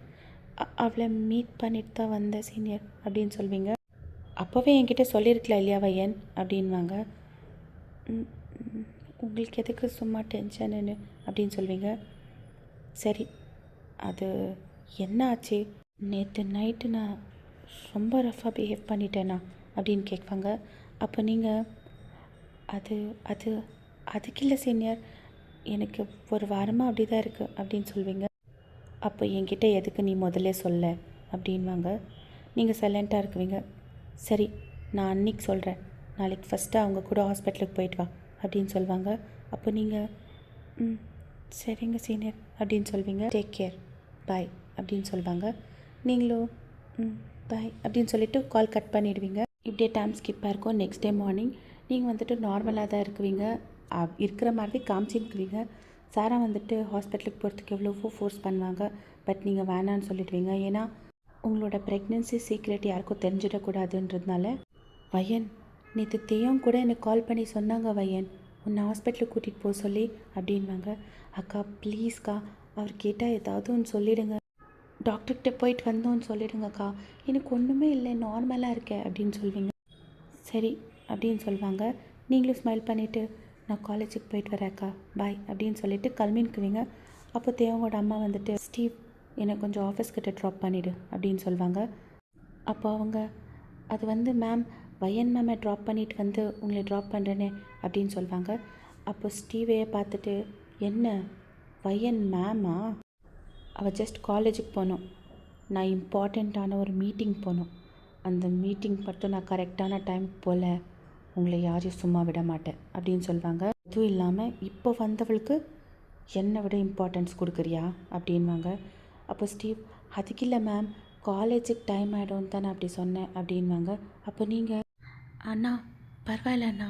அவளை மீட் பண்ணிட்டு தான் வந்தேன் சீனியர் அப்படின்னு சொல்வீங்க. அப்போவே என்கிட்ட சொல்லியிருக்கலாம் இல்லையா வையன் அப்படின்வாங்க. உங்களுக்கு எதுக்கு சும்மா டென்ஷனுன்னு அப்படின்னு சொல்வீங்க. சரி, அது என்ன ஆச்சு, நேற்று நைட்டு நான் ரொம்ப ரஃபாக பிஹேவ் பண்ணிட்டேனா அப்படின்னு கேட்பாங்க. அப்போ நீங்கள் அது அது அதுக்கு இல்லை சீனியர், எனக்கு ஒரு வாரமாக அப்படி தான் இருக்குது அப்படின்னு சொல்வீங்க. அப்போ என்கிட்ட எதுக்கு நீ முதல்ல சொல்ல அப்படின்வாங்க. நீங்கள் சைலண்ட்டாக இருக்குவீங்க. சரி, நான் அன்றைக்கி சொல்கிறேன், நாளைக்கு ஃபஸ்ட்டு அவங்க கூட ஹாஸ்பிட்டலுக்கு போயிட்டு வா அப்படின்னு சொல்லுவாங்க. அப்போ நீங்கள் சரிங்க சீனியர் அப்படின்னு சொல்வீங்க. டேக் கேர், பாய் அப்படின்னு சொல்லுவாங்க. நீங்களும் பாய் அப்படின்னு சொல்லிவிட்டு கால் கட் பண்ணிவிடுவீங்க. இப்படியே டைம் ஸ்கிப்பாக இருக்கும். நெக்ஸ்ட் டே மார்னிங் நீங்கள் வந்துட்டு நார்மலாக தான் இருக்குவீங்க, இருக்கிற மாதிரி காமிச்சிருக்குவீங்க. சாரா வந்துட்டு ஹாஸ்பிட்டலுக்கு போகிறதுக்கு எவ்வளவோ ஃபோர்ஸ் பண்ணுவாங்க, பட் நீங்கள் வேணான்னு சொல்லிடுவீங்க. ஏன்னா உங்களோட ப்ரெக்னென்சி சீக்ரெட் யாருக்கும் தெரிஞ்சிடக்கூடாதுன்றதுனால. வையன், நேற்று தேயம் கூட எனக்கு கால் பண்ணி சொன்னாங்க வையன், உன்னை ஹாஸ்பிட்டலுக்கு கூட்டிகிட்டு போக சொல்லி அப்படின்வாங்க. அக்கா ப்ளீஸ்க்கா, அவர் கேட்டால் ஏதாவது ஒன்று சொல்லிவிடுங்க, டாக்டர்கிட்ட போயிட்டு வந்தோன்னு சொல்லிவிடுங்கக்கா, எனக்கு ஒன்றுமே இல்லை, நார்மலாக இருக்கேன் அப்படின்னு சொல்வீங்க. சரி அப்படின்னு சொல்லுவாங்க. நீங்களும் ஸ்மைல் பண்ணிவிட்டு நான் காலேஜுக்கு போயிட்டு வரேன்க்கா, பாய் அப்படின்னு சொல்லிட்டு கிளம்பின்னுக்குவீங்க. அப்போ தேவங்களோட அம்மா வந்துட்டு, ஸ்டீவ் என்னை கொஞ்சம் ஆஃபீஸ் கிட்ட ட்ராப் பண்ணிவிடு அப்படின்னு சொல்லுவாங்க. அப்போ அவங்க, அது வந்து மேம் வையன் மேமை ட்ராப் பண்ணிவிட்டு வந்து உங்களை ட்ராப் பண்ணுறேனே அப்படின்னு சொல்லுவாங்க. அப்போ ஸ்டீவையே பார்த்துட்டு, என்ன வையன் மேமா? அவள் ஜஸ்ட் காலேஜுக்கு போகணும், நான் இம்பார்ட்டண்ட்டான ஒரு மீட்டிங் போகணும், அந்த மீட்டிங் மட்டும் நான் கரெக்டான டைமுக்கு போகல, உங்களை யாரையும் சும்மா விட மாட்டேன் அப்படின்னு சொல்லுவாங்க. அதுவும் இல்லாமல் இப்போ வந்தவளுக்கு என்னை விட இம்பார்ட்டன்ஸ் கொடுக்குறியா அப்படின்வாங்க. அப்போ ஸ்டீவ், அதுக்கு இல்லை மேம், காலேஜுக்கு டைம் ஆகிடும்னு தான் நான் அப்படி சொன்னேன் அப்படின்வாங்க. அப்போ நீங்கள், அண்ணா பரவாயில்ல அண்ணா,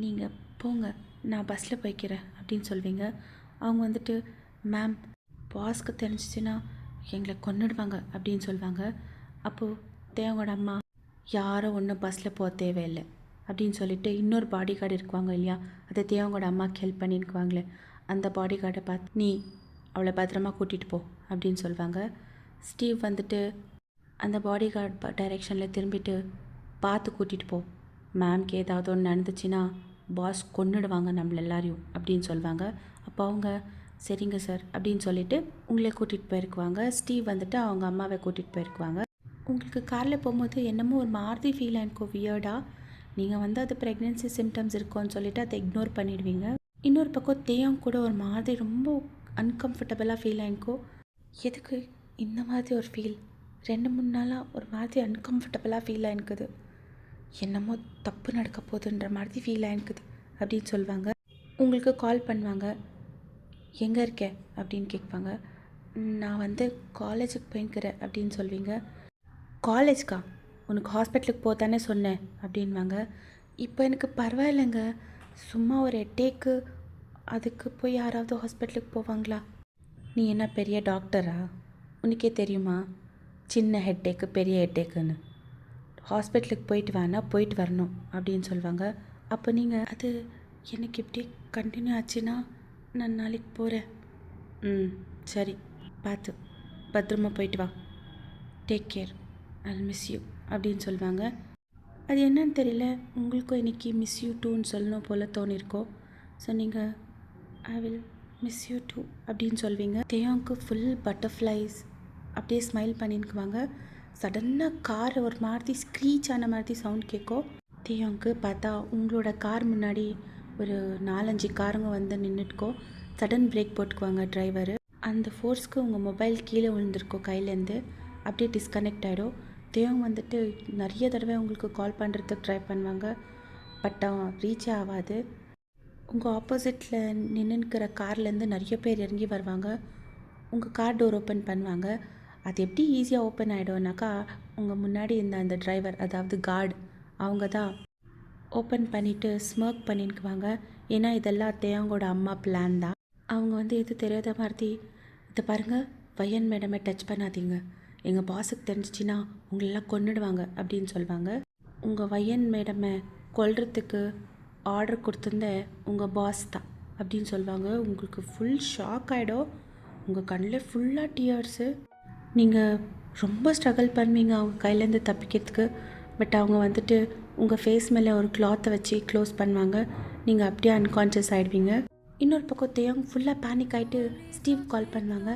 நீங்கள் போங்க, நான் பஸ்ஸில் போய்க்கிறேன் அப்படின்னு சொல்வீங்க. அவங்க வந்துட்டு, மேம் பாஸ்க்கு தெரிஞ்சிச்சுன்னா எங்களை கொன்னுடுவாங்க அப்படின்னு சொல்லுவாங்க. அப்போது தேவங்களோட அம்மா, யாரும் ஒன்றும் பஸ்ஸில் போக தேவையில்லை அப்படின்னு சொல்லிட்டு இன்னொரு பாடி கார்டு இருக்குவாங்க இல்லையா, அதை தேவங்களோட அம்மாவுக்கு ஹெல்ப் பண்ணிக்குவாங்களே, அந்த பாடி கார்டை பார்த்து, நீ அவளை பத்திரமா கூட்டிகிட்டு போ அப்படின்னு சொல்லுவாங்க. ஸ்டீவ் வந்துட்டு அந்த பாடி கார்டு டைரெக்ஷனில் திரும்பிட்டு, பார்த்து கூட்டிகிட்டு போ, மேம்க்கு ஏதாவது ஒன்று நடந்துச்சுன்னா பாஸ் கொன்னுடுவாங்க நம்மள எல்லாரையும் அப்படின்னு சொல்லுவாங்க. அப்போ அவங்க, சரிங்க சார் அப்படின்னு சொல்லிவிட்டு உங்களை கூட்டிகிட்டு போயிருக்குவாங்க. ஸ்டீவ் வந்துட்டு அவங்க அம்மாவை கூட்டிகிட்டு போயிருக்குவாங்க. உங்களுக்கு காரில் போகும்போது என்னமோ ஒரு மாதிரி ஃபீல் ஆகிருக்கும் வியர்டாக. நீங்கள் வந்து அது ப்ரெக்னென்சி சிம்டம்ஸ் இருக்கும்னு சொல்லிவிட்டு அதை இக்னோர் பண்ணிடுவீங்க. இன்னொரு பக்கம் தேயம் கூட ஒரு மாதிரி ரொம்ப அன்கம்ஃபர்டபுளாக ஃபீல் ஆகிருக்கும். எதுக்கு இந்த மாதிரி ஒரு ஃபீல்? 2-3 நாளாக ஒரு மாதிரி அன்கம்ஃபர்டபுளாக ஃபீல் ஆகிருக்குது, என்னமோ தப்பு நடக்க போகுதுன்ற மாதிரி ஃபீல் ஆகிருக்குது அப்படின்னு சொல்லுவாங்க. உங்களுக்கு கால் பண்ணுவாங்க. எங்கே இருக்க அப்படின்னு கேட்பாங்க. நான் வந்து காலேஜுக்கு போய்க்கிறேன் அப்படின்னு சொல்வீங்க. காலேஜ்க்கா? உனக்கு ஹாஸ்பிட்டலுக்கு போதானே சொன்னேன் அப்படின்வாங்க. இப்போ எனக்கு பரவாயில்லைங்க, சும்மா ஒரு ஹெட்டேக்கு, அதுக்கு போய் யாராவது ஹாஸ்பிட்டலுக்கு போவாங்களா? நீ என்ன பெரிய டாக்டரா? உனக்கே தெரியுமா சின்ன ஹெட்டேக்கு பெரிய ஹெட்டேக்குன்னு? ஹாஸ்பிட்டலுக்கு போயிட்டு வேணா போயிட்டு வரணும் அப்படின்னு சொல்லுவாங்க. அப்போ நீங்கள், அது எனக்கு இப்படி கண்டினியூ ஆச்சுன்னா நான் நாளைக்கு போகிறேன். சரி, பார்த்து பத்திரமா போயிட்டு வா, take care, Jal miss you அப்படின்னு சொல்லுவாங்க. அது என்னன்னு தெரியல, உங்களுக்கும் இன்றைக்கி மிஸ் யூ டூன்னு சொல்லணும் போல் தோணிருக்கோம். ஸோ நீங்கள் I will miss you too அப்படின்னு சொல்வீங்க. தேயாவுக்கு ஃபுல் பட்டர்ஃப்ளைஸ், அப்படியே ஸ்மைல் பண்ணிக்குவாங்க. சடன்னாக கார் ஒரு மாதிரி ஸ்க்ரீச் ஆன மாதிரி சவுண்ட் கேட்கும். தேயாவுக்கு பார்த்தா உங்களோட கார் முன்னாடி ஒரு 4-5 காருங்க வந்து நின்றுட்டுக்கோ. சடன் பிரேக் போட்டுக்குவாங்க டிரைவரு. அந்த ஃபோர்ஸ்க்கு உங்கள் மொபைல் கீழே விழுந்திருக்கோம் கையிலேருந்து, அப்படியே டிஸ்கனெக்ட் ஆகிடும். தேவங்க வந்துட்டு நிறைய தடவை உங்களுக்கு கால் பண்ணுறதுக்கு ட்ரை பண்ணுவாங்க, பட் ரீச் ஆகாது. உங்கள் ஆப்போசிட்டில் நின்றுக்கிற கார்லேருந்து நிறைய பேர் இறங்கி வருவாங்க. உங்கள் கார் டோர் ஓப்பன் பண்ணுவாங்க. அது எப்படி ஈஸியாக ஓப்பன் ஆகிடும்னாக்கா, உங்கள் முன்னாடி இருந்த அந்த டிரைவர், அதாவது கார்டு, அவங்க தான் ஓப்பன் பண்ணிவிட்டு ஸ்மர்க் பண்ணிக்குவாங்க. ஏன்னா இதெல்லாம் தேவங்களோட அம்மா பிளான் தான். அவங்க வந்து எது தெரியாத மாதிரி, இதை பாருங்கள், வையன் மேடமை டச் பண்ணாதீங்க, எங்கள் பாஸுக்கு தெரிஞ்சிச்சின்னா உங்களெல்லாம் கொன்னுடுவாங்க அப்படின்னு சொல்லுவாங்க. உங்கள் வையன் மேடமை கொல்றதுக்கு ஆர்டர் கொடுத்துருந்த உங்கள் பாஸ் தான் அப்படின்னு சொல்லுவாங்க. உங்களுக்கு ஃபுல் ஷாக் ஆகிடும். உங்கள் கண்ணில் ஃபுல்லாக டியர்ஸு. நீங்கள் ரொம்ப ஸ்ட்ரகிள் பண்ணுவீங்க அவங்க கையிலேருந்து தப்பிக்கிறதுக்கு. பட் அவங்க வந்துட்டு உங்கள் ஃபேஸ் மேலே ஒரு கிளாத்தை வச்சு க்ளோஸ் பண்ணுவாங்க. நீங்கள் அப்படியே அன்கான்ஷியஸ் ஆகிடுவீங்க. இன்னொரு பக்கம் தேவங்க ஃபுல்லாக பேனிக் ஆகிட்டு ஸ்டீவ் கால் பண்ணுவாங்க.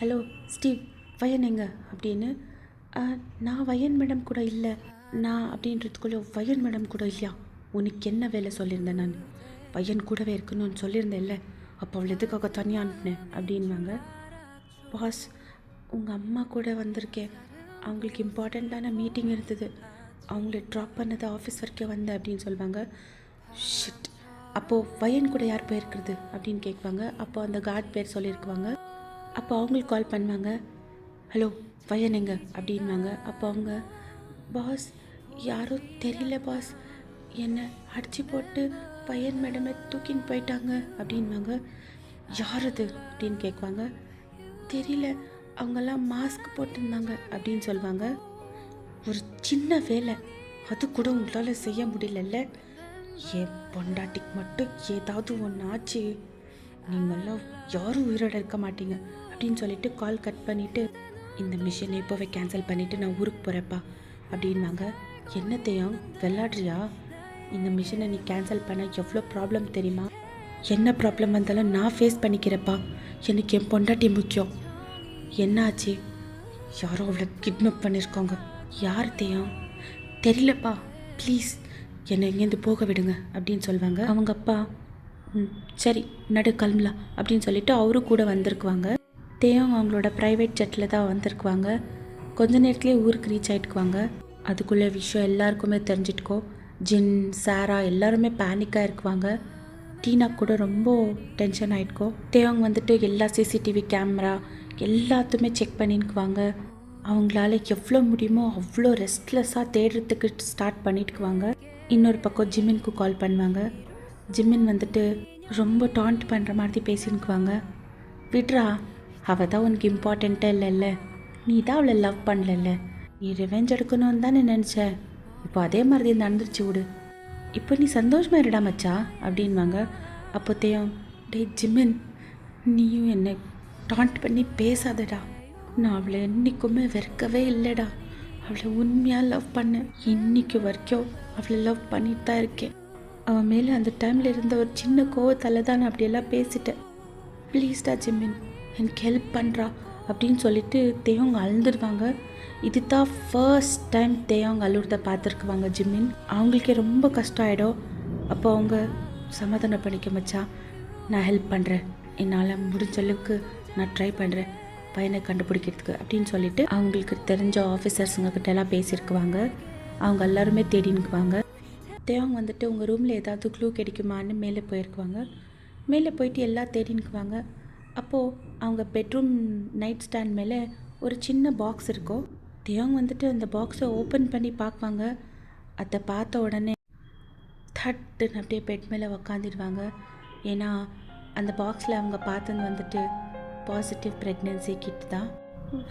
ஹலோ ஸ்டீவ், வையன் எங்க அப்படின்னு. நான் வையன் மேடம் கூட இல்லை, நான் அப்படின்றதுக்குள்ளே வையன் மேடம் கூட இல்லையா? உனக்கு என்ன வேலை சொல்லியிருந்தேன்? நான் வையன் கூடவே இருக்கணும்னு சொல்லியிருந்தேன்ல, அப்போ அவள் எதுக்காக தனியாக அனுப்பினேன் அப்படின்வாங்க. பாஸ், உங்கள் அம்மா கூட வந்திருக்கேன், அவங்களுக்கு இம்பார்ட்டண்ட்டான மீட்டிங் இருந்தது, அவங்கள ட்ராப் பண்ணது ஆஃபீஸ் வரைக்கும் வந்தேன் அப்படின்னு சொல்லுவாங்க. ஷிட், அப்போது வையன் கூட யார் போயிருக்கிறது அப்படின்னு கேட்குவாங்க. அப்போ அந்த கார்ட் பேர் சொல்லியிருக்குவாங்க. அப்போ அவங்களுக்கு கால் பண்ணுவாங்க. ஹலோ வையன் எங்க அப்படின்வாங்க. அப்போ அவங்க, பாஸ் யாரும் தெரியல பாஸ், என்னை அடித்து போட்டு வையன் மேடமை தூக்கின்னு போயிட்டாங்க அப்படின்வாங்க. யார் அது அப்படின்னு கேட்குவாங்க. தெரியல, அவங்கெல்லாம் மாஸ்க் போட்டிருந்தாங்க அப்படின்னு சொல்லுவாங்க. ஒரு சின்ன வேலை, அது கூட உங்களால் செய்ய முடியலல்ல, என் பொண்டாட்டிக்கு மட்டும் ஏதாவது ஒன்று ஆச்சு, நீங்கள்லாம் யாரும் உயிரோட இருக்க மாட்டீங்க அப்படின்னு சொல்லிட்டு கால் கட் பண்ணிவிட்டு, இந்த மிஷினை இப்போவே கேன்சல் பண்ணிவிட்டு நான் ஊருக்கு போகிறேப்பா அப்படின்வாங்க. என்ன தேயம், விளாட்றியா? இந்த மிஷனை நீ கேன்சல் பண்ண எவ்வளோ ப்ராப்ளம் தெரியுமா? என்ன ப்ராப்ளம் வந்தாலும் நான் ஃபேஸ் பண்ணிக்கிறப்பா. எனக்கு என் பொண்டாட்டி முக்கியம். என்ன ஆச்சு? யாரோ அவளை கிட்னாப் பண்ணியிருக்கோங்க. யார் தேயம்? தெரியலப்பா, ப்ளீஸ் என்னை இங்கேருந்து போக விடுங்க அப்படின்னு சொல்லுவாங்க. அவங்க அப்பா சரி நடு கிளம்பலாம் அப்படின்னு சொல்லிட்டு அவரும் கூட வந்திருக்குவாங்க. தேவங்க அவங்களோட ப்ரைவேட் ஜெட்டில் தான் வந்திருக்குவாங்க. கொஞ்ச நேரத்துலேயே ஊருக்கு ரீச் ஆகிட்டுக்குவாங்க. அதுக்குள்ளே விஷயம் எல்லாருக்குமே தெரிஞ்சிட்டுக்கோ. ஜின், சாரா எல்லாருமே பேனிக்காக இருக்குவாங்க. டீனா கூட ரொம்ப டென்ஷன் ஆகிட்டுக்கோ. தேவங்க வந்துட்டு எல்லா சிசிடிவி கேமரா எல்லாத்தையுமே செக் பண்ணிக்குவாங்க. அவங்களால எவ்வளோ முடியுமோ அவ்வளோ ரெஸ்ட்லெஸ்ஸாக தேடுறதுக்கு ஸ்டார்ட் பண்ணிட்டுக்குவாங்க. இன்னொரு பக்கம் ஜிம்மினுக்கு கால் பண்ணுவாங்க. ஜிம்மின் வந்துட்டு ரொம்ப டாண்ட் பண்ணுற மாதிரி பேசினுக்குவாங்க. விட்ரா, அவள் தான் உனக்கு இம்பார்ட்டண்ட்டே இல்லைல்ல, நீ தான் அவளை லவ் பண்ணல, நீ ரிவெஞ்ச் எடுக்கணும்னு தானே நினச்ச, இப்போ அதே மாதிரி நடந்துருச்சு விடு, இப்போ நீ சந்தோஷமாக இருடா மச்சா அப்படின்வாங்க. அப்போ தேவம், டே ஜிம்மின், நீயும் என்னை டாண்ட் பண்ணி பேசாதடா, நான் அவளை என்றைக்குமே வெறுக்கவே இல்லைடா, அவளை உண்மையாக லவ் பண்ணேன், இன்னைக்கு வரைக்கும் அவளை லவ் பண்ணிட்டு தான் இருக்கேன், அவன் மேலே அந்த டைமில் இருந்த ஒரு சின்ன கோவத்தால் தான் நான் அப்படியெல்லாம் பேசிட்டேன், ப்ளீஸ்டா ஜிம்மின் எனக்கு ஹெல்ப் பண்ணுறா அப்படின்னு சொல்லிட்டு தேவங்க அழுதுடுவாங்க. இது தான் ஃபர்ஸ்ட் டைம் தேவங்க அழுறத பார்த்துருக்குவாங்க ஜிம்மின். அவங்களுக்கே ரொம்ப கஷ்டம் ஆகிடும். அப்போ அவங்க சமாதானம் பண்ணிக்க மச்சா, நான் ஹெல்ப் பண்ணுறேன், என்னால் முடிஞ்ச அளவுக்கு நான் ட்ரை பண்ணுறேன் பையனை கண்டுபிடிக்கிறதுக்கு அப்படின்னு சொல்லிட்டு அவங்களுக்கு தெரிஞ்ச ஆஃபீஸர்ஸுங்கக்கிட்ட எல்லாம் பேசியிருக்குவாங்க. அவங்க எல்லாருமே தேடினுக்குவாங்க. தேவங்க வந்துட்டு உங்கள் ரூமில் ஏதாவது க்ளூ கிடைக்குமான்னு மேலே போயிருக்குவாங்க. மேலே போயிட்டு எல்லாம் தேடினுக்குவாங்க. அப்போது அவங்க பெட்ரூம் நைட் ஸ்டாண்ட் மேலே ஒரு சின்ன பாக்ஸ் இருக்கும். தேவங்க வந்துட்டு அந்த பாக்ஸை ஓப்பன் பண்ணி பார்க்குவாங்க. அதை பார்த்த உடனே தட்டுன்னு அப்படியே பெட் மேலே உக்காந்துடுவாங்க. ஏன்னா அந்த பாக்ஸில் அவங்க பார்த்தது வந்துட்டு பாசிட்டிவ் ப்ரெக்னென்சி கிட் தான்.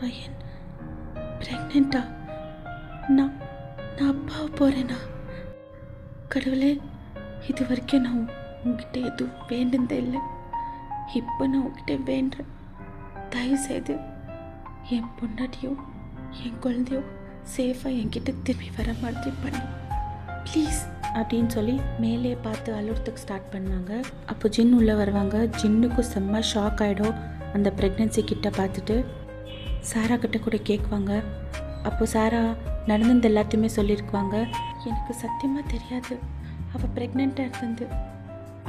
வயன் ப்ரெக்னெண்ட்டா? நான் அப்பாவை போகிறேன்னா? கடவுளே, இது வரைக்கும் நான் உங்ககிட்ட எதுவும் வேண்டுந்தே இல்லை, இப்போ நான் உங்ககிட்ட வேண்டுறேன், தயவுசெய்து என் பொண்டாட்டியோ என் குழந்தையோ சேஃபாக என்கிட்ட திரும்பி வர மாதிரி பண்ணு ப்ளீஸ் அப்படின்னு சொல்லி மேலே பார்த்து அழுறதுக்கு ஸ்டார்ட் பண்ணுவாங்க. அப்போ ஜின் உள்ளே வருவாங்க. ஜின்னுக்கும் செம்ம ஷாக் ஆகிடும் அந்த ப்ரெக்னென்சி கிட்ட பார்த்துட்டு. சாரா கிட்ட கூட கேட்குவாங்க. அப்போ சாரா நடந்தது எல்லாத்தையுமே சொல்லியிருக்குவாங்க. எனக்கு சத்தியமாக தெரியாது அவள் ப்ரெக்னெண்ட்டாக இருந்து,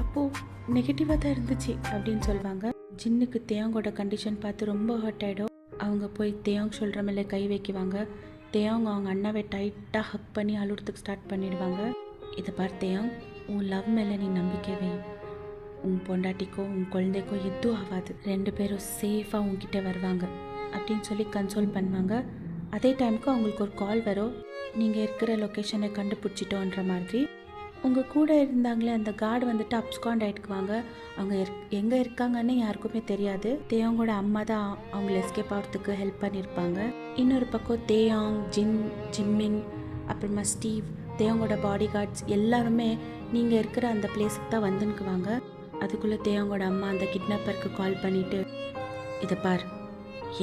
அப்போது நெகட்டிவாக தான் இருந்துச்சு அப்படின்னு சொல்லுவாங்க. ஜின்னுக்கு தேவங்கோட கண்டிஷன் பார்த்து ரொம்ப ஹர்ட் ஆகிடும். அவங்க போய் தேவங்க சொல்கிற மேலே கை வைக்குவாங்க. தேவங்க அவங்க அண்ணாவை டைட்டாக ஹக் பண்ணி அழுறதுக்கு ஸ்டார்ட் பண்ணிடுவாங்க. இதை பார் தேவங், உன் லவ் மேலே நீ நம்பிக்கை வை, உன் பொண்டாட்டிக்கோ உன் குழந்தைக்கோ எதுவும் ஆகாது, 2 பேரும் சேஃபாக உங்ககிட்ட வருவாங்க அப்படின்னு சொல்லி கன்சோல் பண்ணுவாங்க. அதே டைமுக்கு அவங்களுக்கு ஒரு கால் வரும், நீங்கள் இருக்கிற லொக்கேஷனை கண்டுபிடிச்சிட்டோன்ற மாதிரி. உங்கள் கூட இருந்தாங்களே அந்த கார்டு வந்துட்டு அப்ஸ்காண்ட் ஆகிட்டுக்குவாங்க. அவங்க எங்கே இருக்காங்கன்னு யாருக்குமே தெரியாது. தேவங்கோட அம்மா தான் அவங்கள எஸ்கேப் ஆகிறதுக்கு ஹெல்ப் பண்ணியிருப்பாங்க. இன்னொரு பக்கம் தேயாங், ஜின், ஜிம்மின், அப்புறமா ஸ்டீவ், தேவங்கோட பாடி கார்ட்ஸ் எல்லாருமே நீங்கள் இருக்கிற அந்த பிளேஸுக்கு தான் வந்துன்னுக்குவாங்க. அதுக்குள்ளே தேவங்கோட அம்மா அந்த கிட்னாப்பருக்கு கால் பண்ணிவிட்டு, இதை பார்,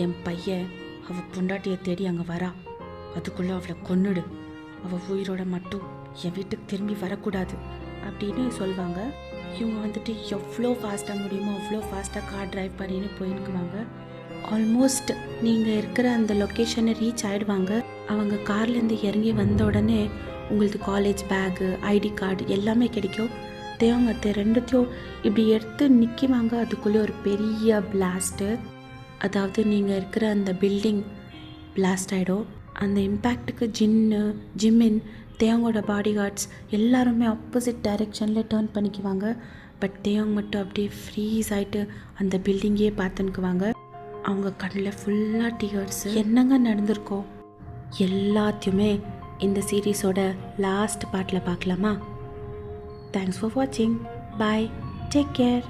என் பையன் அவள் பொண்டாட்டியை தேடி அங்கே வரா, அதுக்குள்ளே அவளை கொன்னுடு, அவள் உயிரோட மட்டும் என் வீட்டுக்கு திரும்பி வரக்கூடாது அப்படின்னு சொல்லுவாங்க. இவங்க வந்துட்டு எவ்வளோ ஃபாஸ்ட்டாக முடியுமோ அவ்வளோ ஃபாஸ்ட்டாக கார் டிரைவ் பண்ணின்னு போயின்னுக்குவாங்க. ஆல்மோஸ்ட் நீங்கள் இருக்கிற அந்த லொக்கேஷனை ரீச் ஆகிடுவாங்க. அவங்க கார்லேருந்து இறங்கி வந்த உடனே உங்களுக்கு காலேஜ் பேகு, ஐடி கார்டு எல்லாமே கிடைக்கும். தேவங்க அது 2த்தையும் இப்படி எடுத்து நிற்கிவாங்க. அதுக்குள்ளே ஒரு பெரிய பிளாஸ்ட்டு, அதாவது நீங்கள் இருக்கிற அந்த பில்டிங் பிளாஸ்ட் ஆகிடும். அந்த இம்பேக்ட்டுக்கு ஜின்னு, ஜிம்மின், தேவங்கோட பாடி கார்ட்ஸ் எல்லாருமே ஆப்போசிட் டைரெக்ஷனில் டேர்ன் பண்ணிக்குவாங்க. பட் தேவங்க மட்டும் அப்படியே ஃப்ரீஸ் ஆகிட்டு அந்த பில்டிங்கே பார்த்துன்னுக்குவாங்க. அவங்க கண்ணில் ஃபுல்லாக டியர்ஸ். என்னங்க நடந்திருக்கோ எல்லாத்தையுமே இந்த சீரீஸோட லாஸ்ட் பார்ட்டில் பார்க்கலாமா? தேங்க்ஸ் ஃபார் வாட்சிங். பாய், டேக் கேர்.